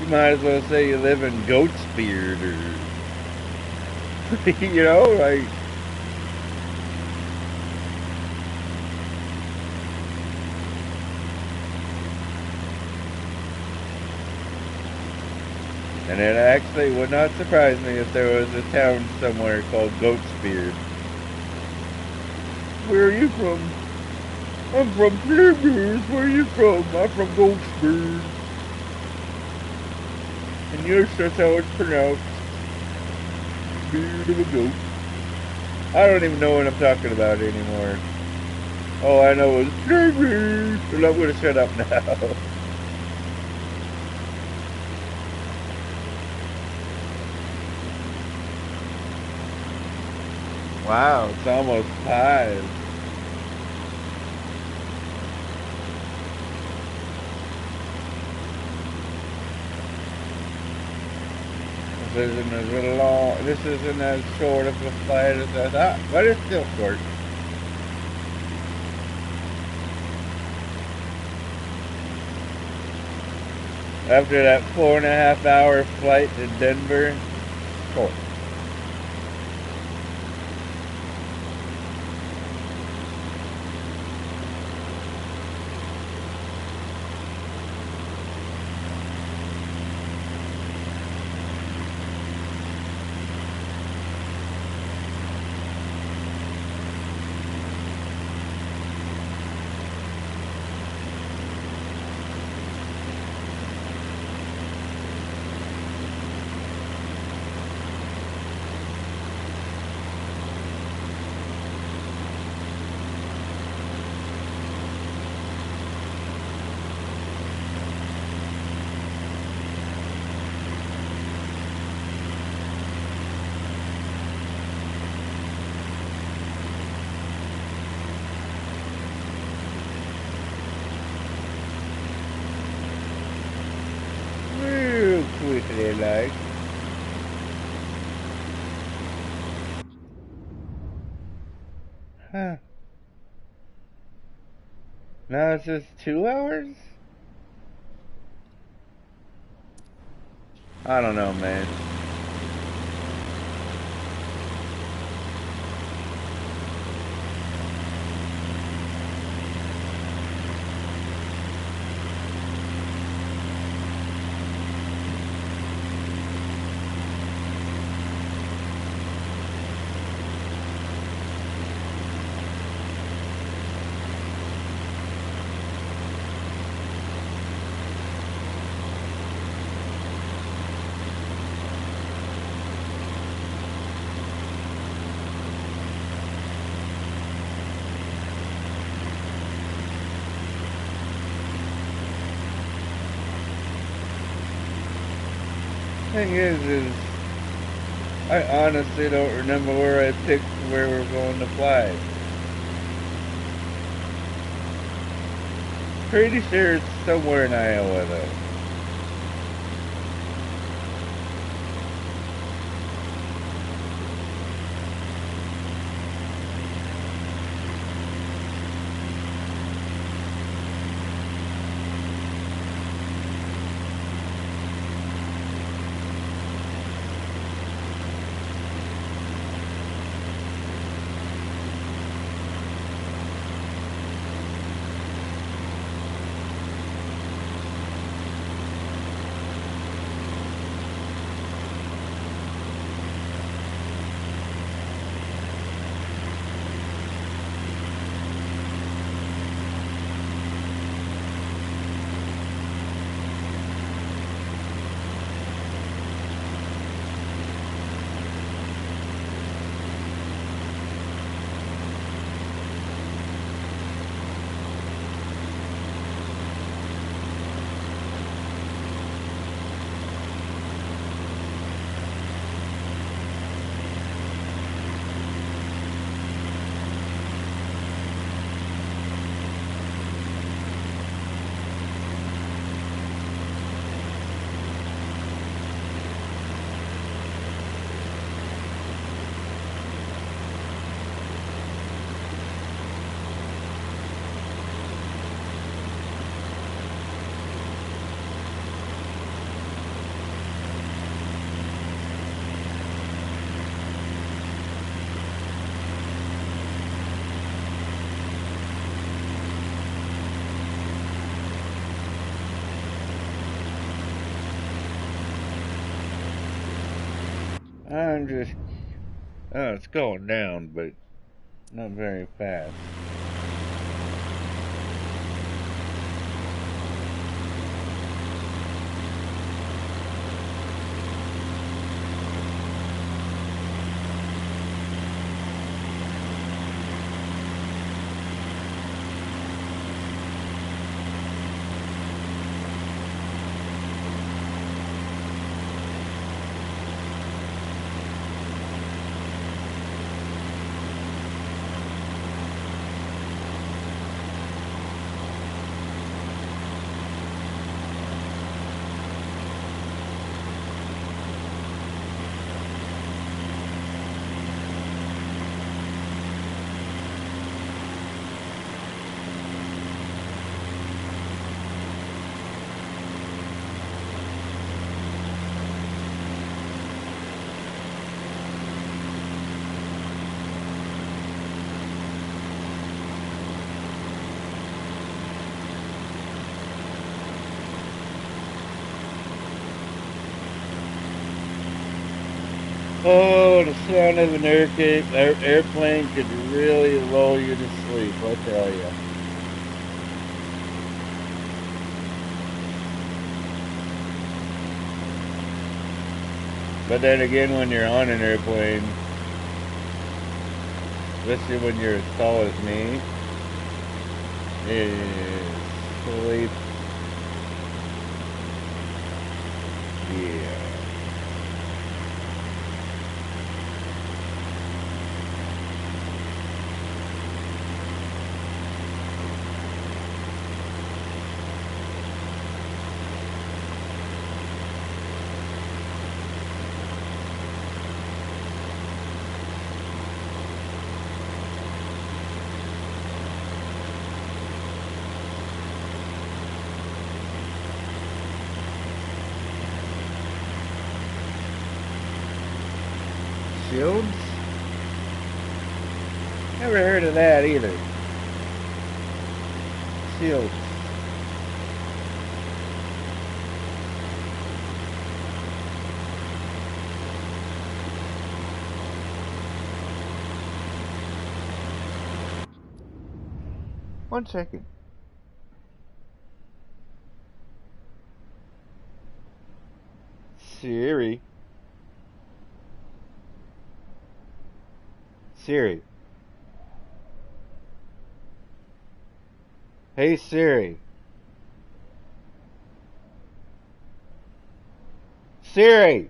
You might as well say you live in Goat's Beard, or you know, like. And it actually would not surprise me if there was a town somewhere called Goat's Beard. Where are you from? I'm from Flanders. Where are you from? I'm from Goat's Beard. And yours, that's how it's pronounced. Beard of a goat. I don't even know what I'm talking about anymore. All I know is Flanders. And I'm gonna shut up now. Wow, it's almost 5. This isn't as short of a flight as I thought, but it's still short. After that 4.5-hour flight to Denver, short. Real quickly, like. Huh. Now it's just 2 hours? I don't know, man. Thing is I honestly don't remember where I picked where we're going to fly. Pretty sure it's somewhere in Iowa, though. I'm just, oh, it's going down, but not very fast. Oh, the sound of an airplane could really lull you to sleep, I tell you. But then again, when you're on an airplane, especially when you're as tall as me, sleep. Yeah. Shields? Never heard of that either. Shields. One second. Siri. Siri. Hey Siri. Siri.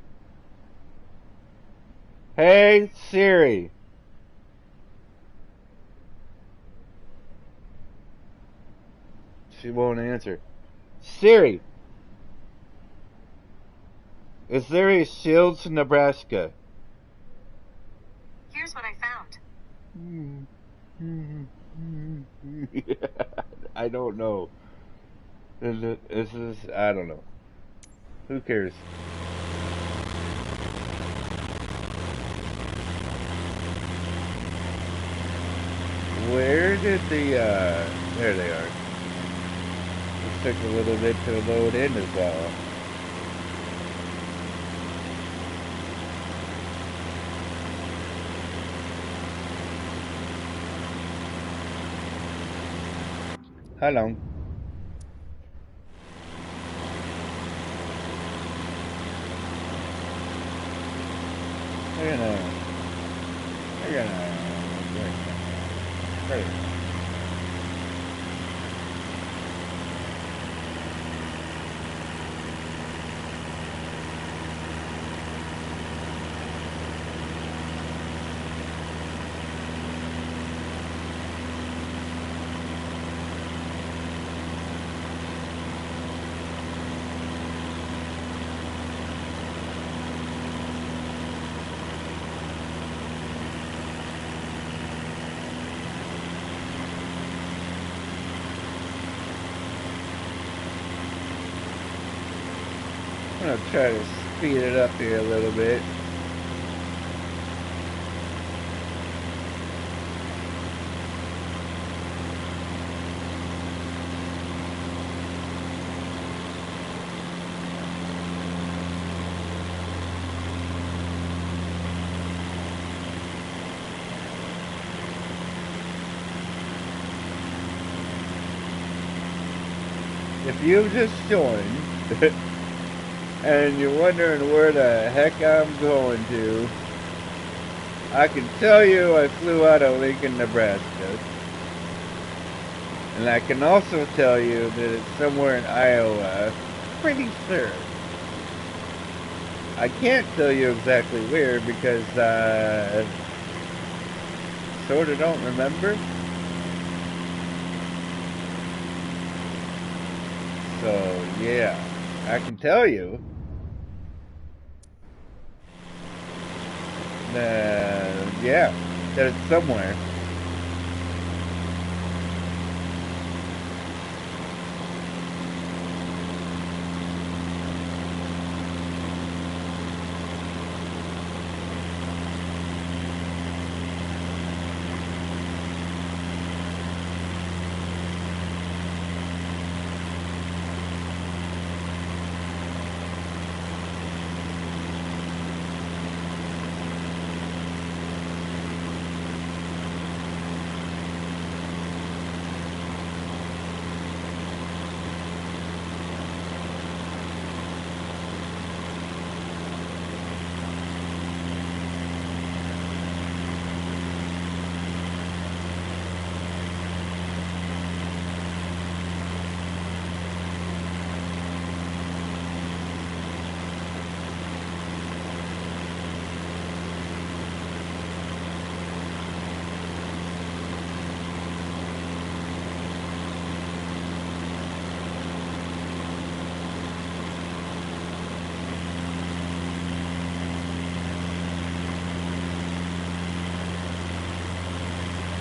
Hey Siri. She won't answer. Siri. Is there a Shields, Nebraska? Here's what I found. I don't know. Is this? I don't know. Who cares? Where did the, there they are. It took a little bit to load in as well. How long? They're gonna, there. I'm gonna try to speed it up here a little bit. if you've just joined and you're wondering where the heck I'm going to, I can tell you I flew out of Lincoln, Nebraska. And I can also tell you that it's somewhere in Iowa. Pretty sure. I can't tell you exactly where because sort of don't remember. So, yeah, I can tell you. Yeah, that it's somewhere.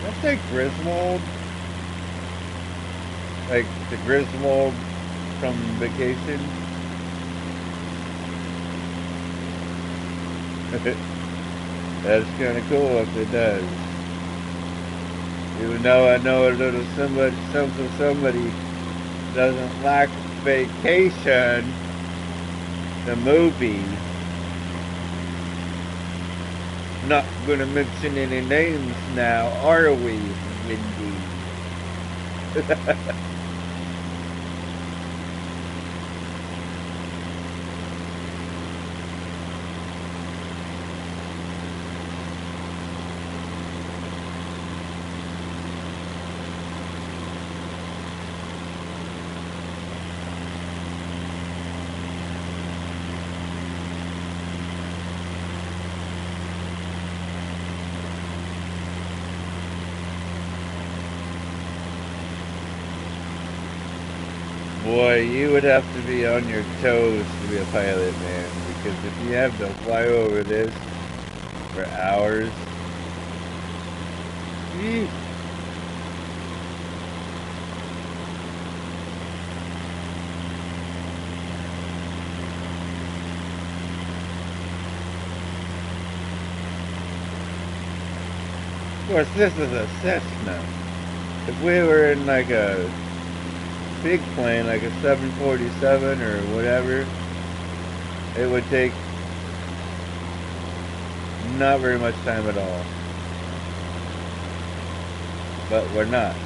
Let's say Griswold. Like the Griswold from Vacation. That's kind of cool if it does. Even though I know a little somebody doesn't like Vacation, the movie. Not gonna mention any names now, are we, Wendy? Boy, you would have to be on your toes to be a pilot, man. Because if you have to fly over this for hours, eesh. Of course, this is a Cessna. If we were in like a big plane, like a 747 or whatever, it would take not very much time at all. But we're not.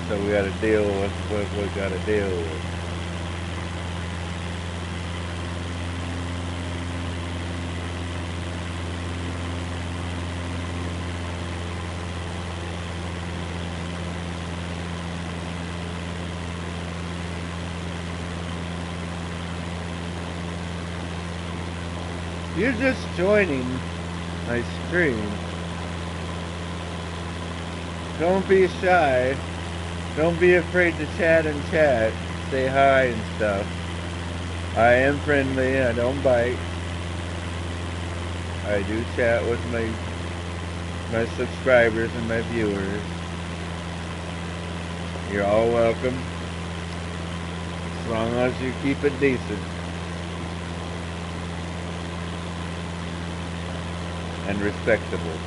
So we gotta deal with what we gotta deal with. You're just joining my stream. Don't be shy. Don't be afraid to chat and chat. Say hi and stuff. I am friendly. I don't bite. I do chat with my subscribers and my viewers. You're all welcome. As long as you keep it decent. And respectable.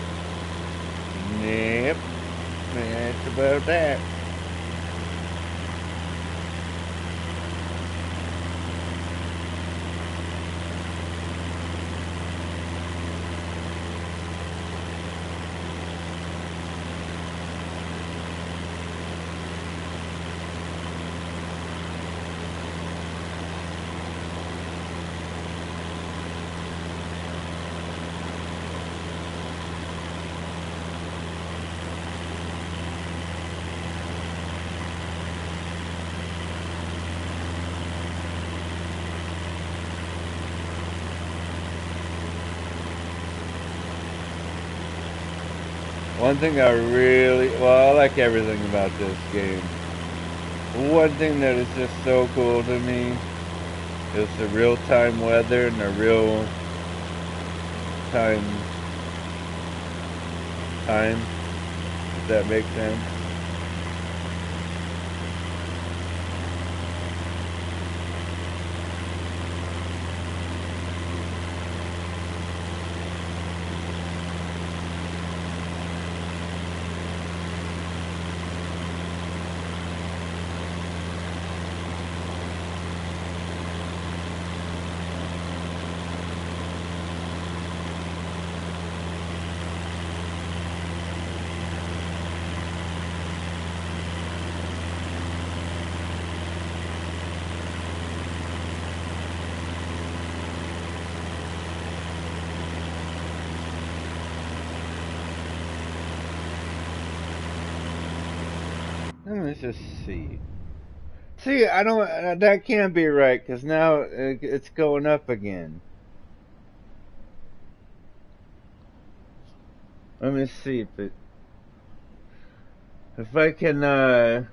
Yep. That's about that. One thing I really, well, I like everything about this game. One thing that is just so cool to me is the real-time weather and the real-time, if that makes sense. Let me just see. See, I don't. That can't be right because now it's going up again. Let me see if I can.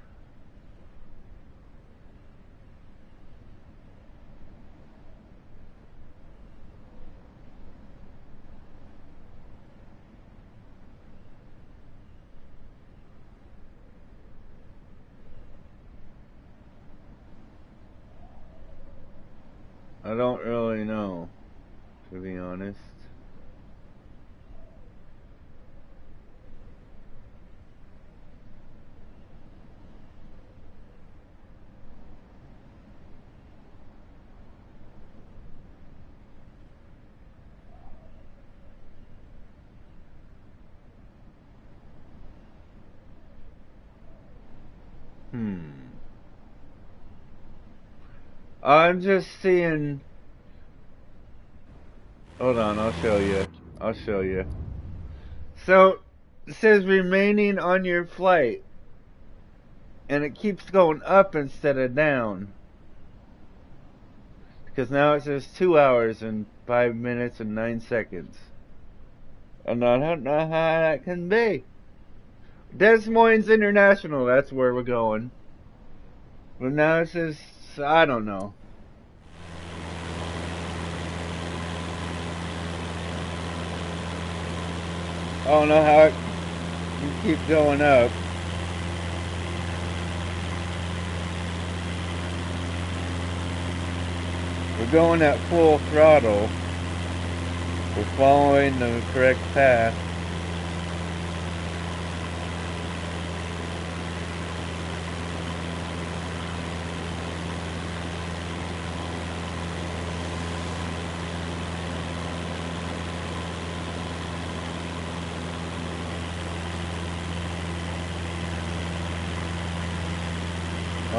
I don't really know, to be honest. I'm just seeing. Hold on, I'll show you. I'll show you. So, it says remaining on your flight. And it keeps going up instead of down. Because now it says 2 hours and 5 minutes and 9 seconds. And I don't know how that can be. Des Moines International, that's where we're going. But now it says, I don't know. I don't know how it can keep going up. We're going at full throttle. We're following the correct path.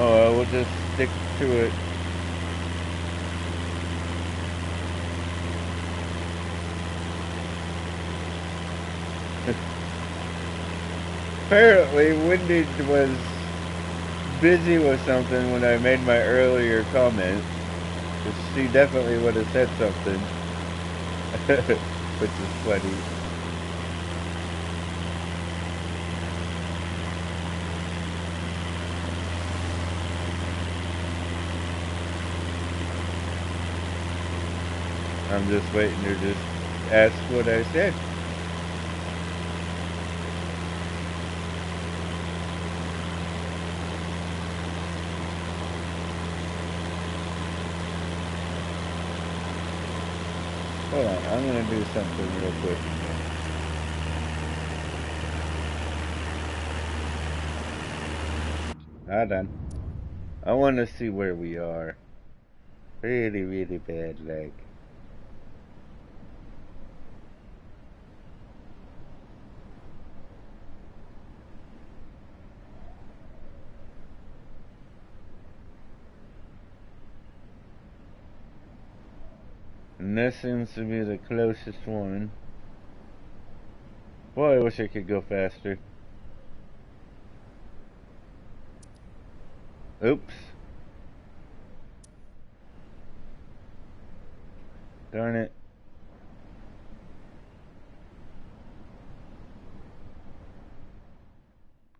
Oh, we'll just stick to it. Apparently, Wendy was busy with something when I made my earlier comment. She definitely would have said something. Which is funny. I'm just waiting to just ask what I said. Hold on, I'm gonna do something real quick again. Done. I want to see where we are. Really, really bad leg. And this seems to be the closest one. Boy, I wish I could go faster. Oops. Darn it.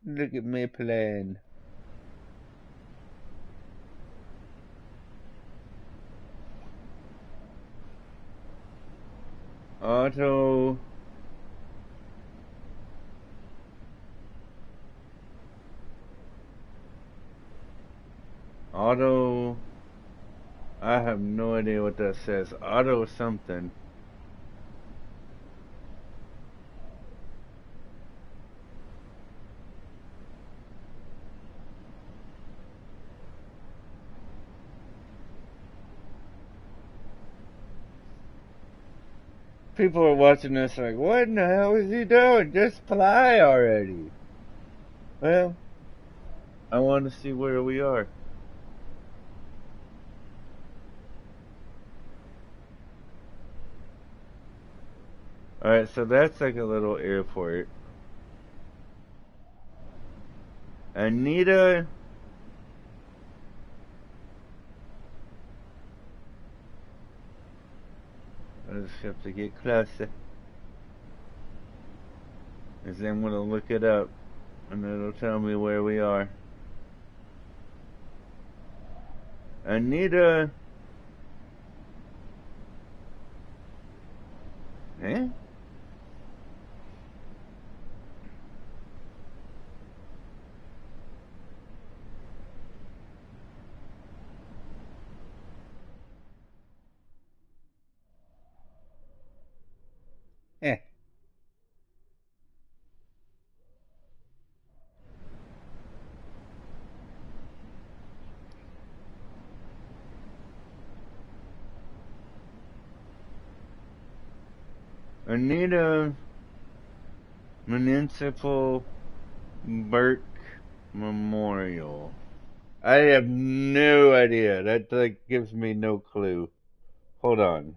Look at my plane. Auto. Auto. I have no idea what that says. Auto something. People are watching this like, what in the hell is he doing? Just fly already. Well, I want to see where we are. Alright, so that's like a little airport. Anita. I just have to get closer. Because then I'm going to look it up. And it'll tell me where we are. Anita. Eh? Eh. Anita Municipal Burke Memorial. I have no idea. That like gives me no clue. Hold on.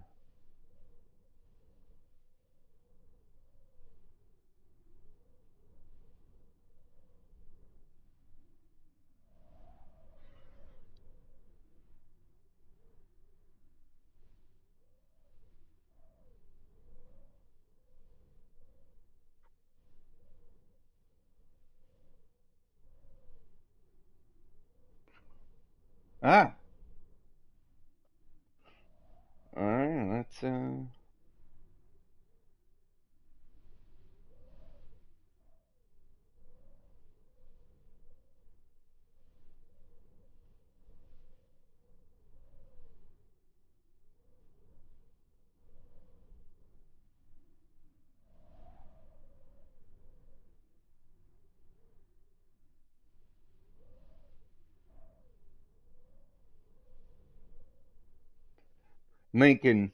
Ah. Alright, let's Lincoln.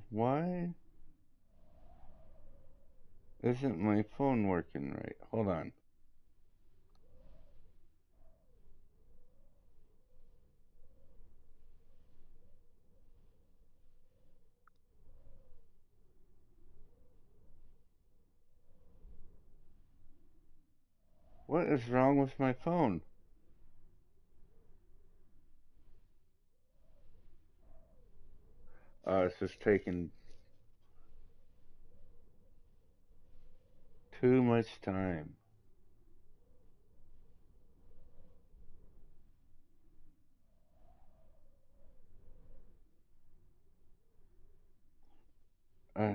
Why isn't my phone working right? Hold on. What is wrong with my phone? It's just taking too much time. Uh,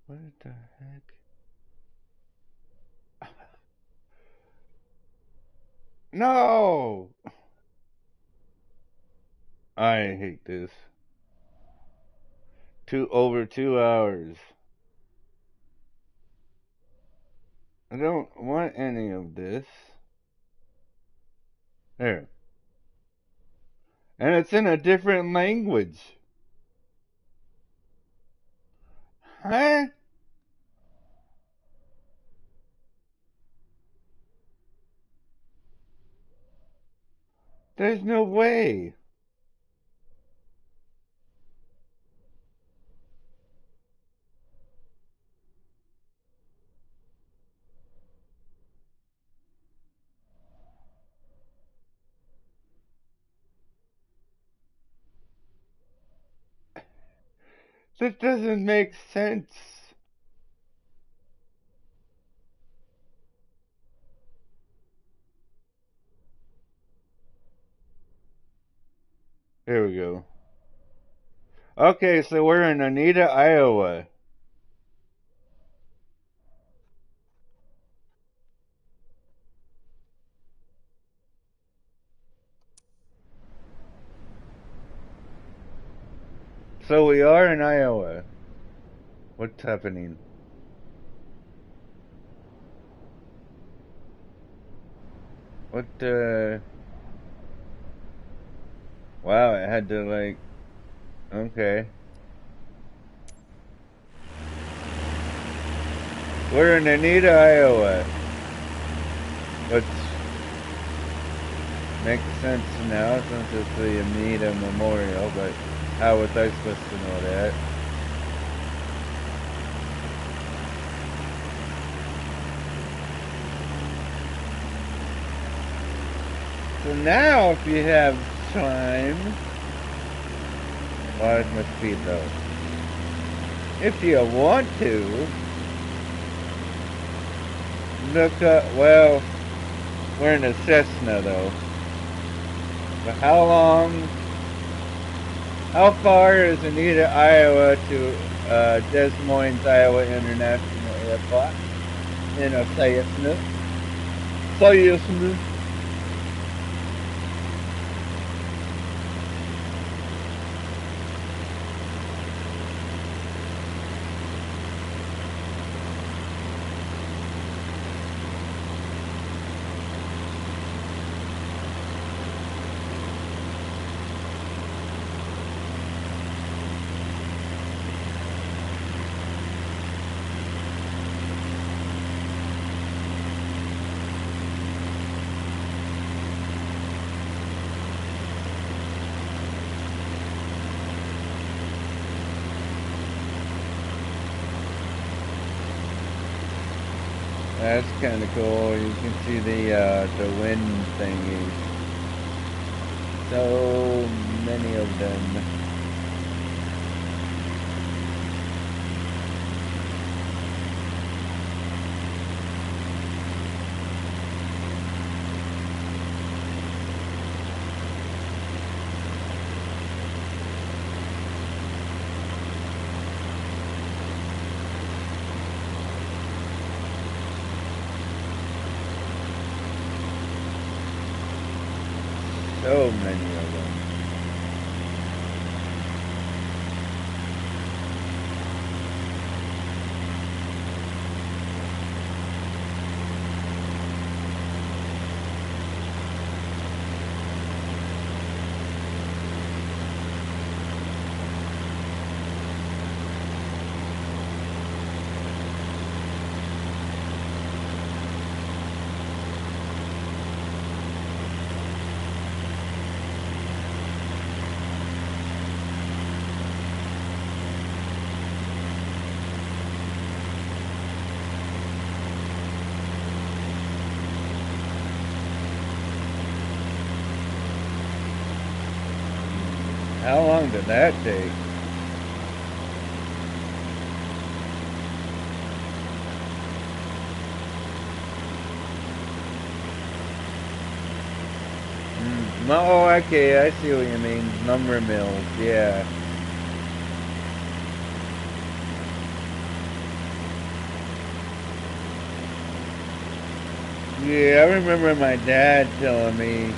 what the heck? No! I hate this. Over 2 hours. I don't want any of this. There. And it's in a different language. Huh? There's no way. That doesn't make sense. Here we go. Okay, so we're in Oneida, Iowa. So we are in Iowa. What's happening? What, wow, it had to, like, okay. We're in Oneida, Iowa. Which makes sense now since it's the Oneida Memorial, but how was I supposed to know that? So now, if you have time, well, it must be though. If you want to, look up, well, we're in a Cessna though. But how far is Oneida, Iowa to Des Moines, Iowa International Airport? In a Cessna. Cessna. That's kind of cool. You can see the wind thingies. So many of them. So many of them. How long did that take? Oh, okay, I see what you mean. Lumber mills, yeah. Yeah, I remember my dad telling me,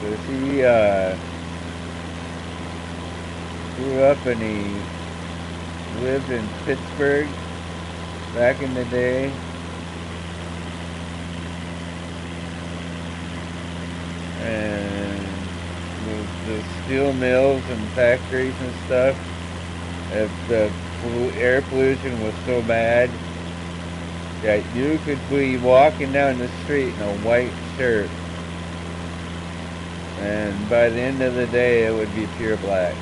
'cause he grew up and he lived in Pittsburgh back in the day. And the steel mills and factories and stuff, if the air pollution was so bad that you could be walking down the street in a white shirt, and by the end of the day it would be pure black.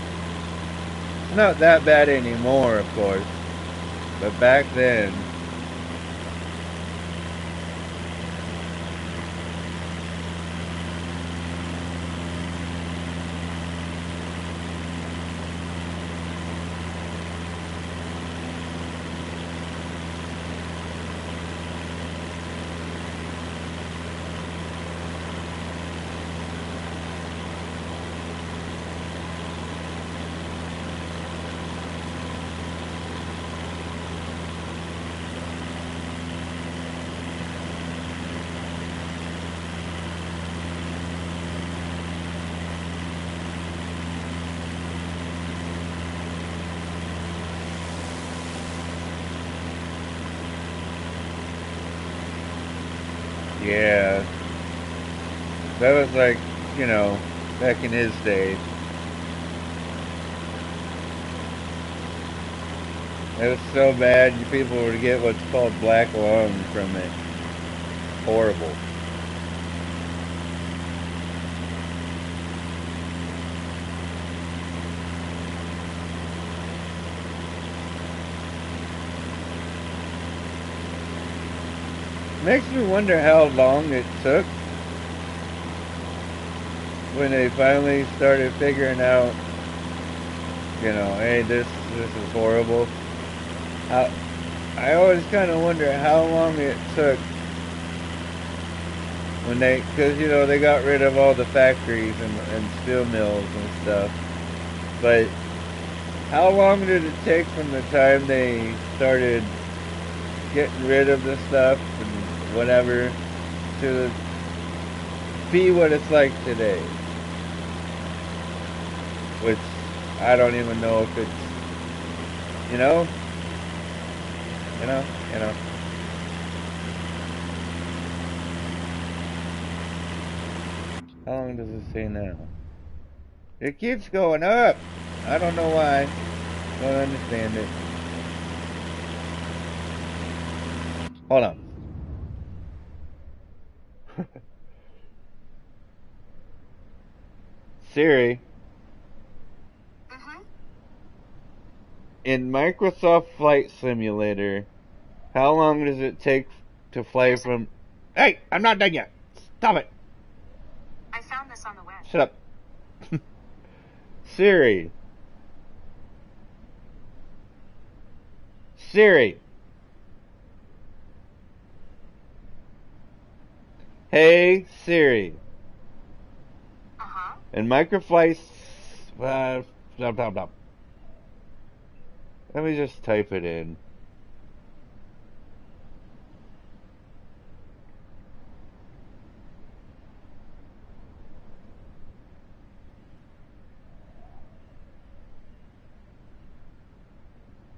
It's not that bad anymore, of course, but back then, Yeah. That was like, you know, back in his day. It was so bad, you people would get what's called black lung from it. Horrible. Makes me wonder how long it took when they finally started figuring out, you know, hey, this is horrible. I always kind of wonder how long it took when because you know they got rid of all the factories and steel mills and stuff. But how long did it take from the time they started getting rid of the stuff and whatever to be what it's like today? Which I don't even know if it's, you know, you know, you know. How long does it say now? It keeps going up. I don't know why. Don't understand it. Hold on. Siri, Mm-hmm. in Microsoft Flight Simulator, how long does it take to fly from... Hey, I'm not done yet. Stop it. I found this on the web. Shut up. Siri. Siri. Hey, Siri. Uh-huh. In Microflight... blah, blah, blah. Let me just type it in.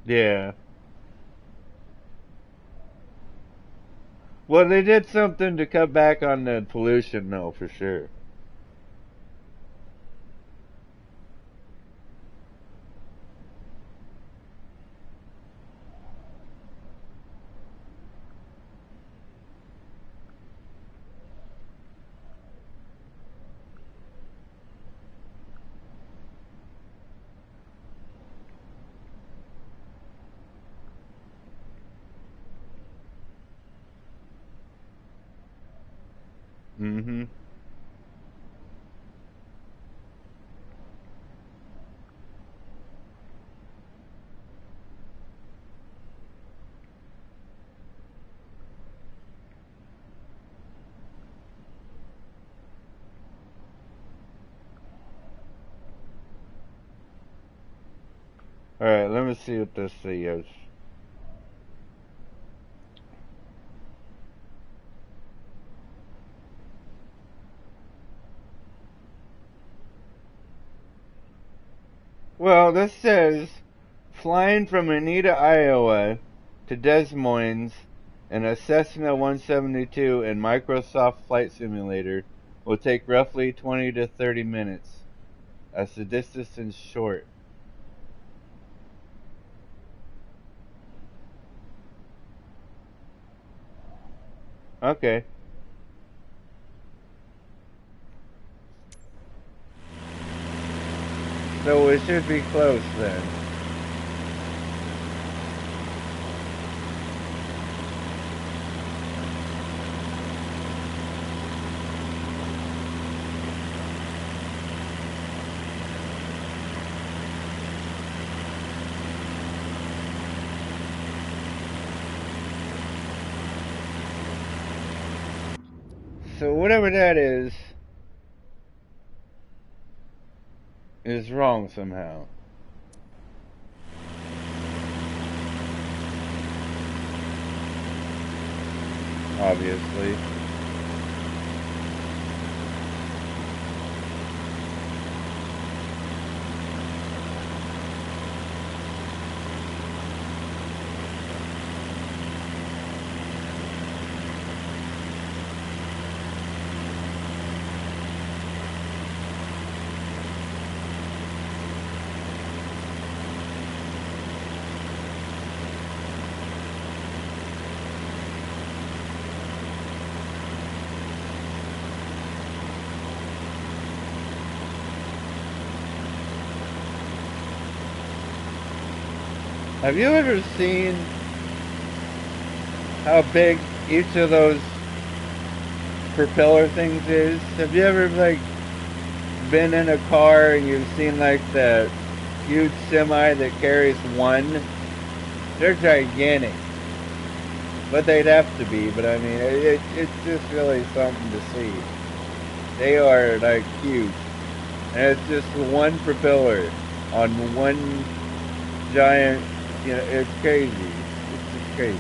Yeah. Well, they did something to cut back on the pollution, though, for sure. Mm-hmm. Alright, let me see what this says. Well, this says flying from Anita, Iowa to Des Moines in a Cessna 172 in Microsoft Flight Simulator will take roughly 20 to 30 minutes, as the distance is short. Okay. So it should be close then. So whatever that is wrong somehow. Obviously. Have you ever seen how big each of those propeller things is? Have you ever like been in a car and you've seen like the huge semi that carries one? They're gigantic, but they'd have to be. But I mean, it's just really something to see. They are like huge, and it's just one propeller on one giant. You know, it's crazy. It's just crazy.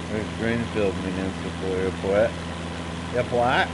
There's Greenfield Municipal Airport. Airport.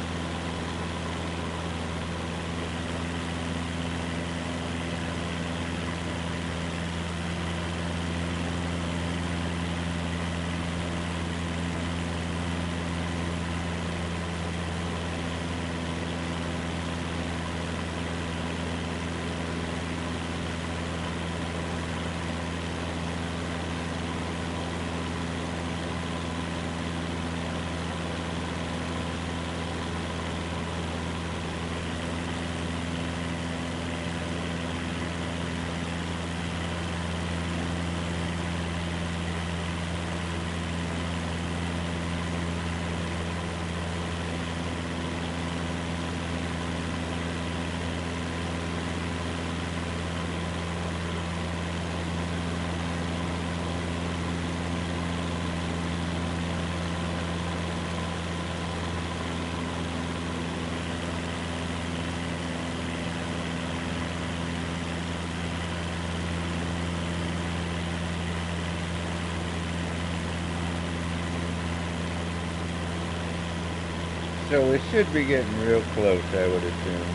So we should be getting real close, I would assume.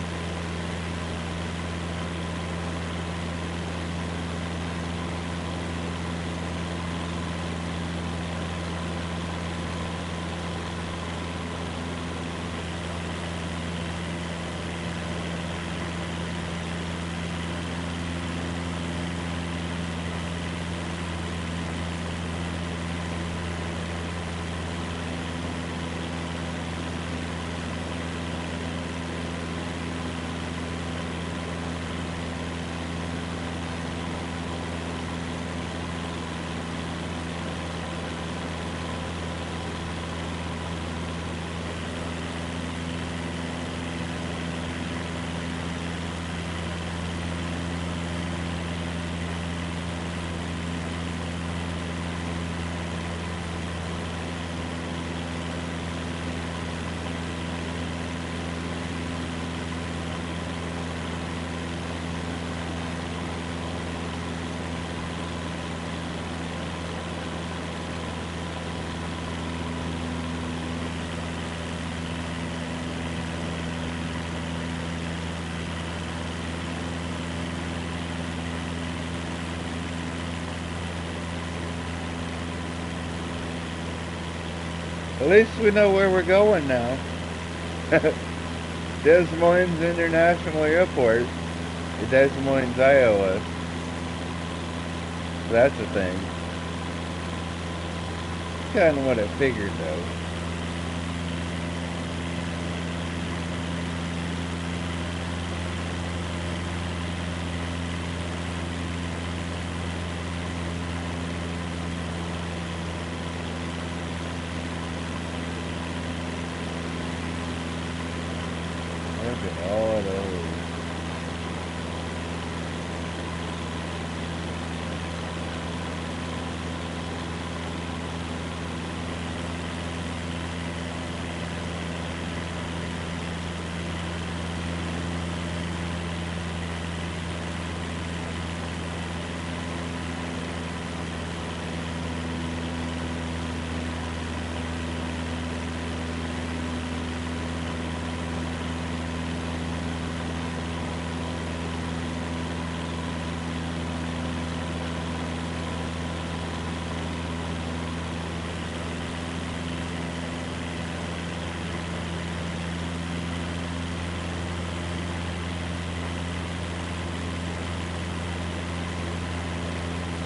At least we know where we're going now. Des Moines International Airport in Des Moines, Iowa. That's a thing. Kind of what I figured, though.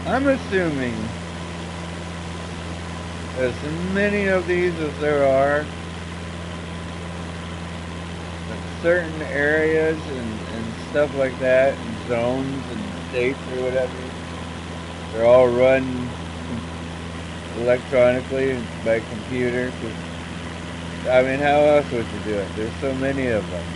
I'm assuming as many of these as there are, that certain areas and stuff like that, and zones and states or whatever, they're all run electronically by computer. 'Cause, I mean, how else would you do it? There's so many of them.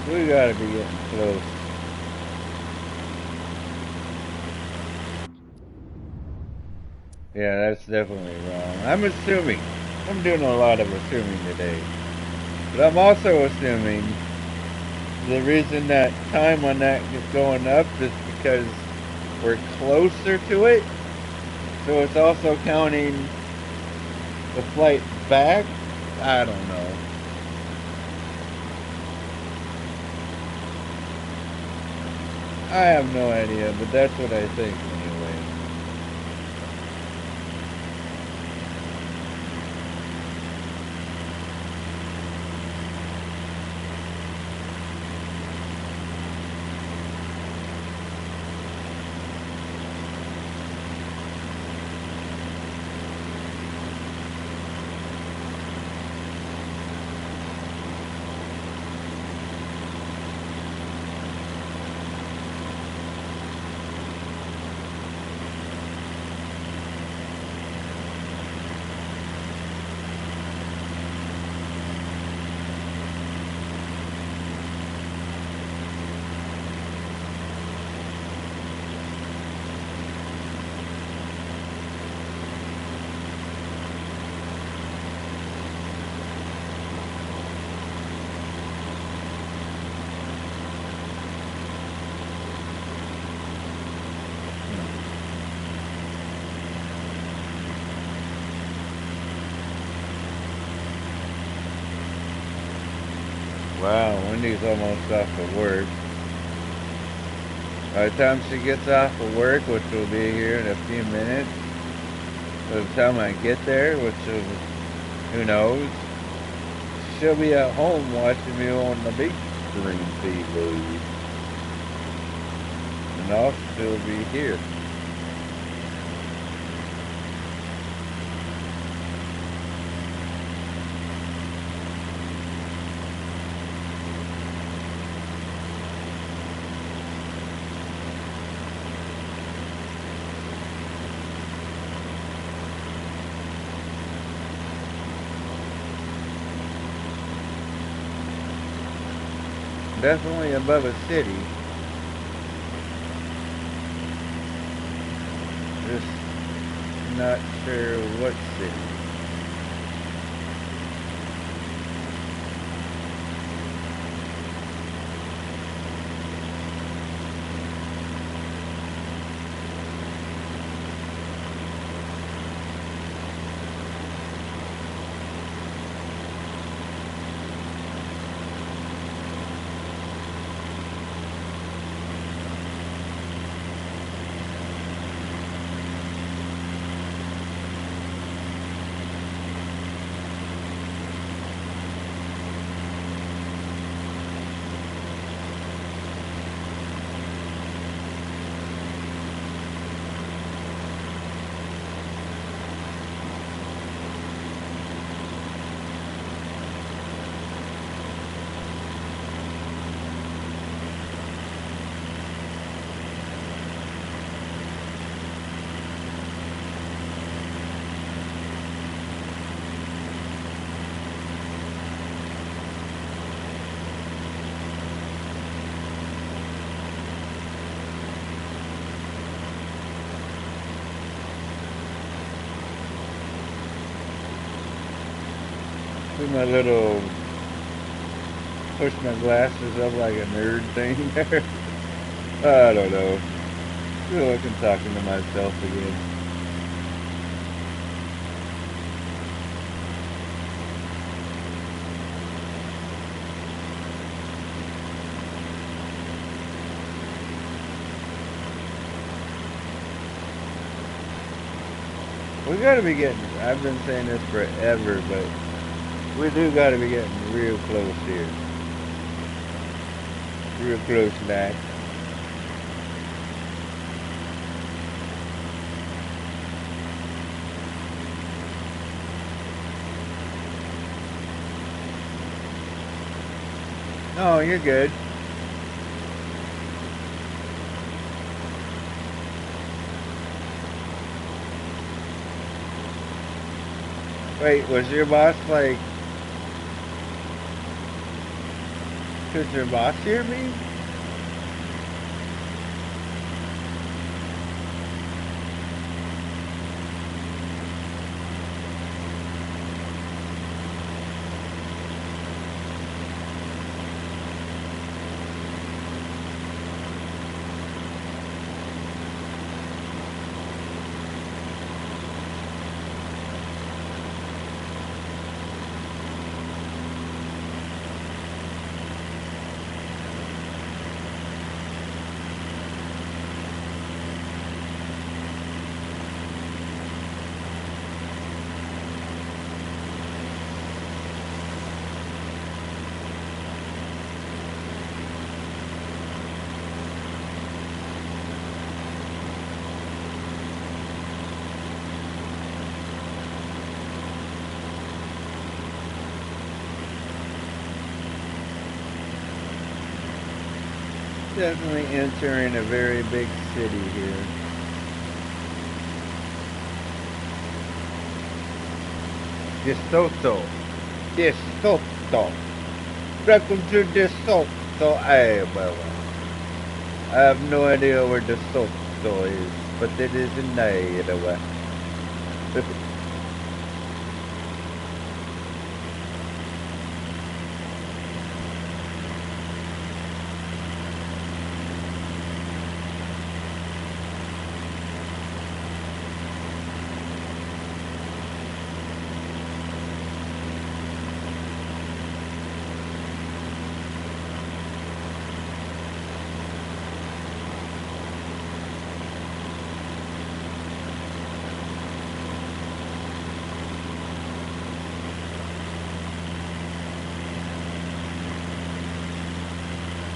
We gotta be getting close. Yeah, that's definitely wrong. I'm assuming. I'm doing a lot of assuming today. But I'm also assuming the reason that time on that is going up is because we're closer to it. So it's also counting the flight back. I don't know. I have no idea, but that's what I think anyway. Wow, Wendy's almost off of work. By the time she gets off of work, which will be here in a few minutes, by the time I get there, which is, who knows, she'll be at home watching me on the big screen TV. And I'll still be here. Definitely above a city. Just not sure what city. Do my little push my glasses up like a nerd thing there. I don't know. Feel like I'm talking to myself again. We gotta be getting, I've been saying this forever, but we do gotta be getting real close here. Real close now. Oh, you're good. Wait, was your boss like, could your boss hear me? Definitely entering a very big city here. DeSoto. DeSoto. Welcome to DeSoto, Iowa. I have no idea where DeSoto is, but it is in Iowa.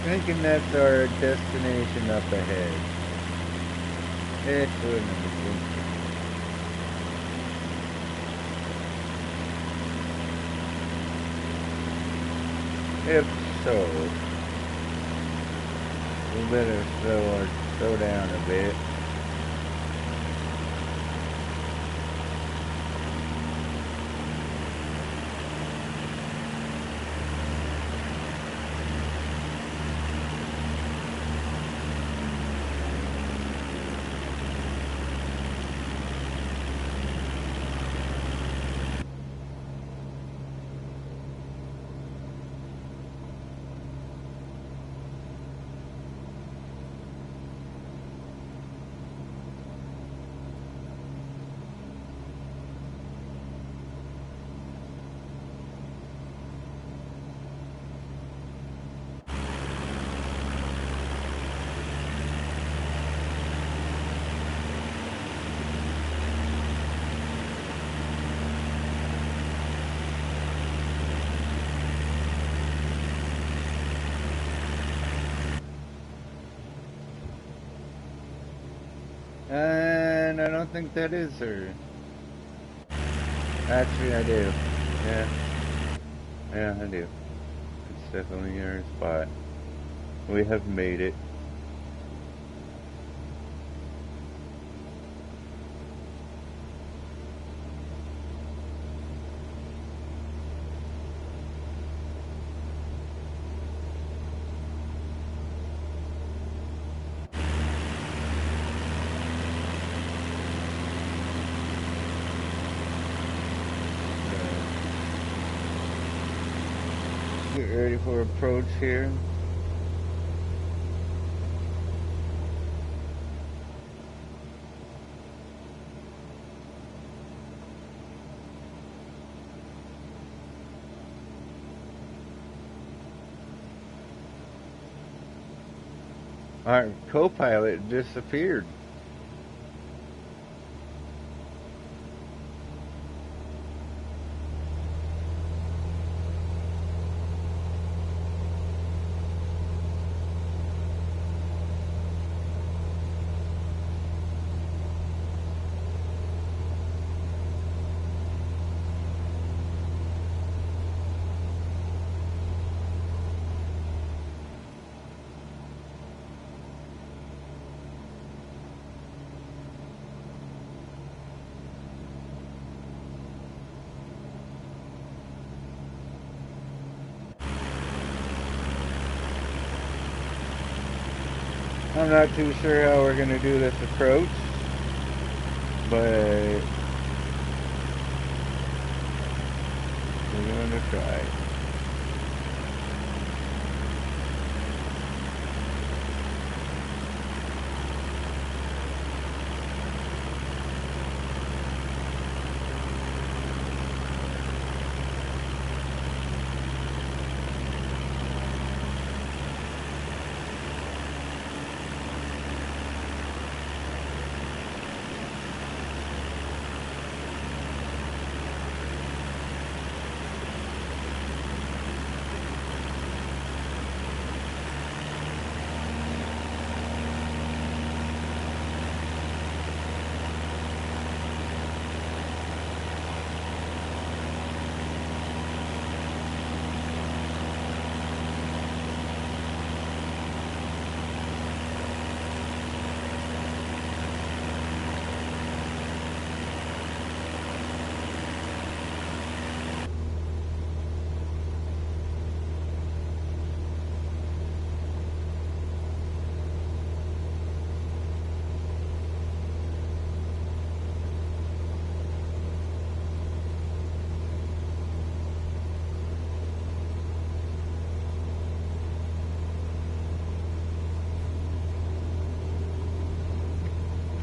Thinking that's our destination up ahead. It wouldn't be. If so, we better slow down a bit. And I don't think that is her. Actually, I do. Yeah. Yeah, I do. It's definitely her spot. We have made it. ready for approach here. Our co-pilot disappeared. I'm not too sure how we're going to do this approach, but we're going to try.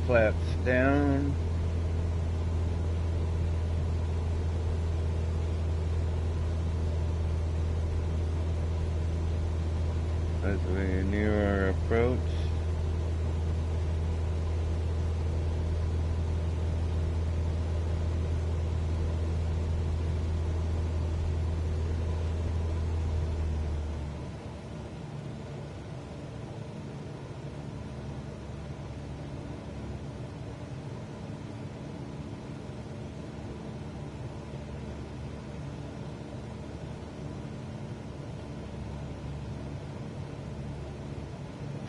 Flaps down. As we near our approach.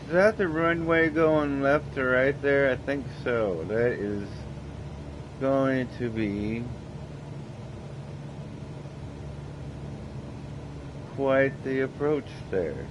Is that the runway going left or right there? I think so. That is going to be quite the approach there.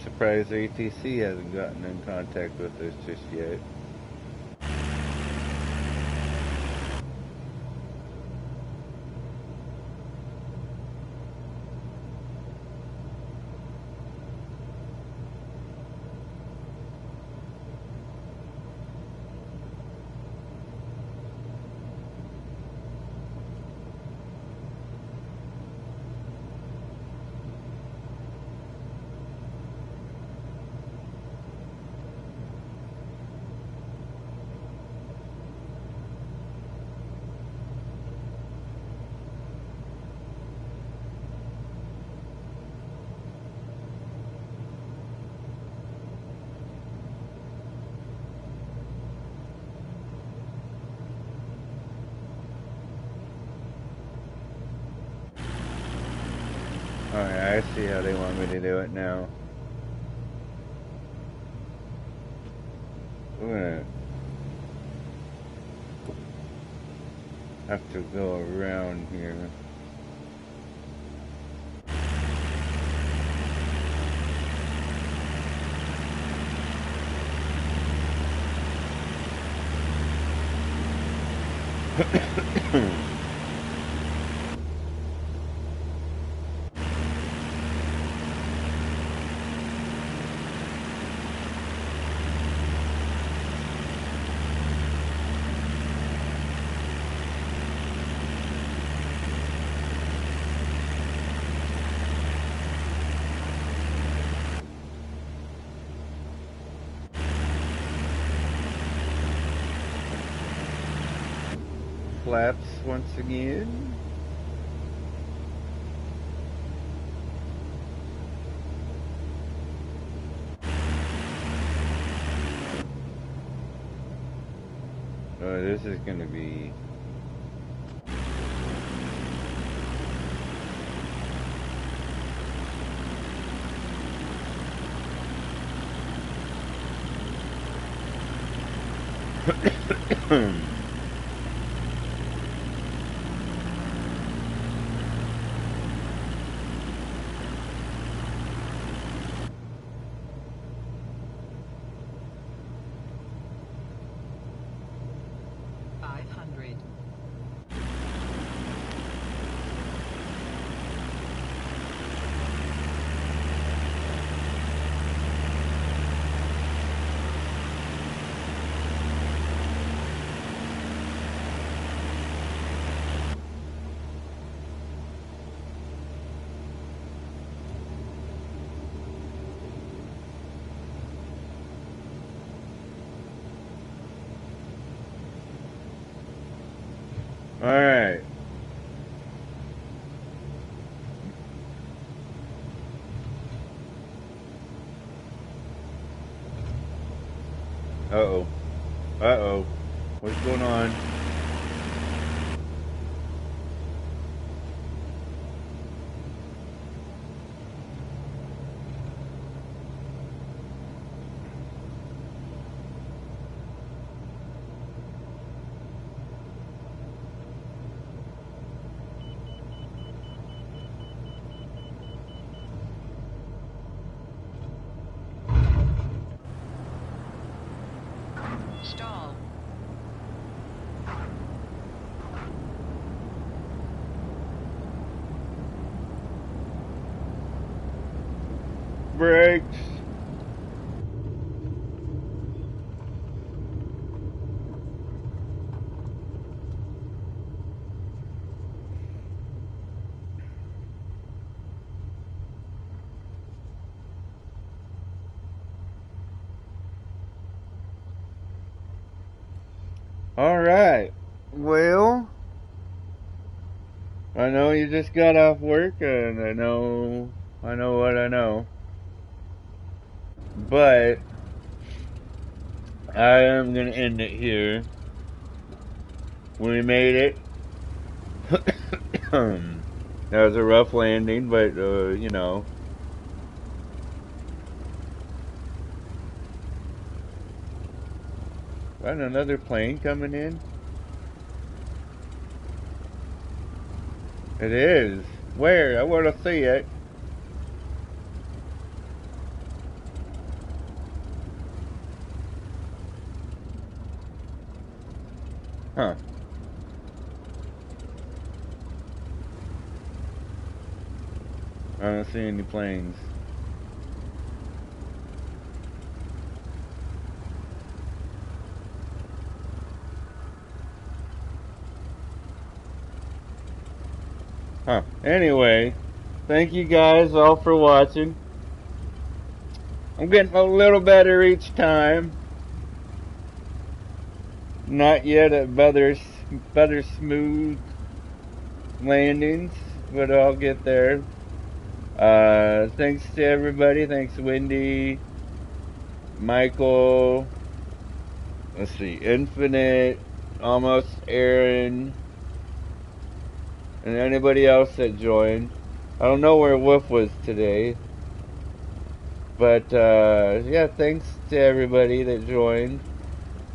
Surprised ATC hasn't gotten in contact with us just yet. Alright, I see how they want me to do it now. We're gonna have to go around here. Flaps once again. Oh, this is gonna be all right. Uh-oh. Uh-oh. What's going on? Stall. Brakes. All right. Well, I know you just got off work, and I know what I know. But I am gonna end it here. We made it. That was a rough landing, but you know. Got another plane coming in? It is. Where? I want to see it. Huh. I don't see any planes. Huh. Anyway, thank you guys all for watching. I'm getting a little better each time. Not yet at better smooth landings, but I'll get there. Thanks to everybody. Thanks Wendy, Michael, let's see, Infinite, Almost Aaron, and anybody else that joined. I don't know where Wolf was today. But yeah, thanks to everybody that joined.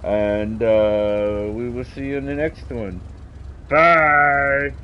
And we will see you in the next one. Bye.